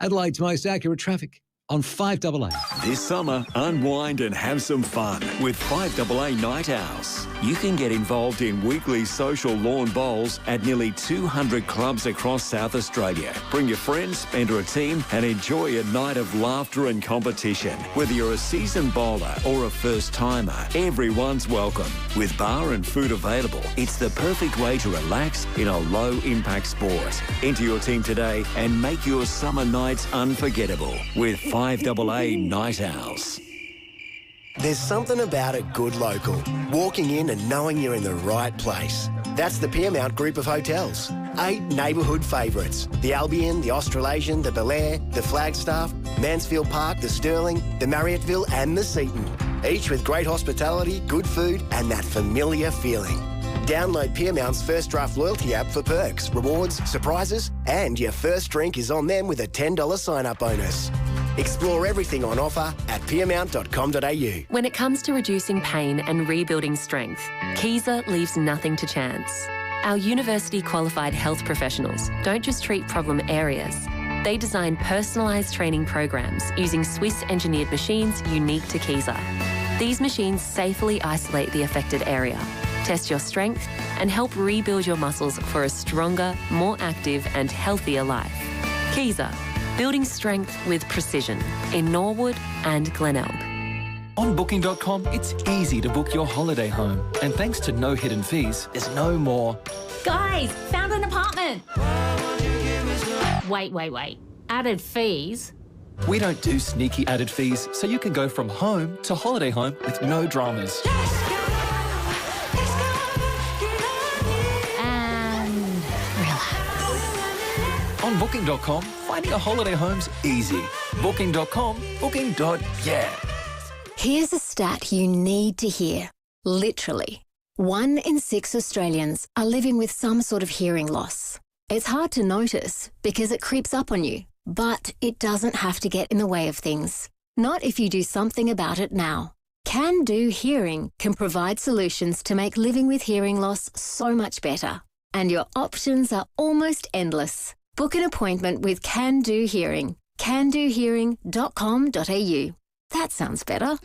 Adelaide's most accurate traffic on 5AA. This summer, unwind and have some fun with 5AA Night Owls. You can get involved in weekly social lawn bowls at nearly 200 clubs across South Australia. Bring your friends, enter a team and enjoy a night of laughter and competition. Whether you're a seasoned bowler or a first-timer, everyone's welcome. With bar and food available, it's the perfect way to relax in a low-impact sport. Enter your team today and make your summer nights unforgettable with 5AA Night Owls. There's something about a good local. Walking in and knowing you're in the right place. That's the Piermount Group of Hotels. 8 neighbourhood favourites. The Albion, the Australasian, the Bel Air, the Flagstaff, Mansfield Park, the Sterling, the Marriotteville and the Seaton. Each with great hospitality, good food and that familiar feeling. Download Piermount's First Draft loyalty app for perks, rewards, surprises and your first drink is on them with a $10 sign-up bonus. Explore everything on offer at piermount.com.au. When it comes to reducing pain and rebuilding strength, Kiesa leaves nothing to chance. Our university-qualified health professionals don't just treat problem areas. They design personalised training programs using Swiss-engineered machines unique to Kiesa. These machines safely isolate the affected area, test your strength and help rebuild your muscles for a stronger, more active and healthier life. Kiesa. Building strength with precision in Norwood and Glenelg. On Booking.com, it's easy to book your holiday home. And thanks to no hidden fees, there's no more. Guys, found an apartment. Wait. Added fees? We don't do sneaky added fees, so you can go from home to holiday home with no dramas. On Booking.com, finding a holiday home's easy. Booking.com, booking.yeah. Here's a stat you need to hear. Literally, 1 in 6 Australians are living with some sort of hearing loss. It's hard to notice because it creeps up on you, but it doesn't have to get in the way of things. Not if you do something about it now. Can Do Hearing can provide solutions to make living with hearing loss so much better. And your options are almost endless. Book an appointment with Can Do Hearing. candohearing.com.au. That sounds better.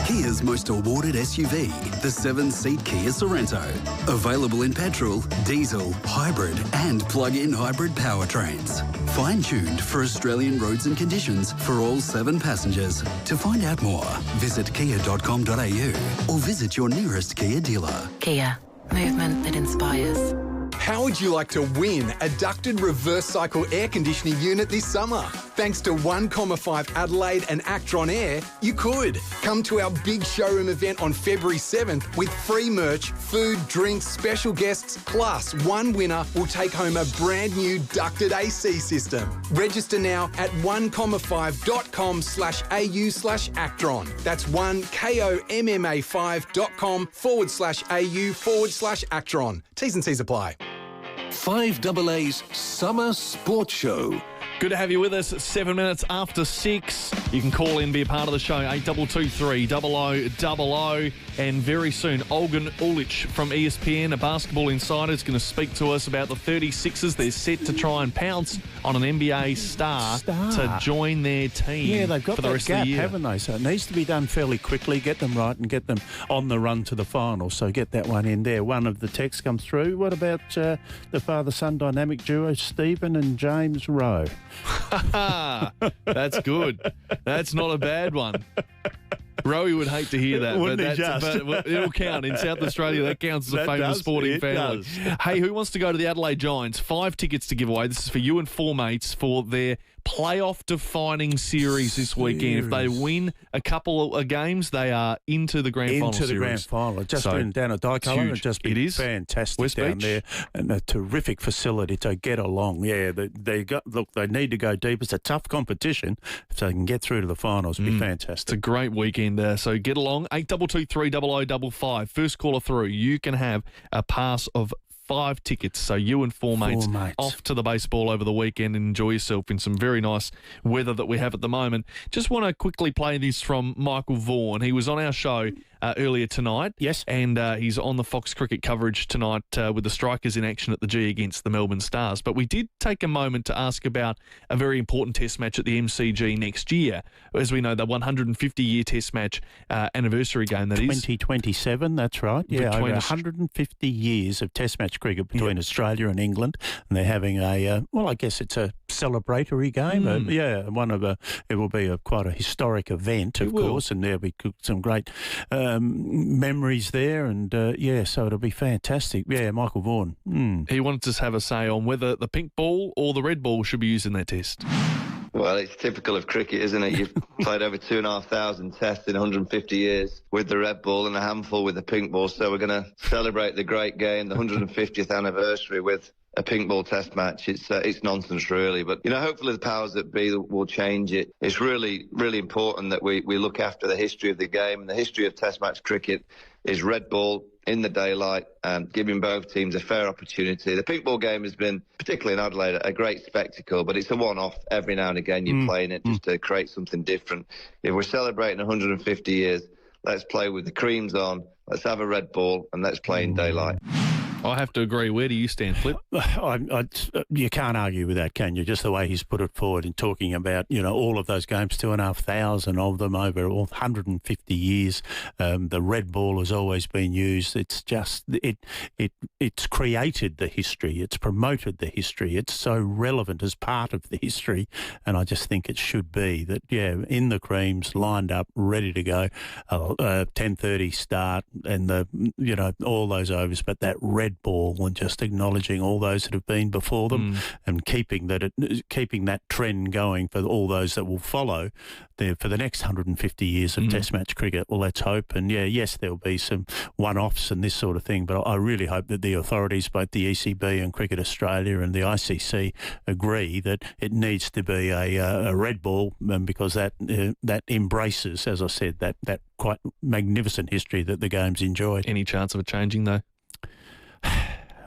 Kia's most awarded SUV, the 7-seat Kia Sorento. Available in petrol, diesel, hybrid and plug-in hybrid powertrains. Fine-tuned for Australian roads and conditions for all 7 passengers. To find out more, visit kia.com.au or visit your nearest Kia dealer. Kia, movement that inspires. How would you like to win a ducted reverse cycle air conditioning unit this summer? Thanks to 1,5 Adelaide and Actron Air, you could. Come to our big showroom event on February 7th with free merch, food, drinks, special guests, plus one winner will take home a brand new ducted AC system. Register now at 1comma5.com/au/Actron. That's 1comma5.com/au/Actron. T's and C's apply. 5AA's Summer Sports Show. Good to have you with us at 7 minutes after 6. You can call in, be a part of the show, 8223 0000. And very soon, Olgun Ulic from ESPN, a basketball insider, is going to speak to us about the 36ers. They're set to try and pounce on an NBA star to join their team. Yeah, they've got for the that rest gap, of the year. haven't they? So it needs to be done fairly quickly, get them right and get them on the run to the final. So get that one in there. One of the texts comes through. What about the father-son dynamic duo, Stephen and James Rowe? That's good. That's not a bad one. Rowie would hate to hear that, but it'll count. In South Australia, that counts as a famous sporting family. Hey, who wants to go to the Adelaide Giants? 5 tickets to give away. This is for you and 4 mates for their playoff-defining series this weekend. If they win a couple of games, they are into the grand final series. Into the grand final. Just been down at Dicolor. It's just been fantastic West down Beach. there. And a terrific facility to get along. Yeah, they need to go deep. It's a tough competition. If they can get through to the finals, it'd be fantastic. It's a great weekend. So get along. 8223 0055. First caller through. You can have a pass of 5 tickets. So you and 4 mates off to the baseball over the weekend and enjoy yourself in some very nice weather that we have at the moment. Just want to quickly play this from Michael Vaughan. He was on our show earlier tonight. Yes. And he's on the Fox cricket coverage tonight with the Strikers in action at the G against the Melbourne Stars. But we did take a moment to ask about a very important test match at the MCG next year. As we know, the 150-year test match anniversary game, that 2027, that's right. Yeah, over 150 years of test match cricket between Australia and England. And they're having I guess it's a celebratory game. It will be quite a historic event, of course, and there'll be some great memories there, and so it'll be fantastic. Yeah, Michael Vaughan. He wanted to have a say on whether the pink ball or the red ball should be used in that test. Well, it's typical of cricket, isn't it? You've played over 2,500 tests in 150 years with the red ball and a handful with the pink ball. So we're going to celebrate the great game, the 150th anniversary, with a pink ball test match. It's nonsense, really. But, hopefully the powers that be will change it. It's really, really important that we look after the history of the game. And the history of test match cricket is red ball in the daylight, giving both teams a fair opportunity. The pink ball game has been, particularly in Adelaide, a great spectacle, but it's a one-off. Every now and again you're playing it just to create something different. If we're celebrating 150 years, let's play with the creams on, let's have a red ball, and let's play in daylight. I have to agree. Where do you stand, Flip? You can't argue with that, can you? Just the way he's put it forward in talking about, all of those games, 2,500 of them over 150 years. The red ball has always been used. It's just, it's created the history. It's promoted the history. It's so relevant as part of the history. And I just think it should be that, in the creams, lined up, ready to go, 10:30 start and all those overs, but that red red ball and just acknowledging all those that have been before them and keeping that trend going for all those that will follow there for the next 150 years of Test match cricket. Well, let's hope. And yes, there'll be some one-offs and this sort of thing, but I really hope that the authorities, both the ECB and Cricket Australia and the ICC, agree that it needs to be a red ball, because that embraces, as I said, that quite magnificent history that the game's enjoyed. Any chance of it changing, though?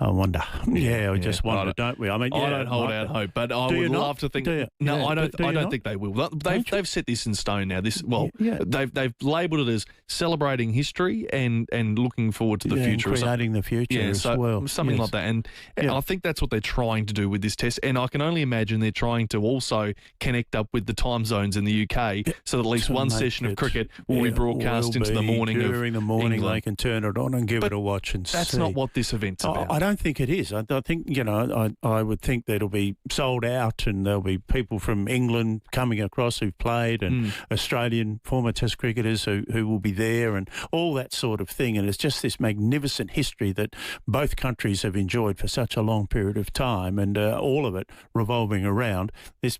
I wonder. We just wonder, don't we? I mean, I don't hold out hope, but I would love to think. No, I don't think they will. They've set this in stone now. They've labelled it as celebrating history and looking forward to the future, and creating the future as well. Something like that. And I think that's what they're trying to do with this test. And I can only imagine they're trying to also connect up with the time zones in the UK, so that at least one session of cricket will be broadcast into the morning. During the morning, England. They can turn it on and give it a watch and that's see. not what this event's about. I don't think it is. I think, I would think that it'll be sold out and there'll be people from England coming across who've played and Australian former Test cricketers who will be there and all that sort of thing. And it's just this magnificent history that both countries have enjoyed for such a long period of time, and all of it revolving around this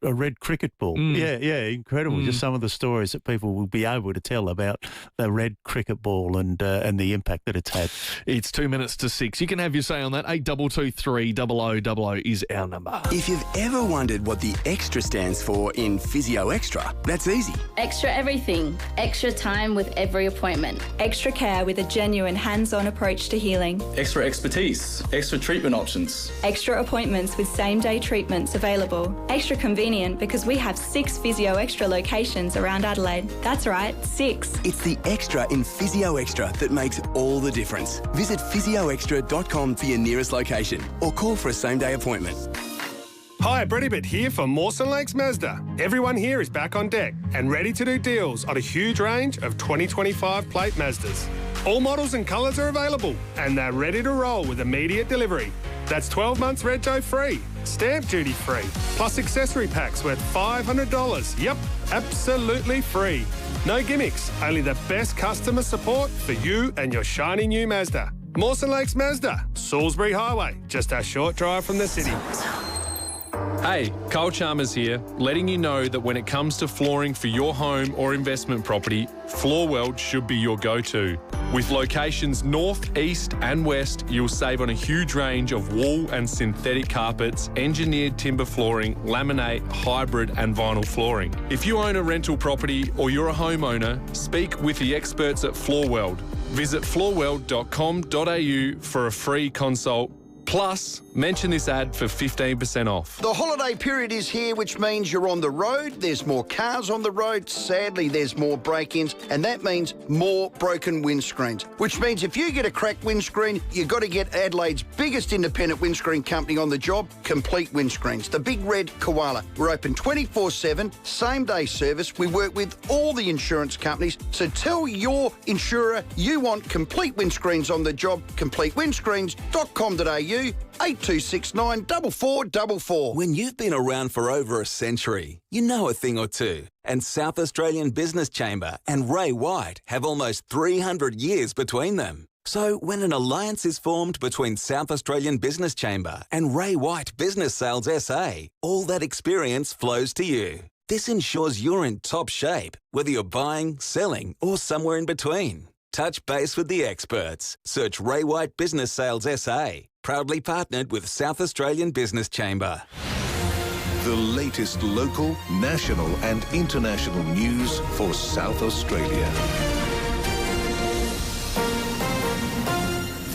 a red cricket ball. Incredible. Just some of the stories that people will be able to tell about the red cricket ball and the impact that it's had. It's 2 minutes to 6. You can have your say on that. 8223 0000 is our number. If you've ever wondered what the extra stands for in Physio Extra, that's easy. Extra everything. Extra time with every appointment. Extra care with a genuine hands-on approach to healing. Extra expertise. Extra treatment options. Extra appointments with same-day treatments available. Extra convenient because we have 6 Physio Extra locations around Adelaide. That's right, 6. It's the extra in Physio Extra that makes all the difference. Visit physioextra.com for your nearest location or call for a same-day appointment. Hi, Brett Ibbott here for Mawson Lakes Mazda. Everyone here is back on deck and ready to do deals on a huge range of 2025 plate Mazdas. All models and colours are available and they're ready to roll with immediate delivery. That's 12 months rego free, stamp duty free, plus accessory packs worth $500. Yep, absolutely free. No gimmicks, only the best customer support for you and your shiny new Mazda. Mawson Lakes Mazda, Salisbury Highway, just a short drive from the city. Hey, Cole Chalmers here, letting you know that when it comes to flooring for your home or investment property, Floorweld should be your go-to. With locations north, east and west, you'll save on a huge range of wool and synthetic carpets, engineered timber flooring, laminate, hybrid and vinyl flooring. If you own a rental property or you're a homeowner, speak with the experts at Floorweld. Visit floorweld.com.au for a free consult. Plus, mention this ad for 15% off. The holiday period is here, which means you're on the road. There's more cars on the road. Sadly, there's more break-ins, and that means more broken windscreens. Which means if you get a cracked windscreen, you've got to get Adelaide's biggest independent windscreen company on the job, Complete Windscreens, the big red koala. We're open 24/7, same-day service. We work with all the insurance companies. So tell your insurer you want Complete Windscreens on the job. CompleteWindscreens.com.au. 8269 4444. When you've been around for over a century, you know a thing or two. And South Australian Business Chamber and Ray White have almost 300 years between them. So when an alliance is formed between South Australian Business Chamber and Ray White Business Sales SA, all that experience flows to you. This ensures you're in top shape, whether you're buying, selling, or somewhere in between. Touch base with the experts. Search Ray White Business Sales SA. Proudly partnered with South Australian Business Chamber. The latest local, national and international news for South Australia.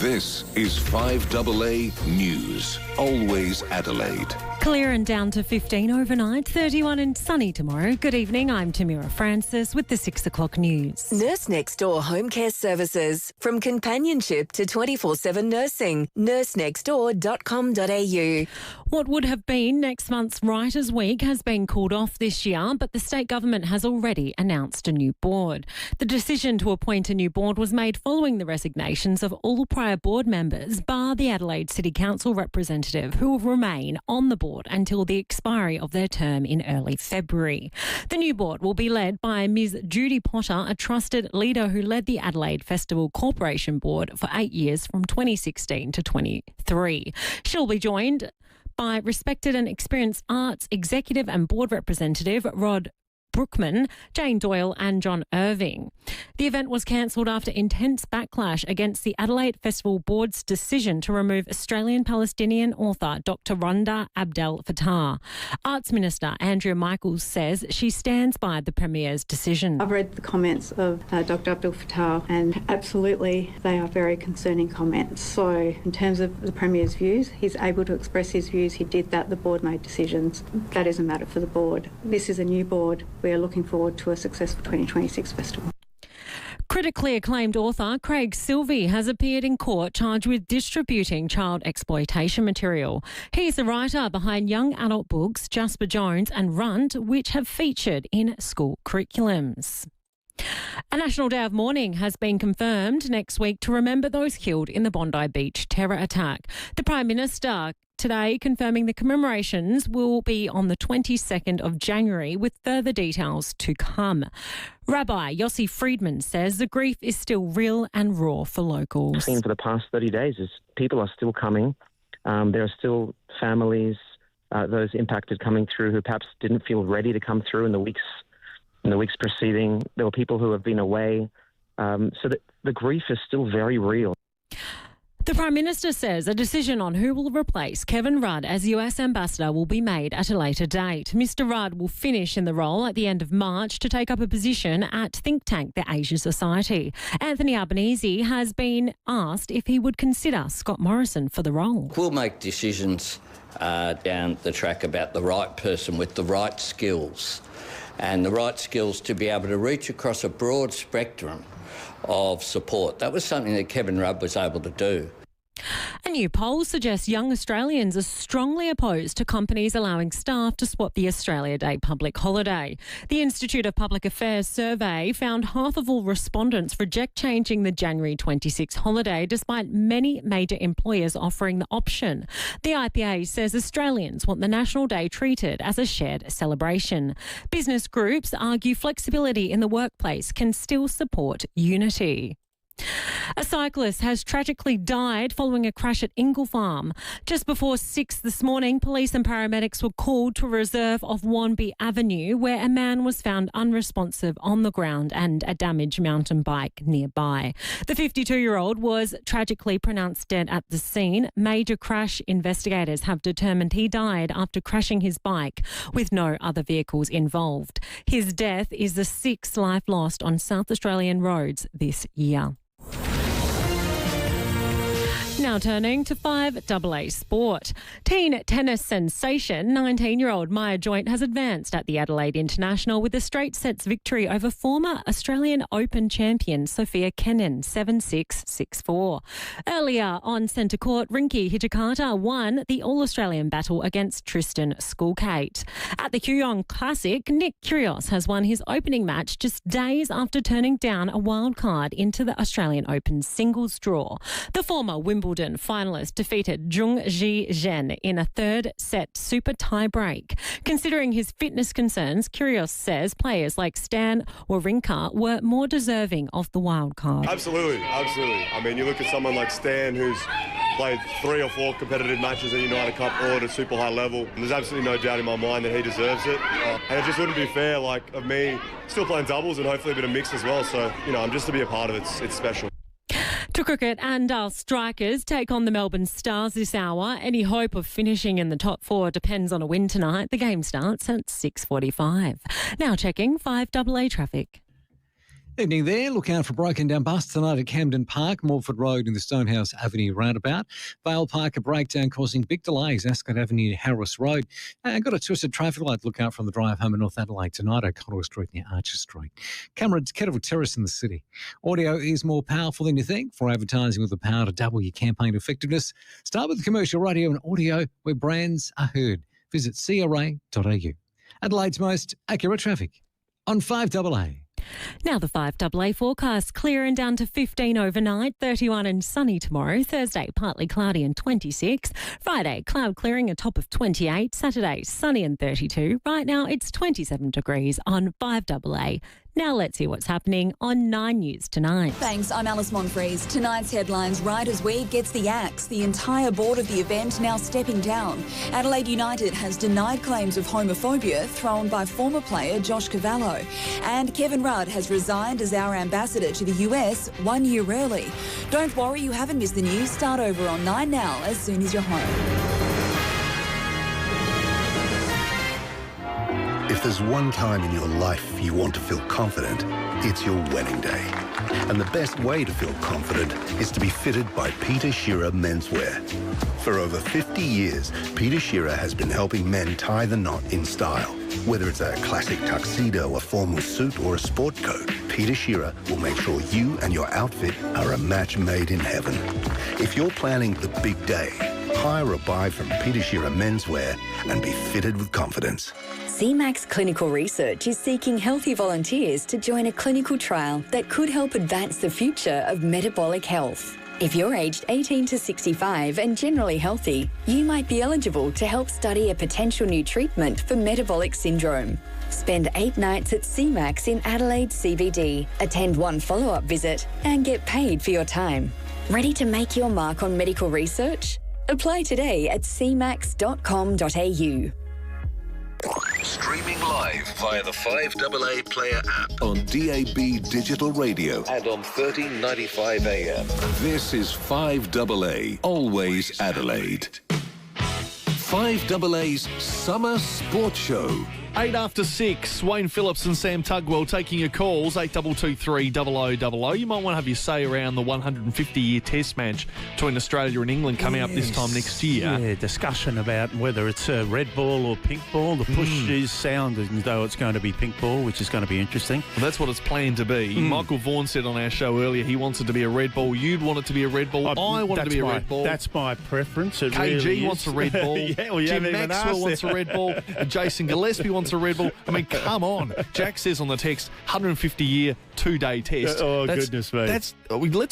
This is 5AA News. Always Adelaide. Clear and down to 15 overnight, 31 and sunny tomorrow. Good evening, I'm Tamira Francis with the 6 o'clock news. Nurse Next Door Home Care Services. From companionship to 24/7 nursing. nursenextdoor.com.au. What would have been next month's Writers' Week has been called off this year, but the state government has already announced a new board. The decision to appoint a new board was made following the resignations of all prior board members, bar the Adelaide City Council representative, who will remain on the board until the expiry of their term in early February. The new board will be led by Ms Judy Potter, a trusted leader who led the Adelaide Festival Corporation Board for 8 years from 2016 to 23. She'll be joined by respected and experienced arts executive and board representative Rod Brookman, Jane Doyle and John Irving. The event was cancelled after intense backlash against the Adelaide Festival Board's decision to remove Australian-Palestinian author Dr Randa Abdel Fattah. Arts Minister Andrea Michaels says she stands by the Premier's decision. I've read the comments of Dr Abdel Fattah and absolutely they are very concerning comments. So in terms of the Premier's views, he's able to express his views. He did that. The board made decisions. That is a matter for the board. This is a new board. We are looking forward to a successful 2026 festival. Critically acclaimed author Craig Silvey has appeared in court charged with distributing child exploitation material. He's the writer behind young adult books Jasper Jones and Runt, which have featured in school curriculums. A National Day of Mourning has been confirmed next week to remember those killed in the Bondi Beach terror attack. The Prime Minister today confirming the commemorations will be on the 22nd of January, with further details to come. Rabbi Yossi Friedman says the grief is still real and raw for locals. Seen for the past 30 days is people are still coming. There are still families, those impacted coming through who perhaps didn't feel ready to come through in the weeks preceding. There were people who have been away. So that the grief is still very real. The Prime Minister says a decision on who will replace Kevin Rudd as US Ambassador will be made at a later date. Mr Rudd will finish in the role at the end of March to take up a position at think tank the Asia Society. Anthony Albanese has been asked if he would consider Scott Morrison for the role. We'll make decisions down the track about the right person with the right skills and the right skills to be able to reach across a broad spectrum of support. That was something that Kevin Rudd was able to do. A new poll suggests young Australians are strongly opposed to companies allowing staff to swap the Australia Day public holiday. The Institute of Public Affairs survey found half of all respondents reject changing the January 26 holiday, despite many major employers offering the option. The IPA says Australians want the National Day treated as a shared celebration. Business groups argue flexibility in the workplace can still support unity. A cyclist has tragically died following a crash at Ingle Farm. Just before 6 this morning, police and paramedics were called to a reserve of Wanby Avenue, where a man was found unresponsive on the ground and a damaged mountain bike nearby. The 52-year-old was tragically pronounced dead at the scene. Major crash investigators have determined he died after crashing his bike with no other vehicles involved. His death is the 6th life lost on South Australian roads this year. Now turning to FIVEAA Sport. Teen tennis sensation 19-year-old Maya Joint has advanced at the Adelaide International with a straight sets victory over former Australian Open champion Sophia Kenin 7-6, 6-4. Earlier on centre court, Rinky Hijikata won the All-Australian battle against Tristan Schoolkate. At the Kooyong Classic, Nick Kyrgios has won his opening match just days after turning down a wild card into the Australian Open singles draw. The former Wimbledon finalist defeated Zhong Ji Zhen in a third set super tie break. Considering his fitness concerns, Kyrgios says players like Stan Wawrinka were more deserving of the wild card. Absolutely. I mean, you look at someone like Stan who's played 3 or 4 competitive matches at United Cup all at a super high level. And there's absolutely no doubt in my mind that he deserves it. And it just wouldn't be fair, of me still playing doubles and hopefully a bit of mix as well. So, I'm just to be a part of it, it's special. To cricket, and our strikers take on the Melbourne Stars this hour. Any hope of finishing in the top 4 depends on a win tonight. The game starts at 6:45. Now checking FIVEAA traffic. Evening there. Look out for broken down bus tonight at Camden Park, Morford Road in the Stonehouse Avenue roundabout. Vale Park, a breakdown causing big delays, Ascot Avenue, Harris Road. Got a twisted traffic light. Look out from the drive home in North Adelaide tonight, O'Connell Street near Archer Street. Cameron's Kettle Terrace in the city. Audio is more powerful than you think. For advertising with the power to double your campaign effectiveness, start with commercial radio and audio where brands are heard. Visit cra.au. Adelaide's most accurate traffic on 5AA. Now the 5AA forecast, clear and down to 15 overnight, 31 and sunny tomorrow. Thursday, partly cloudy and 26. Friday, cloud clearing, a top of 28. Saturday, sunny and 32. Right now, it's 27 degrees on 5AA. Now let's see what's happening on 9 News tonight. Thanks, I'm Alice Monfries. Tonight's headlines, Riders Week gets the axe. The entire board of the event now stepping down. Adelaide United has denied claims of homophobia thrown by former player Josh Cavallo. And Kevin Rudd has resigned as our ambassador to the US 1 year early. Don't worry, you haven't missed the news. Start over on 9 Now as soon as you're home. If there's one time in your life you want to feel confident, it's your wedding day. And the best way to feel confident is to be fitted by Peter Shearer Menswear. For over 50 years, Peter Shearer has been helping men tie the knot in style. Whether it's a classic tuxedo, a formal suit, or a sport coat, Peter Shearer will make sure you and your outfit are a match made in heaven. If you're planning the big day, hire or buy from Peter Shearer Menswear and be fitted with confidence. CMAX Clinical Research is seeking healthy volunteers to join a clinical trial that could help advance the future of metabolic health. If you're aged 18 to 65 and generally healthy, you might be eligible to help study a potential new treatment for metabolic syndrome. Spend 8 nights at CMAX in Adelaide CBD, attend 1 follow-up visit and get paid for your time. Ready to make your mark on medical research? Apply today at cmax.com.au. Streaming live via the 5AA Player app on DAB Digital Radio and on 1395 AM. This is 5AA, always Adelaide. 5AA's Summer Sports Show. 8 after 6, Wayne Phillips and Sam Tugwell taking your calls, 8223 0000. You might want to have your say around the 150-year test match between Australia and England coming up this time next year. Yeah, discussion about whether it's a red ball or pink ball. The push is sounding as though it's going to be pink ball, which is going to be interesting. Well, that's what it's planned to be. Michael Vaughan said on our show earlier he wants it to be a red ball. You'd want it to be a red ball. I want it to be a red ball. That's my preference. It KG really wants a red ball. Yeah, well, Jim Maxwell wants a red ball. Jason Gillespie wants a red ball. I mean, come on. Jack says on the text, 150-year, 2-day test. Goodness me. Let's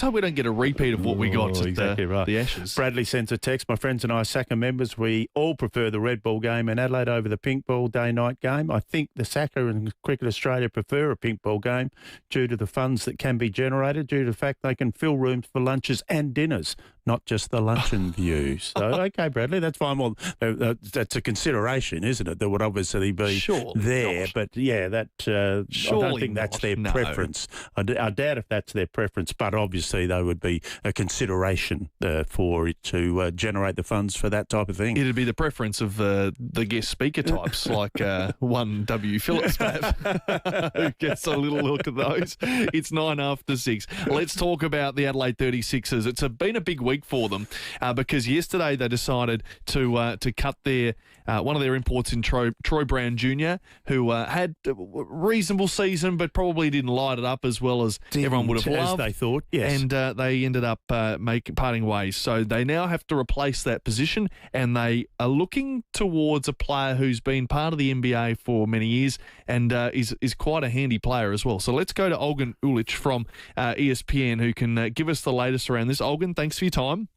hope we don't get a repeat of what we got at exactly right. the Ashes. Bradley sends a text. My friends and I, SACA members, we all prefer the red ball game in Adelaide over the pink ball day-night game. I think the SACA and Cricket Australia prefer a pink ball game due to the funds that can be generated, due to the fact they can fill rooms for lunches and dinners, not just the luncheon view. So, okay, Bradley, that's fine. Well, that's a consideration, isn't it? That would obviously be there. But, yeah, that I don't think that's their preference. I doubt if that's their preference, but obviously they would be a consideration for it to generate the funds for that type of thing. It'd be the preference of the guest speaker types, like one W. Phillips, who gets a little look at those. It's 9 after 6. Let's talk about the Adelaide 36ers. It's been a big week for them because yesterday they decided to cut their one of their imports in Troy Brown Jr., who had a reasonable season but probably didn't light it up as well as everyone would have loved. As they thought, yes. And they ended up parting ways. So they now have to replace that position, and they are looking towards a player who's been part of the NBA for many years and is quite a handy player as well. So let's go to Olgun Ulic from ESPN, who can give us the latest around this. Olgun, thanks for your time.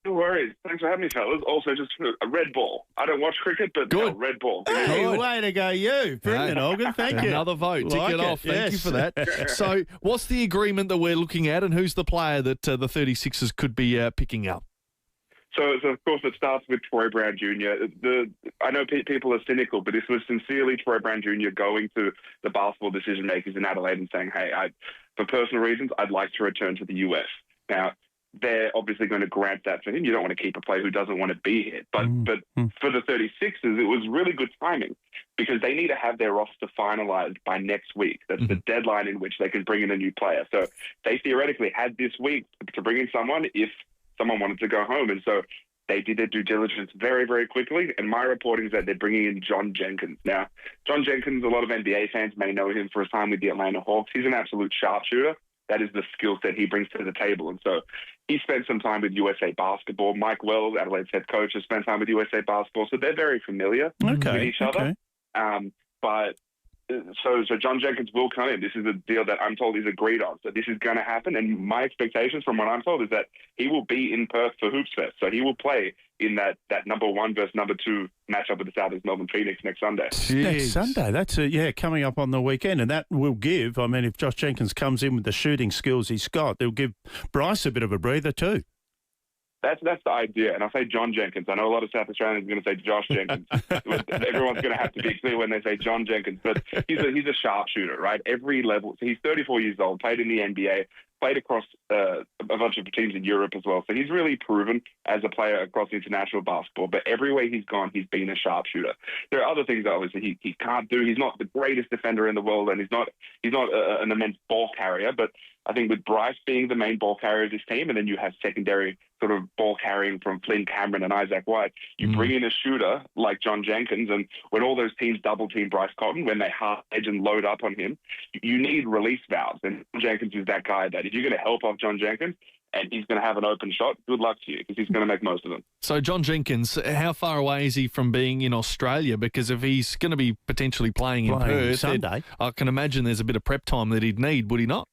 No worries. Thanks for having me, fellas. Also, just a red ball. I don't watch cricket, but no, red ball. Hey, way to go, you. Brilliant, Olgun. Thank you. Another vote. Tick it off. Thank you for that. So what's the agreement that we're looking at, and who's the player that the 36ers could be picking up? So, of course, it starts with Troy Brown Jr. I know people are cynical, but this was sincerely Troy Brown Jr. going to the basketball decision makers in Adelaide and saying, hey, for personal reasons, I'd like to return to the US. Now, they're obviously going to grant that for him. You don't want to keep a player who doesn't want to be here. But for the 36ers, it was really good timing because they need to have their roster finalized by next week. That's the deadline in which they can bring in a new player. So they theoretically had this week to bring in someone if someone wanted to go home. And so they did their due diligence very, very quickly. And my reporting is that they're bringing in John Jenkins. Now, John Jenkins, a lot of NBA fans may know him for his time with the Atlanta Hawks. He's an absolute sharpshooter. That is the skill set he brings to the table. And so he spent some time with USA Basketball. Mike Wells, Adelaide's head coach, has spent time with USA Basketball. So they're very familiar with each other. So John Jenkins will come in. This is a deal that I'm told is agreed on. So this is going to happen. And my expectations from what I'm told is that he will be in Perth for Hoops Fest. So he will play in that number 1 versus number 2 matchup with the Southeast Melbourne Phoenix next Sunday. Next Sunday. That's coming up on the weekend. And that will give, I mean, if Josh Jenkins comes in with the shooting skills he's got, it'll give Bryce a bit of a breather too. That's the idea. And I say John Jenkins. I know a lot of South Australians are going to say Josh Jenkins. Everyone's going to have to be clear when they say John Jenkins. But he's a sharpshooter, right? Every level. So he's 34 years old, played in the NBA, played across a bunch of teams in Europe as well. So he's really proven as a player across international basketball. But everywhere he's gone, he's been a sharpshooter. There are other things that obviously he can't do. He's not the greatest defender in the world, and he's not an immense ball carrier. But I think with Bryce being the main ball carrier of this team, and then you have secondary sort of ball carrying from Flynn Cameron and Isaac White, you bring in a shooter like John Jenkins, and when all those teams double team Bryce Cotton, when they hard edge and load up on him, you need release valves. And John Jenkins is that guy that if you're going to help off John Jenkins and he's going to have an open shot, good luck to you because he's going to make most of them. So John Jenkins, how far away is he from being in Australia? Because if he's going to be potentially playing in Perth Sunday, I can imagine there's a bit of prep time that he'd need, would he not?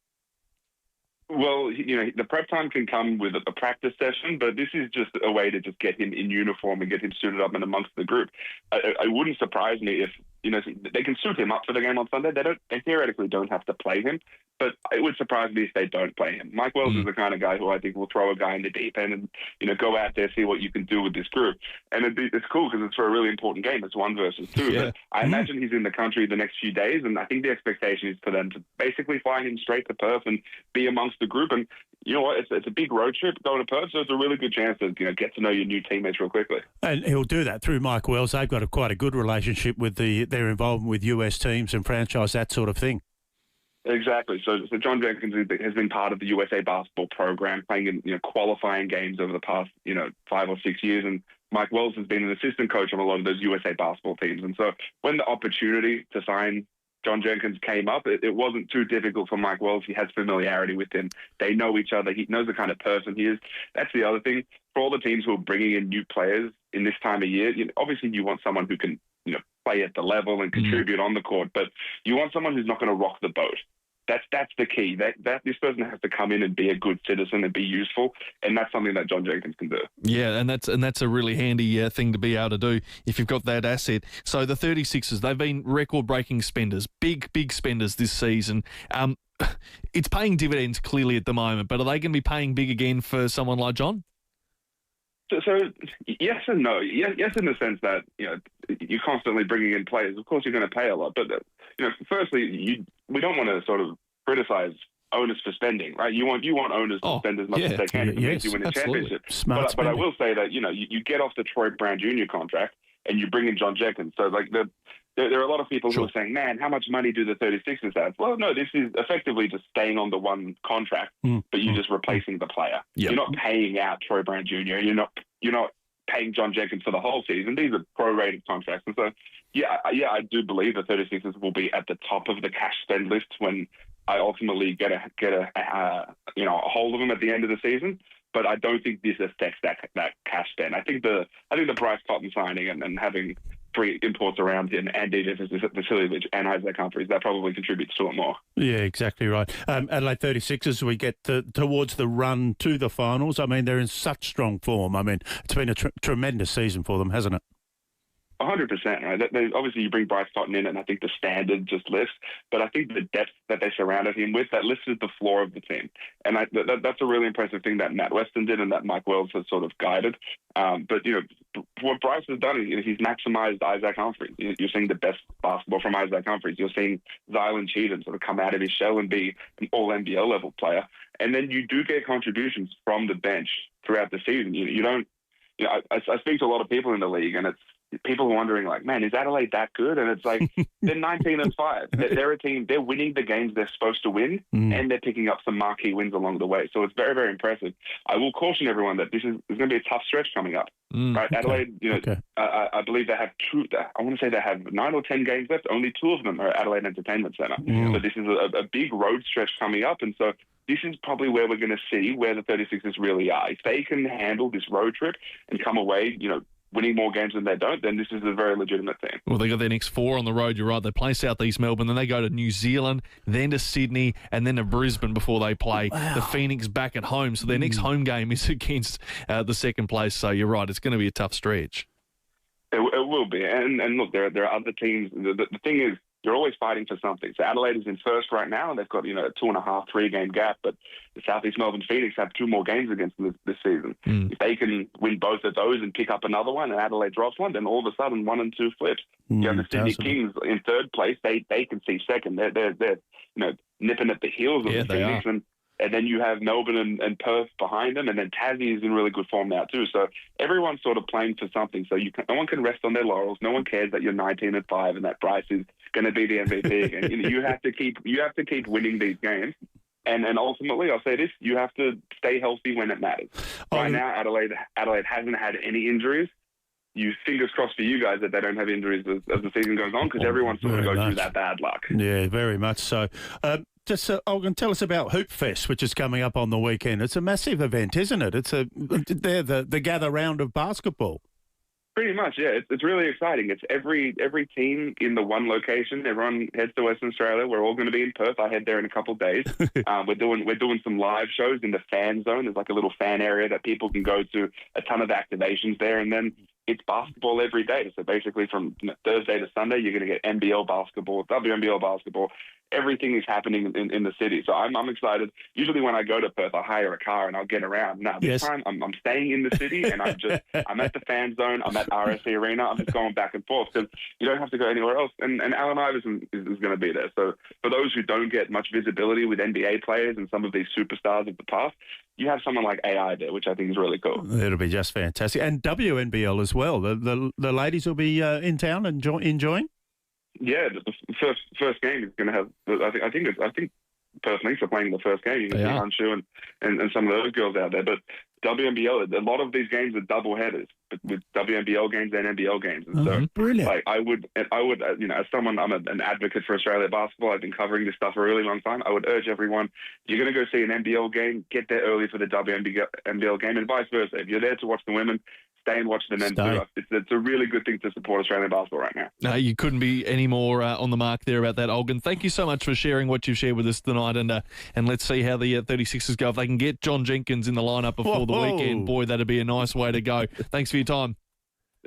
Well, the prep time can come with a practice session, but this is just a way to just get him in uniform and get him suited up and amongst the group. It wouldn't surprise me if, they can suit him up for the game on Sunday. They theoretically don't have to play him, but it would surprise me if they don't play him. Mike Wells is the kind of guy who I think will throw a guy in the deep end and, go out there, see what you can do with this group. And it's cool because it's for a really important game. It's 1 versus 2. Yeah. But I imagine he's in the country the next few days, and I think the expectation is for them to basically fly him straight to Perth and be amongst the group. And you know what? It's a big road trip going to Perth, so it's a really good chance to get to know your new teammates real quickly. And he'll do that through Mike Wells. They've got quite a good relationship with their involvement with US teams and franchise, that sort of thing. Exactly. So John Jenkins has been part of the USA Basketball program, playing in qualifying games over the past 5 or 6 years, and Mike Wells has been an assistant coach on a lot of those USA Basketball teams. And so when the opportunity to sign John Jenkins came up, it wasn't too difficult for Mike Wells. He has familiarity with him. They know each other. He knows the kind of person he is. That's the other thing. For all the teams who are bringing in new players in this time of year, obviously you want someone who can play at the level and contribute on the court, but you want someone who's not going to rock the boat. That's the key. That this person has to come in and be a good citizen and be useful, and that's something that John Jenkins can do. Yeah, and that's a really handy thing to be able to do if you've got that asset. So the 36ers, they've been record-breaking spenders, big spenders this season. It's paying dividends clearly at the moment, but are they going to be paying big again for someone like John? So yes and no. Yes, in the sense that you're constantly bringing in players. Of course, you're going to pay a lot, but firstly, we don't want to sort of criticize owners for spending, right? You want owners to spend as much as they can to make you win a championship. But I will say that you get off the Troy Brown Jr. contract and you bring in John Jenkins. So there are a lot of people who are saying, man, how much money do the 36ers have? Well, no, this is effectively just staying on the one contract, but you're just replacing the player. Yep. You're not paying out Troy Brown Jr. You're not paying John Jenkins for the whole season. These are prorated contracts. And so, I do believe the 36ers will be at the top of the cash spend list when I ultimately get a hold of them at the end of the season. But I don't think this affects that cash spend. I think the Bryce Cotton signing and having 3 imports around him and DJ Vasiljevic and Isaac Humphries, that probably contributes to it more. Yeah, exactly right. Adelaide 36ers, we get towards the run to the finals. I mean, they're in such strong form. I mean, it's been a tremendous season for them, hasn't it? 100%, right? Obviously, you bring Bryce Cotton in, and I think the standard just lifts. But I think the depth that they surrounded him with, that lifted the floor of the team. And that's a really impressive thing that Matt Weston did and that Mike Wells has sort of guided. But, what Bryce has done is he's maximised Isaac Humphries. You're seeing the best basketball from Isaac Humphries. You're seeing Zylan Cheatham sort of come out of his shell and be an all-NBL level player. And then you do get contributions from the bench throughout the season. You don't... I speak to a lot of people in the league, and it's people are wondering, like, man, is Adelaide that good? And it's like, they're 19-5. They're a team. They're winning the games they're supposed to win, and they're picking up some marquee wins along the way. So it's very, very impressive. I will caution everyone that there's going to be a tough stretch coming up. Right, Adelaide. I believe they have I want to say they have 9 or 10 games left. Only 2 of them are at Adelaide Entertainment Centre. So this is a big road stretch coming up, and so this is probably where we're going to see where the 36ers really are. If they can handle this road trip and come away, winning more games than they don't, then this is a very legitimate thing. Well, they got their next 4 on the road. You're right. They play South East Melbourne, then they go to New Zealand, then to Sydney, and then to Brisbane before they play the Phoenix back at home. So their next home game is against the second place. So you're right. It's going to be a tough stretch. It will be. And look, there are other teams. The thing is, you're always fighting for something. So Adelaide is in first right now, and they've got, a 2.5, 3-game gap, but the South East Melbourne Phoenix have 2 more games against them this season. If they can win both of those and pick up another one, and Adelaide drops one, then all of a sudden 1 and 2 flips. The Sydney Kings in third place, they can see second. They're nipping at the heels of the Phoenix, and then you have Melbourne and Perth behind them, and then Tassie is in really good form now too. So everyone's sort of playing for something. So no one can rest on their laurels. No one cares that you're 19-5 and that Bryce is going to be the MVP again. You have to keep winning these games. And ultimately, I'll say this: you have to stay healthy when it matters. Right now, Adelaide hasn't had any injuries. You fingers crossed for you guys that they don't have injuries as the season goes on, because everyone sort of goes through that bad luck. Yeah, very much so. Just, Olgun, tell us about Hoop Fest, which is coming up on the weekend. It's a massive event, isn't it? They're the gather round of basketball. Pretty much, yeah. It's really exciting. It's every team in the one location. Everyone heads to Western Australia. We're all going to be in Perth. I head there in a couple of days. We're doing some live shows in the fan zone. There's like a little fan area that people can go to. A ton of activations there, and then it's basketball every day. So basically, from Thursday to Sunday, you're going to get NBL basketball, WNBL basketball. Everything is happening in the city. So I'm excited. Usually when I go to Perth, I hire a car and I'll get around. Now, this time I'm staying in the city, and I'm at the fan zone. I'm at RSC Arena. I'm just going back and forth because you don't have to go anywhere else. And Allen Iverson is going to be there. So for those who don't get much visibility with NBA players and some of these superstars of the past, you have someone like AI there, which I think is really cool. It'll be just fantastic. And WNBL as well. The ladies will be in town and enjoying? Yeah, the first game is going to have. I think Perth Lynx are playing the first game. You can see Hanshu and some of those girls out there. But WNBL, a lot of these games are double headers, but with WNBL games and NBL games. And so, brilliant. Like I would, as someone, I'm an advocate for Australia basketball. I've been covering this stuff for a really long time. I would urge everyone: you're going to go see an NBL game, get there early for the WNBL game, and vice versa. If you're there to watch the women, stay and watch the men too. It's a really good thing to support Australian basketball right now. No, you couldn't be any more on the mark there about that, Olgun. Thank you so much for sharing what you've shared with us tonight, and let's see how the 36ers go. If they can get John Jenkins in the lineup before the weekend, boy, that'd be a nice way to go. Thanks for your time.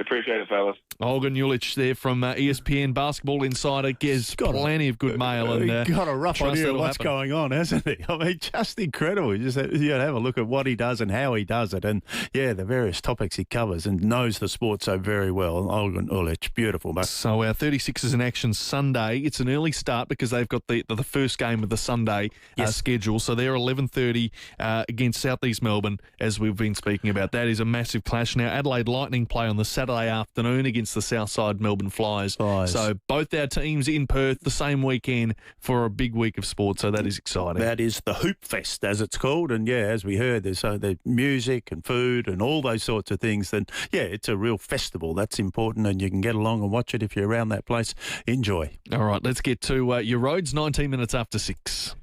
Appreciate it, fellas. Olgun Ulich there from ESPN Basketball Insider. Gets plenty of good mail. And got a rough idea of what's going on, hasn't he? I mean, just incredible. You just have a look at what he does and how he does it. And, yeah, the various topics he covers and knows the sport so very well. Olgun Ulich, beautiful. Mate. So our 36ers in action Sunday. It's an early start because they've got the first game of the Sunday schedule. So they're 11:30 against South East Melbourne, as we've been speaking about. That is a massive clash. Now, Adelaide Lightning play on the Saturday afternoon against the Southside Melbourne Flyers. So both our teams in Perth the same weekend for a big week of sport. So that is exciting. That is the Hoop Fest, as it's called. And, yeah, as we heard, there's music and food and all those sorts of things. Then, yeah, it's a real festival. That's important, and you can get along and watch it if you're around that place. Enjoy. All right, let's get to your roads, 19 minutes after 6.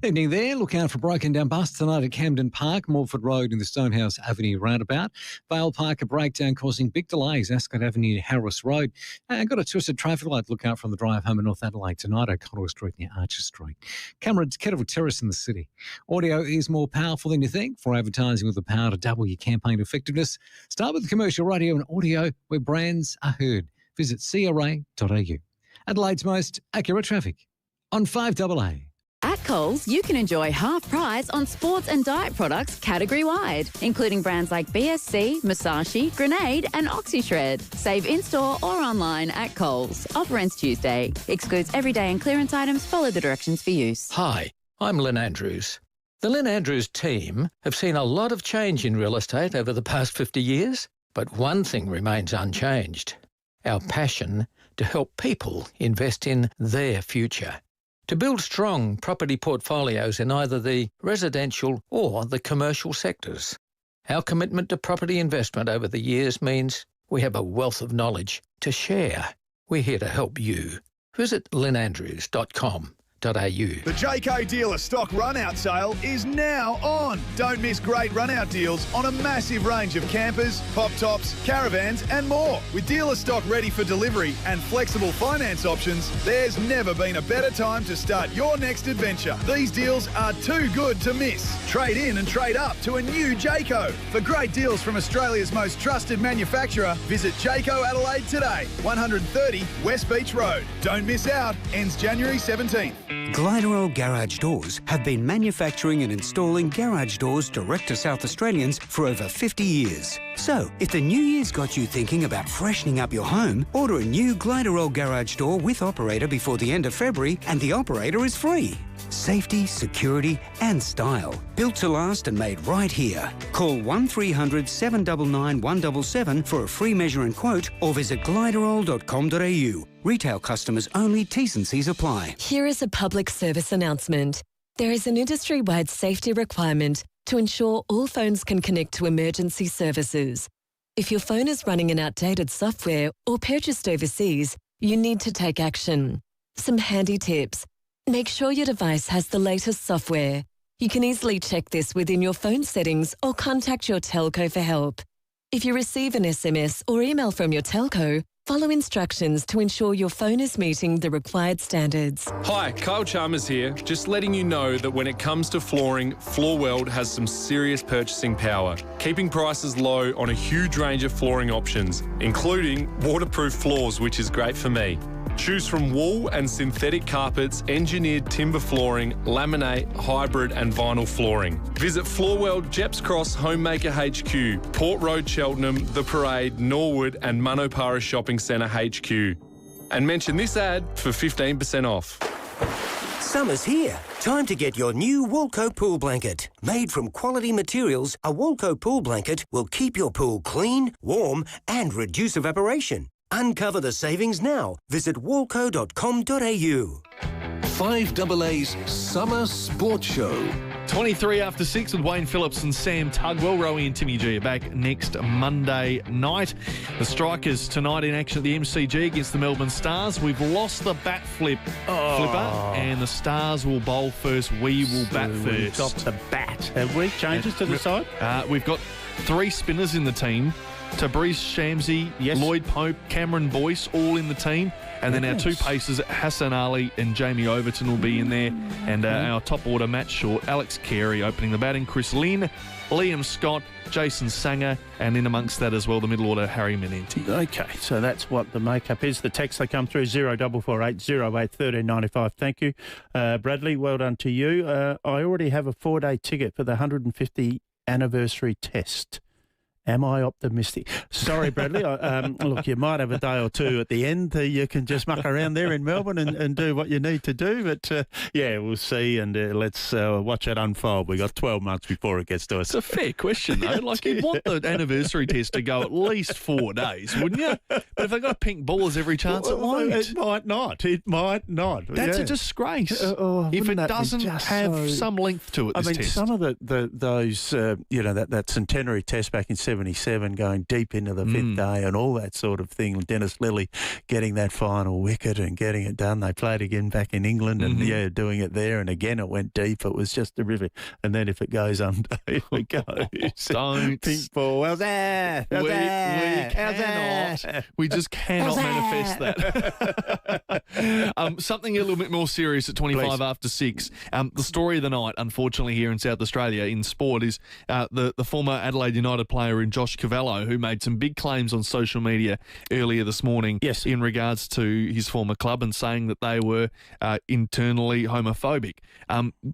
Evening there. Look out for broken down bus tonight at Camden Park, Morford Road in the Stonehouse Avenue roundabout. Vale Park, a breakdown causing big delays, Ascot Avenue, Harris Road. And got a twisted traffic light. Look out from the drive home in North Adelaide tonight, O'Connell Street near Archer Street. Cameron's Kettle Terrace in the city. Audio is more powerful than you think. For advertising with the power to double your campaign effectiveness, start with commercial radio and audio where brands are heard. Visit cra.au. Adelaide's most accurate traffic on 5AA. At Coles, you can enjoy half price on sports and diet products category-wide, including brands like BSC, Musashi, Grenade and OxyShred. Save in-store or online at Coles. Offer ends Tuesday. Excludes everyday and clearance items. Follow the directions for use. Hi, I'm Lynn Andrews. The Lynn Andrews team have seen a lot of change in real estate over the past 50 years, but one thing remains unchanged: our passion to help people invest in their future. To build strong property portfolios in either the residential or the commercial sectors. Our commitment to property investment over the years means we have a wealth of knowledge to share. We're here to help you. Visit lynnandrews.com.au. The Jayco Dealer Stock Run-Out Sale is now on. Don't miss great run-out deals on a massive range of campers, pop-tops, caravans and more. With dealer stock ready for delivery and flexible finance options, there's never been a better time to start your next adventure. These deals are too good to miss. Trade in and trade up to a new Jayco. For great deals from Australia's most trusted manufacturer, visit Jayco Adelaide today, 130 West Beach Road. Don't miss out. Ends January 17th. Gliderol Garage Doors have been manufacturing and installing garage doors direct to South Australians for over 50 years. So, if the new year's got you thinking about freshening up your home, order a new Gliderol Garage Door with operator before the end of February and the operator is free. Safety, security and style. Built to last and made right here. Call 1300 799 177 for a free measure and quote or visit gliderol.com.au. Retail customers only. T's and C's apply. Here is a public service announcement. There is an industry-wide safety requirement to ensure all phones can connect to emergency services. If your phone is running an outdated software or purchased overseas, you need to take action. Some handy tips. Make sure your device has the latest software. You can easily check this within your phone settings or contact your telco for help. If you receive an SMS or email from your telco, follow instructions to ensure your phone is meeting the required standards. Hi, Kyle Chalmers here. Just letting you know that when it comes to flooring, Floorweld has some serious purchasing power, keeping prices low on a huge range of flooring options, including waterproof floors, which is great for me. Choose from wool and synthetic carpets, engineered timber flooring, laminate, hybrid and vinyl flooring. Visit Floorweld, Jeps Cross, Homemaker HQ, Port Road, Cheltenham, The Parade, Norwood and Manopara Shopping Centre HQ. And mention this ad for 15% off. Summer's here. Time to get your new Woolco pool blanket. Made from quality materials, a Woolco pool blanket will keep your pool clean, warm and reduce evaporation. Uncover the savings now. Visit woolco.com.au. 5AA's Summer Sports Show. 23 after 6 with Wayne Phillips and Sam Tugwell. Rowie and Timmy G are back next Monday night. The Strikers tonight in action at the MCG against the Melbourne Stars. We've lost the bat flipper, and the Stars will bowl first. We will bat first. Off the bat. Have we changes to the side? We've got 3 spinners in the team. Tabriz Shamsi, Lloyd Pope, Cameron Boyce, all in the team. And then our 2 pacers, Hassan Ali and Jamie Overton will be in there. And our top order, Matt Short, Alex Carey opening the batting, Chris Lynn, Liam Scott, Jason Sanger, and in amongst that as well, the middle order, Harry Menenti. Okay, so that's what the makeup is. The text they come through, 0448 08 1395. Thank you. Bradley, well done to you. I already have a 4-day ticket for the 150 anniversary test. Am I optimistic? Sorry, Bradley. Look, you might have a day or two at the end. You can just muck around there in Melbourne and do what you need to do. But, yeah, we'll see, and let's watch it unfold. We've got 12 months before it gets to us. It's a fair question, though. Like, you'd want the anniversary test to go at least 4 days, wouldn't you? But if they've got a pink ball, there's every chance it won't. It might not. It might not. That's a disgrace. If it doesn't have some length to it, this test. Some of those, that centenary test back in 77 going deep into the 5th day and all that sort of thing. Dennis Lilly getting that final wicket and getting it done. They played again back in England and, doing it there. And again, it went deep. It was just terrific. And then if it goes under, here we go. Don't. Pink ball. How's that? We cannot. We just cannot manifest that. Something a little bit more serious at 25 after 6. The story of the night, unfortunately, here in South Australia in sport is the former Adelaide United player in Josh Tugwell, who made some big claims on social media earlier this morning in regards to his former club and saying that they were internally homophobic.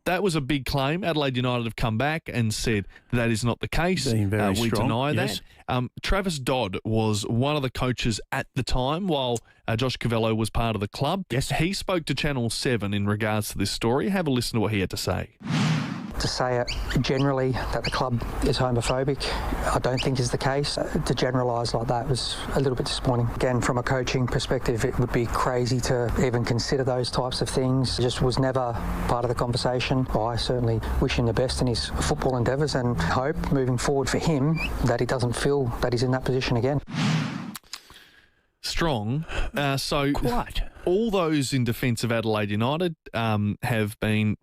That was a big claim. Adelaide United have come back and said that is not the case. Being very we strong, deny yes. that. Travis Dodd was one of the coaches at the time while Josh Tugwell was part of the club. Yes. He spoke to Channel 7 in regards to this story. Have a listen to what he had to say. To say it generally that the club is homophobic, I don't think is the case. To generalise like that was a little bit disappointing. Again, from a coaching perspective, it would be crazy to even consider those types of things. It just was never part of the conversation. I certainly wish him the best in his football endeavours and hope moving forward for him that he doesn't feel that he's in that position again. Strong. So quite. All those in defence of Adelaide United have been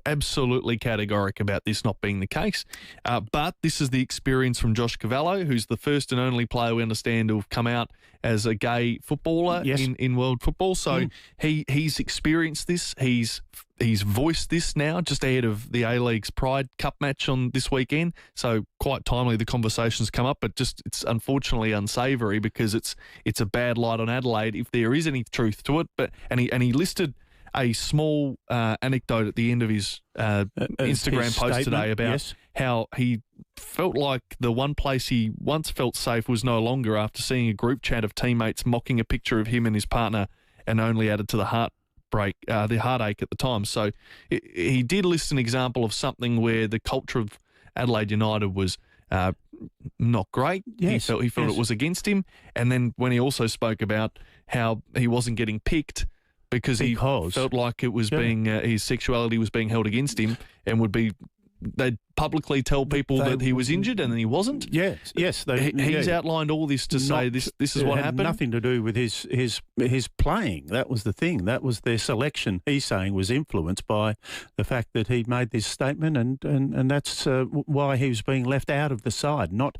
absolutely categoric about this not being the case. But this is the experience from Josh Tugwell, who's the first and only player we understand to have come out as a gay footballer in world football. So he's experienced this. He's voiced this now just ahead of the A-League's Pride Cup match on this weekend. So quite timely the conversations come up, but just it's unfortunately unsavoury because it's a bad light on Adelaide if there is any truth to it. But and he listed a small anecdote at the end of his Instagram post today about how he felt like the one place he once felt safe was no longer after seeing a group chat of teammates mocking a picture of him and his partner and only added to the heartache at the time. So he did list an example of something where the culture of Adelaide United was not great. Yes, he felt it was against him. And then when he also spoke about how he wasn't getting picked because he felt like it was being his sexuality was being held against him and they'd publicly tell people that he was injured and then he wasn't. Yes. He's outlined all this to say this is what happened. Nothing to do with his playing. That was the thing. That was their selection. He's saying was influenced by the fact that he made this statement, and that's why he was being left out of the side, not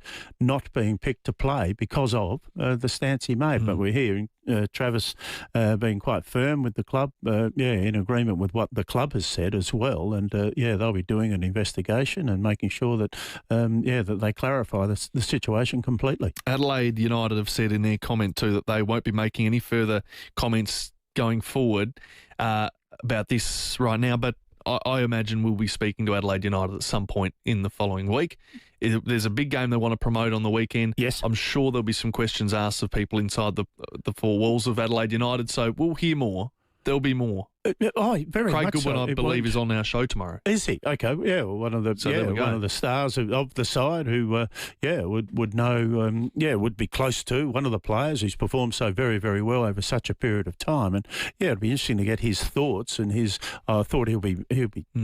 being picked to play because of the stance he made. But we're hearing Travis being quite firm with the club, in agreement with what the club has said as well, and they'll be doing an investigation and making sure that that they clarify the situation completely. Adelaide United have said in their comment too that they won't be making any further comments going forward about this right now, but I imagine we'll be speaking to Adelaide United at some point in the following week. There's a big game they want to promote on the weekend. Yes. I'm sure there'll be some questions asked of people inside the four walls of Adelaide United, so we'll hear more. There'll be more. Very Craig much Goodwin, so. I believe, is on our show tomorrow. Is he? Okay, well, one of the stars of the side who would know would be close to one of the players who's performed so very, very well over such a period of time, and it'd be interesting to get his thoughts and his. I thought he'll be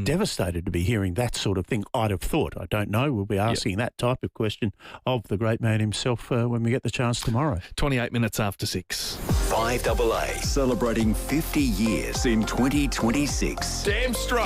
devastated to be hearing that sort of thing. I'd have thought. I don't know. We'll be asking that type of question of the great man himself when we get the chance tomorrow. 28 minutes after 6. FIVEAA celebrating 50 years in 2026. Damn straight.